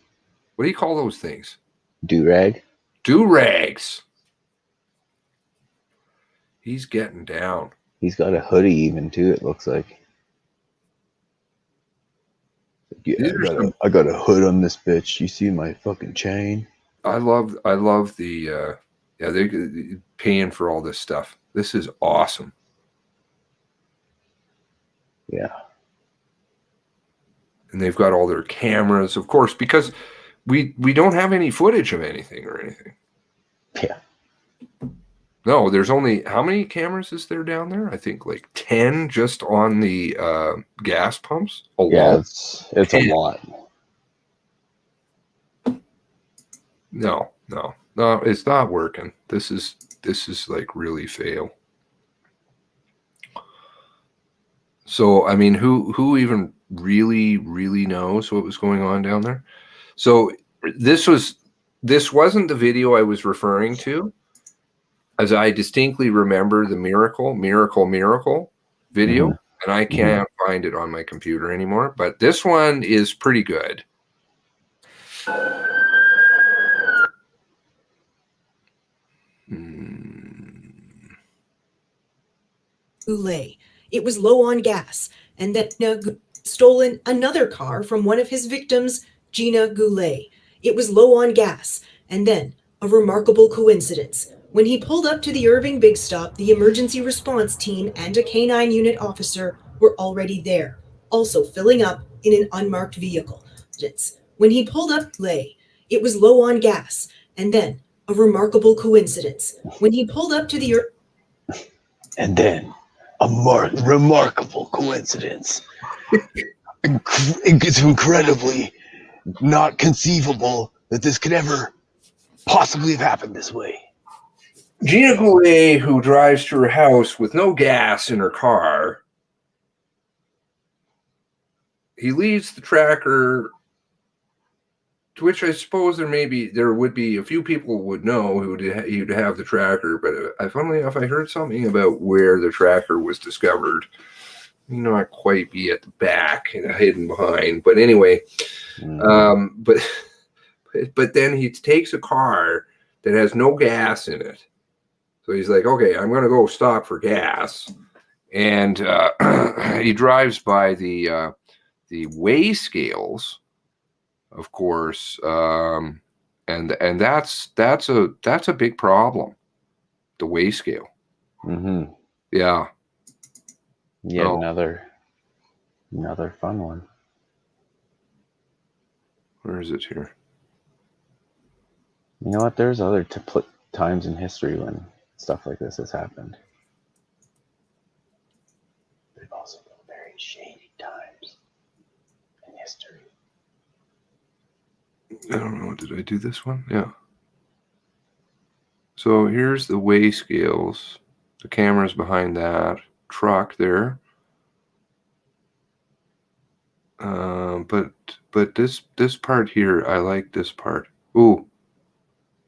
What do you call those things? Do-rag. Do-rags. He's getting down. He's got a hoodie even too. It looks like. Yeah, I got a hood on this bitch. You see my fucking chain? I love the they're paying for all this stuff. This is awesome. Yeah. And they've got all their cameras, of course, because we don't have any footage of anything or anything. Yeah. No, there's only how many cameras is there down there? I think like 10 just on the gas pumps. Yeah, it's a lot. No, it's not working. This is like really fail. So, I mean, who even really knows what was going on down there? So this wasn't the video I was referring to, as I distinctly remember the miracle video, and I can't find it on my computer anymore, but this one is pretty good. Goulet. It was low on gas, and that stolen another car from one of his victims, Gina Goulet. It was low on gas, and then a remarkable coincidence. When he pulled up to the Irving Big Stop, the emergency response team and a K-9 unit officer were already there, also filling up in an unmarked vehicle. When he pulled up, it was low on gas, and then a remarkable coincidence. When he pulled up to the and then a remarkable coincidence. It's incredibly not conceivable that this could ever possibly have happened this way. Gina Goulet, who drives to her house with no gas in her car, he leaves the tracker, to which I suppose there would be a few people would know who'd have the tracker, but funnily enough, I heard something about where the tracker was discovered. Not quite be at the back and hidden behind, but anyway, but then he takes a car that has no gas in it. So he's like, okay, I'm going to go stop for gas. And he drives by the weigh scales, of course. And that's a big problem. The weigh scale. Mm-hmm. Yeah. Yet another fun one. Where is it here? You know what? There's other times in history when stuff like this has happened. There've also been very shady times in history. I don't know. Did I do this one? Yeah. So here's the weigh scales. The camera's behind that truck there. But this part here, I like this part. Ooh.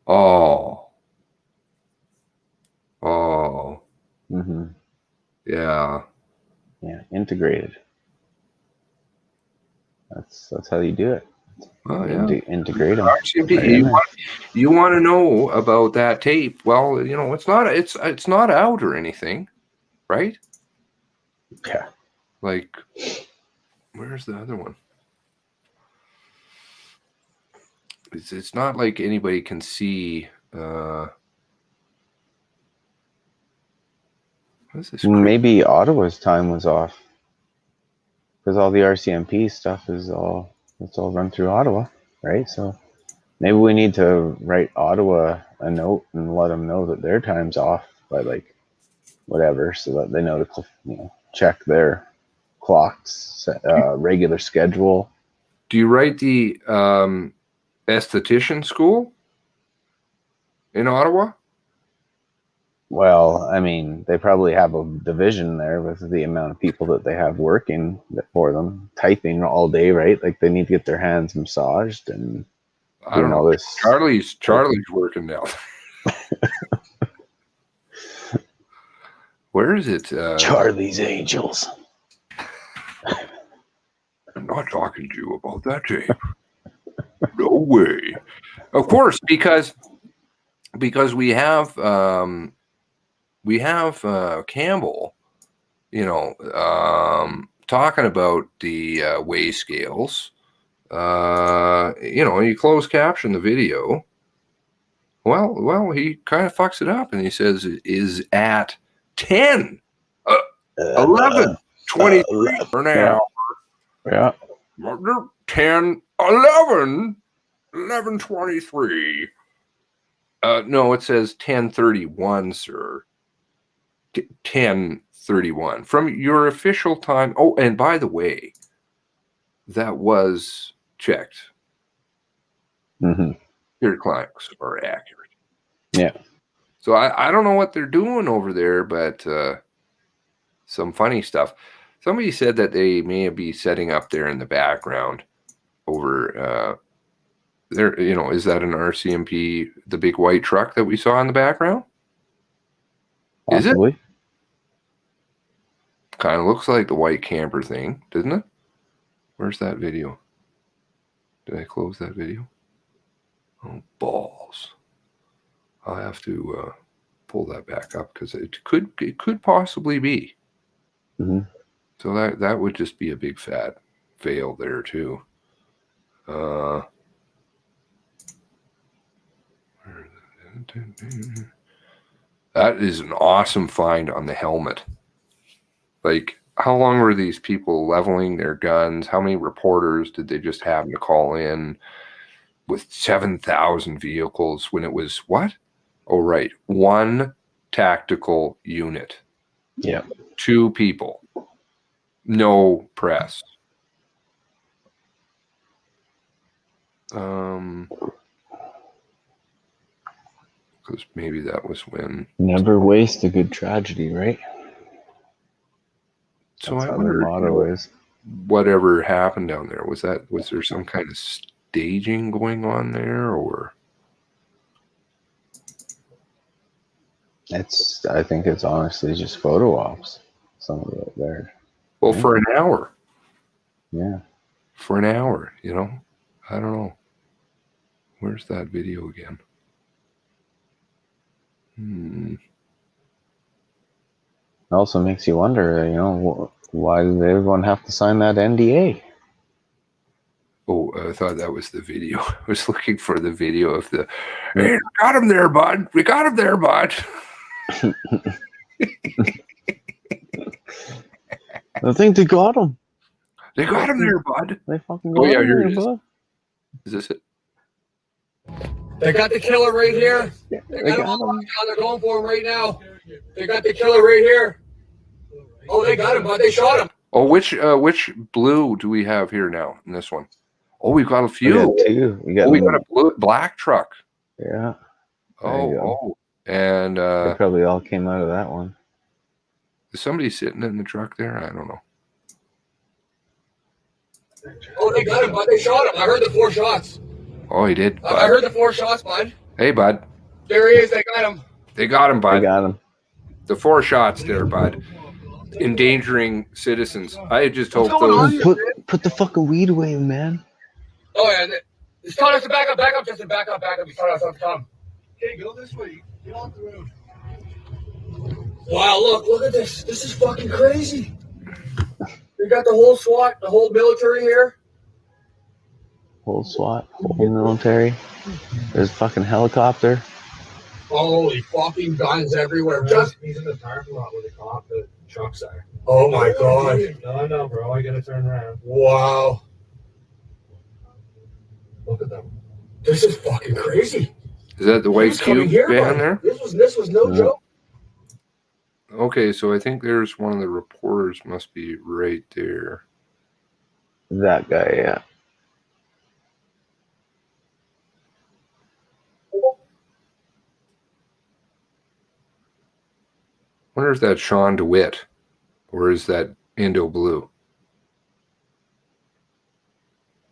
Oh. Mm-hmm. Yeah. Yeah, integrated. That's how you do it. Oh yeah. Integrate them. You want to know about that tape? Well, it's not out or anything, right? Yeah. Like, where's the other one? It's not like anybody can see. What is this? Maybe Ottawa's time was off because all the RCMP stuff it's all run through Ottawa, right? So maybe we need to write Ottawa a note and let them know that their time's off by like whatever, so that they know to check their clocks, regular schedule. Do you write the esthetician school in Ottawa? Well, I mean, they probably have a division there with the amount of people that they have working for them, typing all day, right? Like they need to get their hands massaged and I don't know. All this. Charlie's working now. Where is it? Charlie's Angels. I'm not talking to you about that tape. No way. Of course, because we have Campbell, talking about the weigh scales. You close caption the video. Well, he kind of fucks it up, and he says it is at 10, 11, 23 for now. Yeah. 10, 11, 11:23. No, it says 10:31, sir. 10:31 from your official time. Oh, and by the way, that was checked. Mm-hmm. Your clocks are accurate. Yeah. So I don't know what they're doing over there, but some funny stuff. Somebody said that they may be setting up there in the background over there. You know, is that an RCMP, the big white truck that we saw in the background? Possibly. Is it? Kind of looks like the white camper thing, doesn't it? Where's that video? Did I close that video? Oh, balls. I'll have to pull that back up because it could possibly be. Mm-hmm. So that would just be a big fat fail there too. That is an awesome find on the helmet. Like, how long were these people leveling their guns? How many reporters did they just happen to call in with 7,000 vehicles when it was what? Oh, right. One tactical unit. Yeah. 2 people. No press. Because maybe that was when. Never waste a good tragedy, right? So That's I how wonder, the motto is. whateber happened down there, was there some kind of staging going on there, or? I think it's honestly just photo ops. Some of it there. Well, for an hour. Yeah. For an hour, you know? I don't know. Where's that video again? It also makes you wonder, you know, why did everyone have to sign that NDA? Oh, I thought that was the video. I was looking for the video of the, hey, we got him there, bud. We got him there, bud. I think they got him. They got him there, bud. They fucking got him here there, it is. bud. Is this it? They got the killer right here. They got him on lockdown. They're going for him right now. They got the killer right here. Oh, they got him, but they shot him. Oh, which blue do we have here now in this one? Oh, we've got a few. We got 2. We got a black truck. Yeah. Oh, and they probably all came out of that one. Is somebody sitting in the truck there? I don't know. Oh, they got him, but they shot him. I heard the 4 shots. Oh, he did. I heard the 4 shots, bud. Hey, bud. There he is. They got him. They got him, bud. They got him. The 4 shots there, bud. Endangering citizens. I just hope Put the fucking weed away, man. Oh, yeah. He's telling us to back up, Justin. Back up. He's telling us to come. Okay, go this way. Get off the road. Wow, look at this. This is fucking crazy. We got the whole SWAT, the whole military here. Whole SWAT, whole military. There's a fucking helicopter. Holy fucking guns everywhere. He's in the parking lot where the trucks are. Oh my god. No, bro. I gotta turn around. Wow. Look at them. This is fucking crazy. Is that the white cube van there? This was no joke. Okay, so I think there's one of the reporters must be right there. That guy, yeah. I wonder if that's Sean DeWitt, or is that Indo Blue?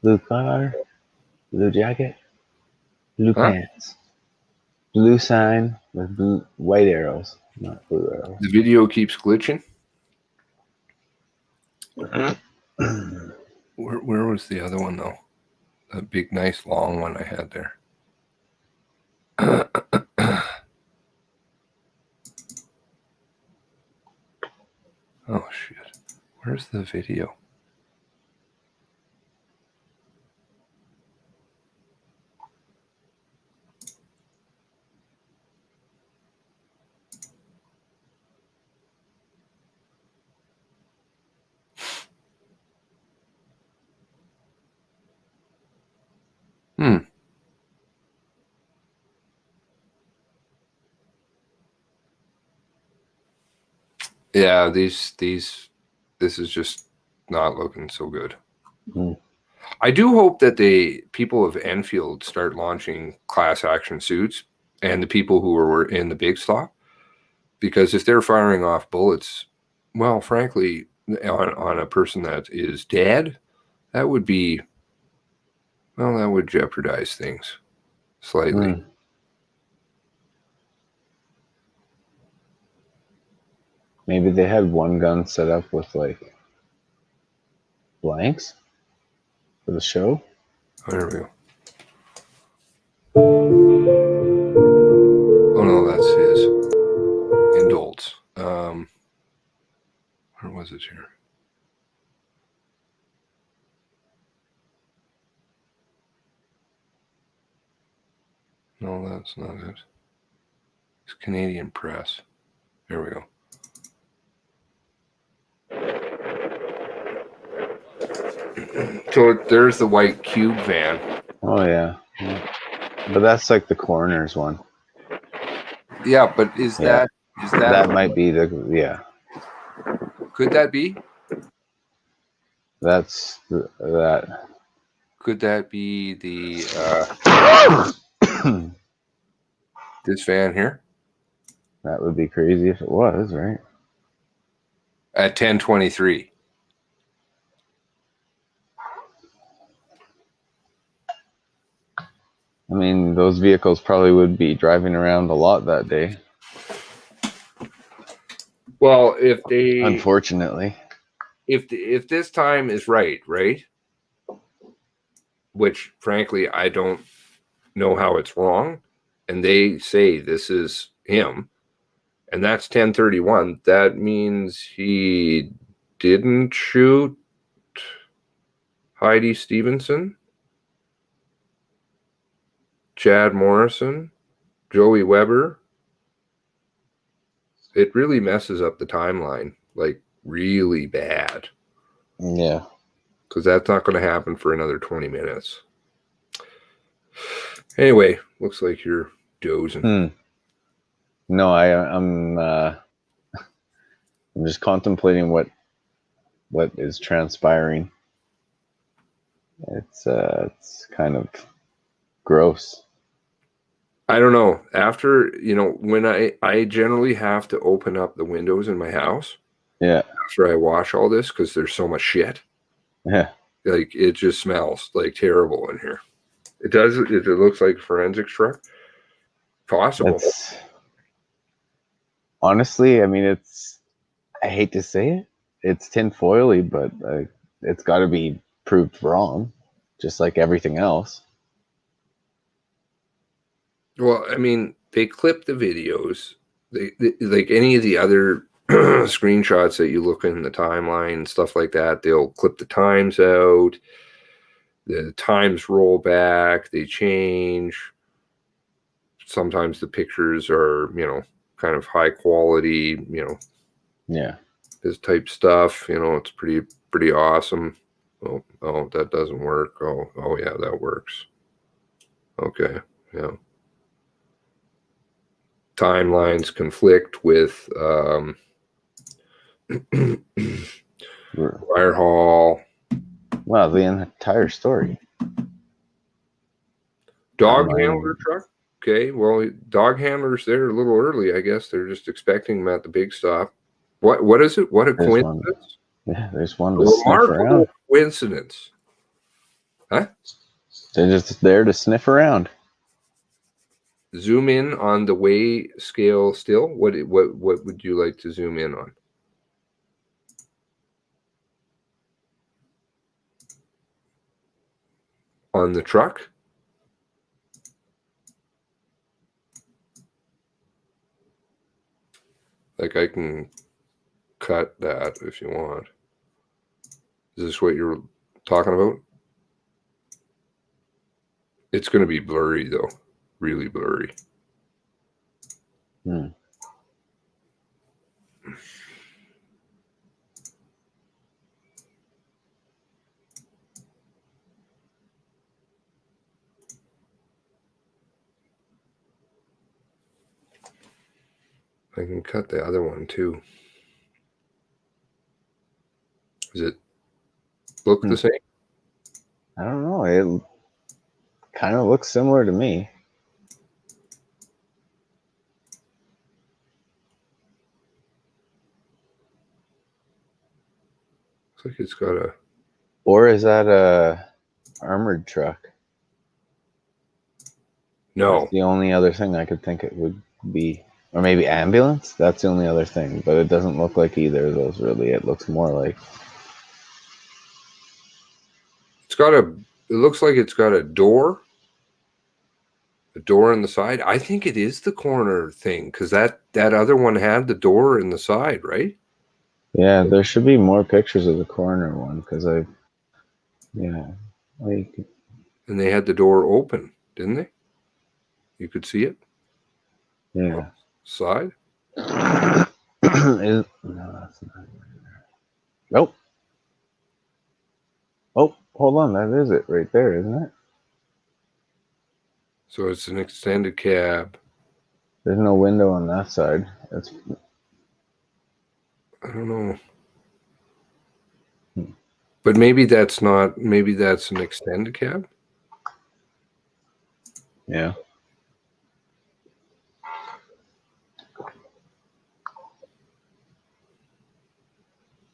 Blue car, blue jacket, blue pants, blue sign with blue white arrows, not blue arrows. The video keeps glitching. Where was the other one though? That big, nice, long one I had there. Oh shit! Where's the video? Yeah, this is just not looking so good. I do hope that people of Enfield start launching class action suits, and the people who were in the big stop, because if they're firing off bullets, well, frankly, on a person that is dead, that would be, well, that would jeopardize things slightly. Maybe they had one gun set up with like blanks for the show. Oh, there we go. Oh no, that's his. Indults. Where was it here? No, that's not it. It's Canadian Press. There we go. So there's the white cube van. Oh yeah. But that's like the coroner's one. Yeah, but is that that might be the Could that be? That's that. Could that be the this van here? That would be crazy if it was, right? At 10:23. I mean, those vehicles probably would be driving around a lot that day. Well, if they unfortunately, if this time is right, which frankly I don't know how it's wrong, and they say this is him, and that's 10:31, that means he didn't shoot Heidi Stevenson, Chad Morrison, Joey Weber. It really messes up the timeline, like really bad. Yeah. Because that's not going to happen for another 20 minutes. Anyway, looks like you're dozing. No, I'm just contemplating what is transpiring. It's kind of gross. I don't know. After, when I generally have to open up the windows in my house. Yeah. After I wash all this, because there's so much shit. Yeah. Like, it just smells like terrible in here. It does. It looks like a forensics truck. Possible. Honestly, I mean, I hate to say it. It's tinfoily, but it's got to be proved wrong, just like everything else. Well, I mean, they clip the videos. They like any of the other screenshots that you look in the timeline, stuff like that. They'll clip the times out. The times roll back. They change. Sometimes the pictures are, kind of high quality, Yeah. This type stuff. It's pretty awesome. Oh, that doesn't work. Oh yeah, that works. Okay, yeah. Timelines conflict with Fire Hall. Wow, the entire story. Dog handler truck. Okay, well, dog handlers there a little early, I guess. They're just expecting them at the big stop. What is it? What a coincidence! Yeah, there's one A to sniff around. remarkable coincidence. Huh? They're just there to sniff around. Zoom in on the weigh scale still. What would you like to zoom in on? On the truck? Like, I can cut that if you want. Is this what you're talking about? It's going to be blurry, though. Really blurry. I can cut the other one, too. Does it look the same? I don't know. It kind of looks similar to me. Looks like it's got a... Or is that a armored truck? No. That's the only other thing I could think it would be. Or maybe ambulance? That's the only other thing. But it doesn't look like either of those, really. It looks more like... It's got a... It looks like it's got a door. A door in the side. I think it is the corner thing, because that other one had the door in the side, right? Yeah, there should be more pictures of the corner one, because yeah. Like... And they had the door open, didn't they? You could see it? Yeah. Side? No, that's not it. Nope. Oh, hold on. That is it right there, isn't it? So it's an extended cab. There's no window on that side. That's... I don't know. But maybe that's not... Maybe that's an extended cab? Yeah.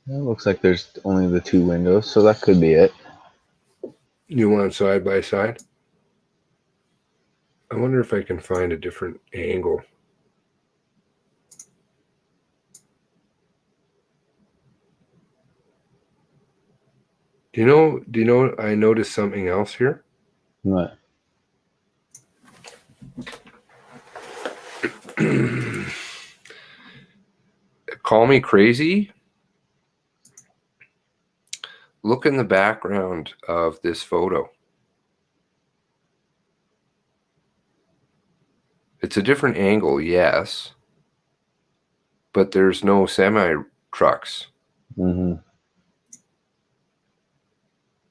It looks like there's only the two windows, so that could be it. You want side by side? I wonder if I can find a different angle. Do you know I noticed something else here? What? Call me crazy. Look in the background of this photo. It's a different angle, yes, but there's no semi trucks. Mm-hmm.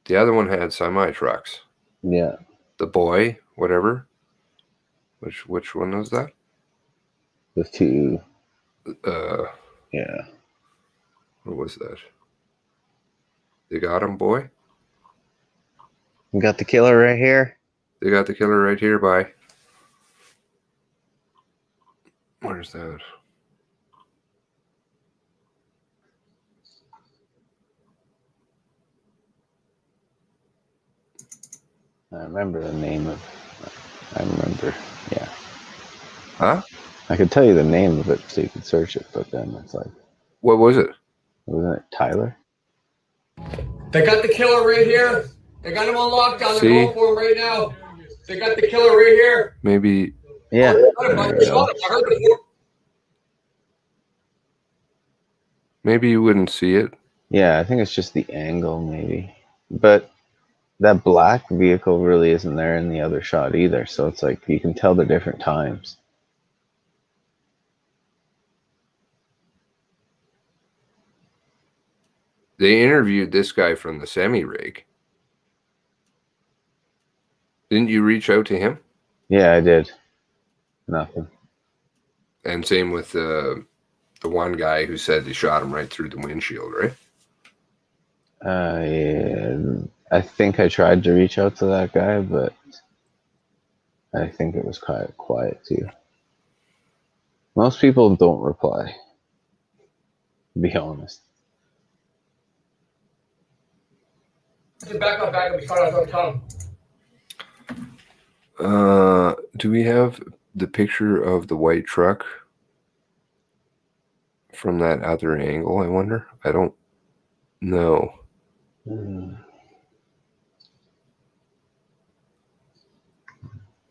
The other one had semi trucks. Yeah. The boy, whatever. Which one was that? The two. Yeah. What was that? They got him, boy? We got the killer right here. They got the killer right here, bye. Where's that? I remember the name of... I remember, yeah. Huh? I could tell you the name of it so you could search it, but then it's like... What was it? Wasn't it Tyler? They got the killer right here. They got him on lockdown. See? They're going for him right now. They got the killer right here. Maybe... Yeah. Maybe you wouldn't see it. Yeah, I think it's just the angle, maybe. But that black vehicle really isn't there in the other shot either, so it's like you can tell the different times. They interviewed this guy from the semi-rig. Didn't you reach out to him? Yeah, I did. Nothing. And same with the one guy who said they shot him right through the windshield, right? Yeah, I think I tried to reach out to that guy, but I think it was quiet too. Most people don't reply, to be honest. Back up. We found out Tom. Do we have the picture of the white truck from that other angle, I wonder? I don't know. I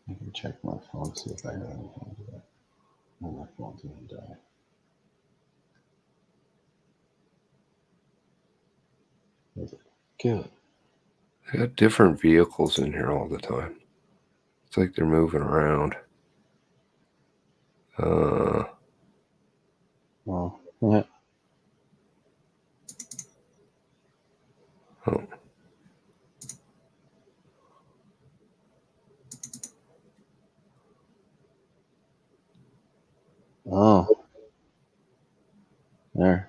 can check my phone, see if I have anything to that. Oh, my phone's gonna die. Good. They got different vehicles in here all the time. It's like they're moving around. Well, yeah. Oh. Oh.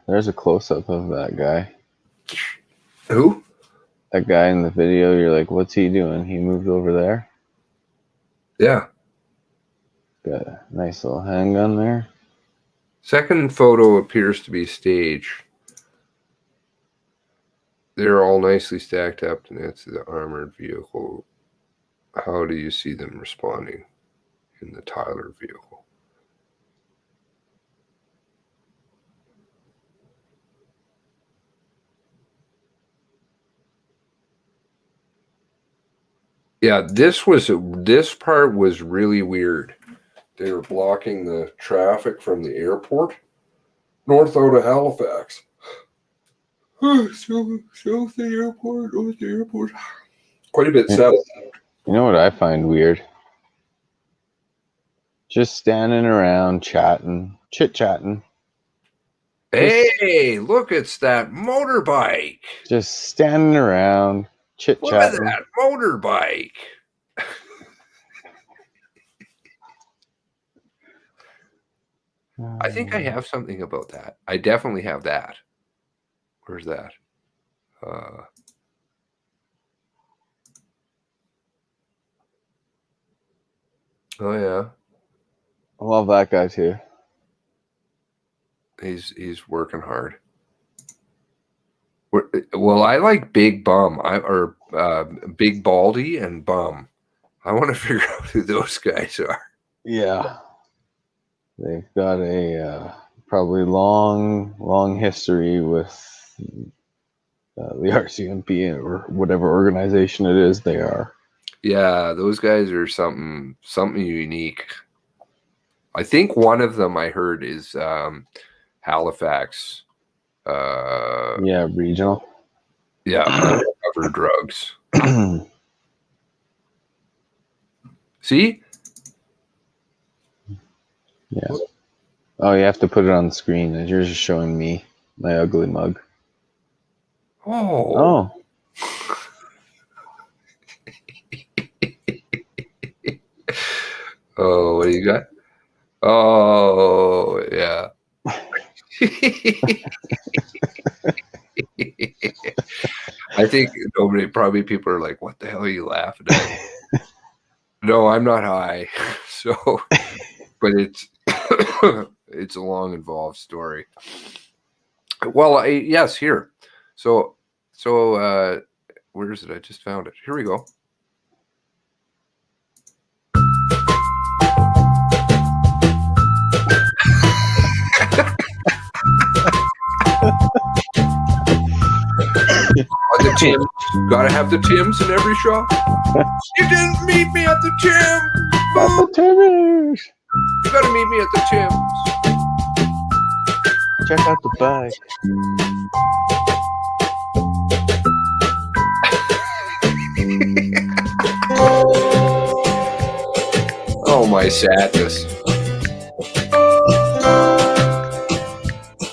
There's a close-up of that guy. Who? That guy in the video, you're like, what's he doing? He moved over there? Yeah. Got a nice little handgun there. Second photo appears to be stage. They're all nicely stacked up next to the armored vehicle. How do you see them responding in the Tyler vehicle? Yeah, this part was really weird. They were blocking the traffic from the airport north out of Halifax. South the airport, north the airport. Quite a bit south. You know what I find weird? Just standing around chatting, chit-chatting. Hey, look, it's that motorbike. Just standing around, Look at chit-chatting. that motorbike. I think I have something about that. I definitely have that. Where's that? Oh yeah, I love that guy too. he's working hard. Well, I like Big Bum, Big Baldy and Bum. I want to figure out who those guys are. Yeah. They've got a probably long history with the RCMP or whatever organization it is they are. Yeah, those guys are something unique. I think one of them I heard is Halifax. Yeah, regional. Yeah, undercover drugs. See? Yeah. Oh, you have to put it on the screen. And yours is showing me my ugly mug. Oh. Oh, what do you got? Oh, yeah. I think probably people are like, what the hell are you laughing at? No, I'm not high. So, but it's it's a long, involved story. Well, yes, here. So where is it? I just found it. Here we go. The Tims. Gotta have the Tims in every shop. You didn't meet me at the Tims. At the Tims. You gotta meet me at the Tims. Check out the bag. Oh, my sadness.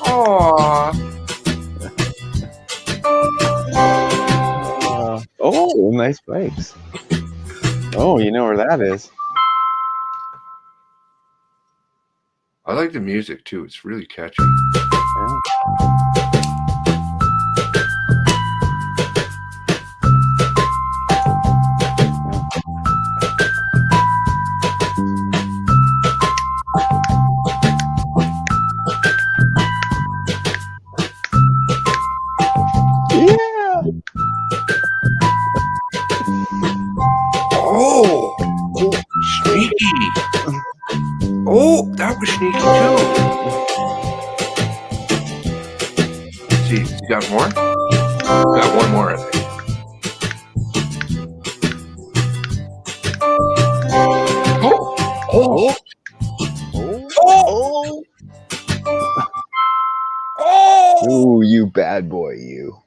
Aww. Oh, nice bikes. Oh, you know where that is. I like the music too. It's really catchy. Yeah. Oh, sneaky. Oh, that was sneaky too. Let's see, you got more? Got one more, I think. Oh. Ooh, you bad boy, you.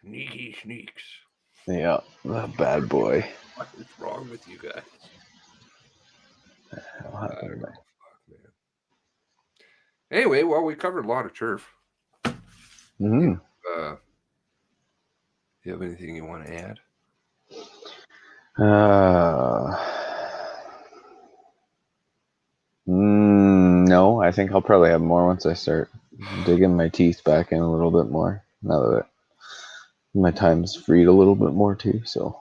Sneaky sneaks. Yeah, the bad boy. What is wrong with you guys? I don't know. Fuck, man. Anyway, well, we covered a lot of turf. Mm-hmm. You have anything you want to add? No, I think I'll probably have more once I start digging my teeth back in a little bit more. Now that my time's freed a little bit more too, so.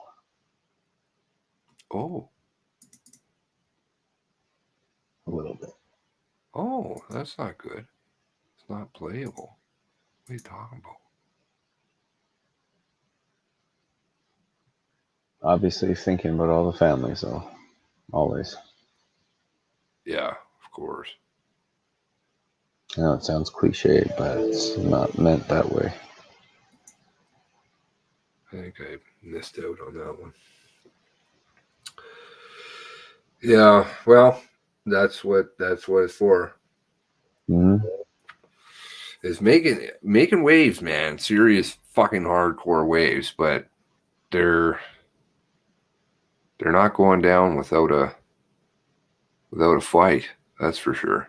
Oh. A little bit. Oh, that's not good. It's not playable. What are you talking about? Obviously thinking about all the families, though. Always. Yeah, of course. I know it sounds cliche, but it's not meant that way. I think I missed out on that one. Yeah, well, that's what it's for. Mm-hmm. Is making waves, man. Serious fucking hardcore waves, but they're not going down without a fight. That's for sure.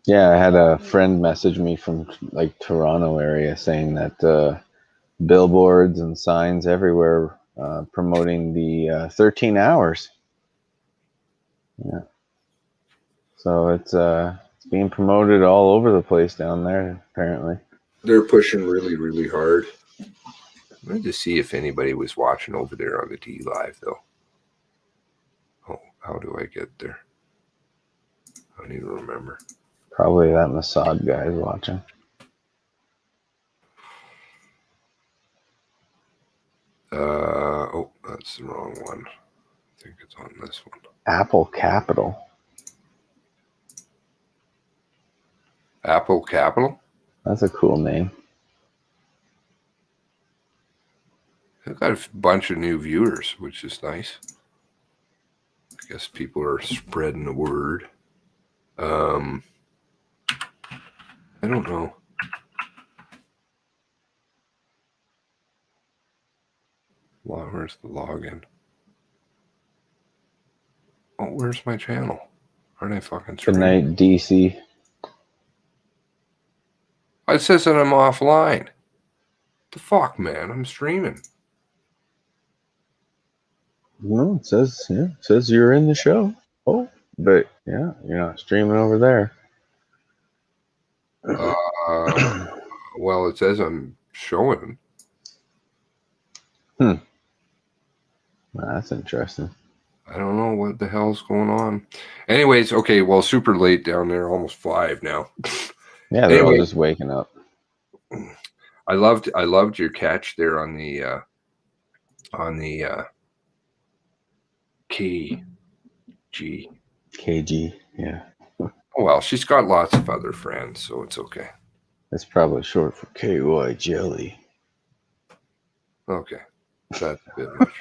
Yeah, I had a friend message me from like Toronto area saying that billboards and signs everywhere promoting the 13 hours. Yeah. So it's being promoted all over the place down there, apparently. They're pushing really, really hard. I wanted to see if anybody was watching over there on the D Live, though. Oh, how do I get there? I don't even remember. Probably that Mossad guy is watching. Oh, that's the wrong one. I think it's on this one. Apple Capital. Apple Capital? That's a cool name. I've got a bunch of new viewers, which is nice. I guess people are spreading the word. I don't know. Where's the login? Oh, where's my channel? Aren't I fucking Good streaming? night, DC. It says that I'm offline. The fuck, man? I'm streaming. No, it says you're in the show. Oh, but yeah, you're not streaming over there. Well, it says I'm showing. Well, that's interesting. I don't know what the hell's going on. Anyways, okay, well, super late down there, almost 5 now. Yeah, they're all just waking up. I loved your catch there on the KG, yeah. Oh well, she's got lots of other friends, so it's okay. It's probably short for KY Jelly. Okay, that's a bit much.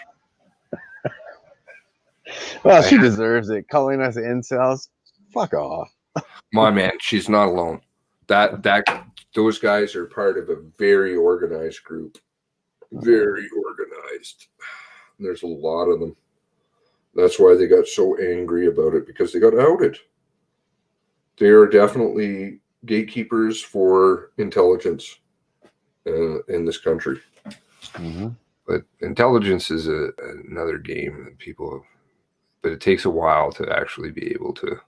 Well, she deserves it. Calling us incels, fuck off. My man, she's not alone. Those guys are part of a very organized group. Very organized. There's a lot of them. That's why they got so angry about it, because they got outed. They are definitely gatekeepers for intelligence in this country. Mm-hmm. But intelligence is another game that people, but it takes a while to actually be able to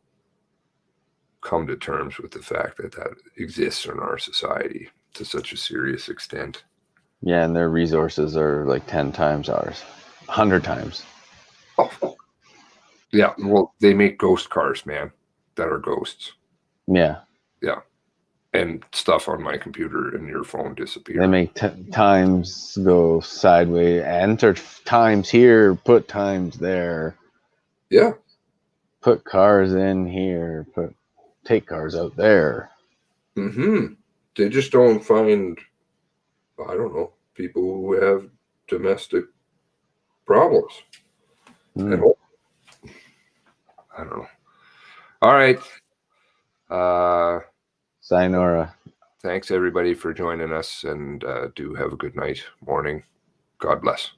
come to terms with the fact that exists in our society to such a serious extent. Yeah, and their resources are like 10 times ours. 100 times. Oh. Yeah, well, they make ghost cars, man, that are ghosts. Yeah. Yeah. And stuff on my computer and your phone disappear. They make times go sideways. Enter times here, put times there. Yeah. Put cars in here, take cars out there. Mm-hmm. They just don't find, I don't know, people who have domestic problems. At all. I don't know. All right. Sayonara. Thanks, everybody, for joining us, and do have a good night, morning. God bless.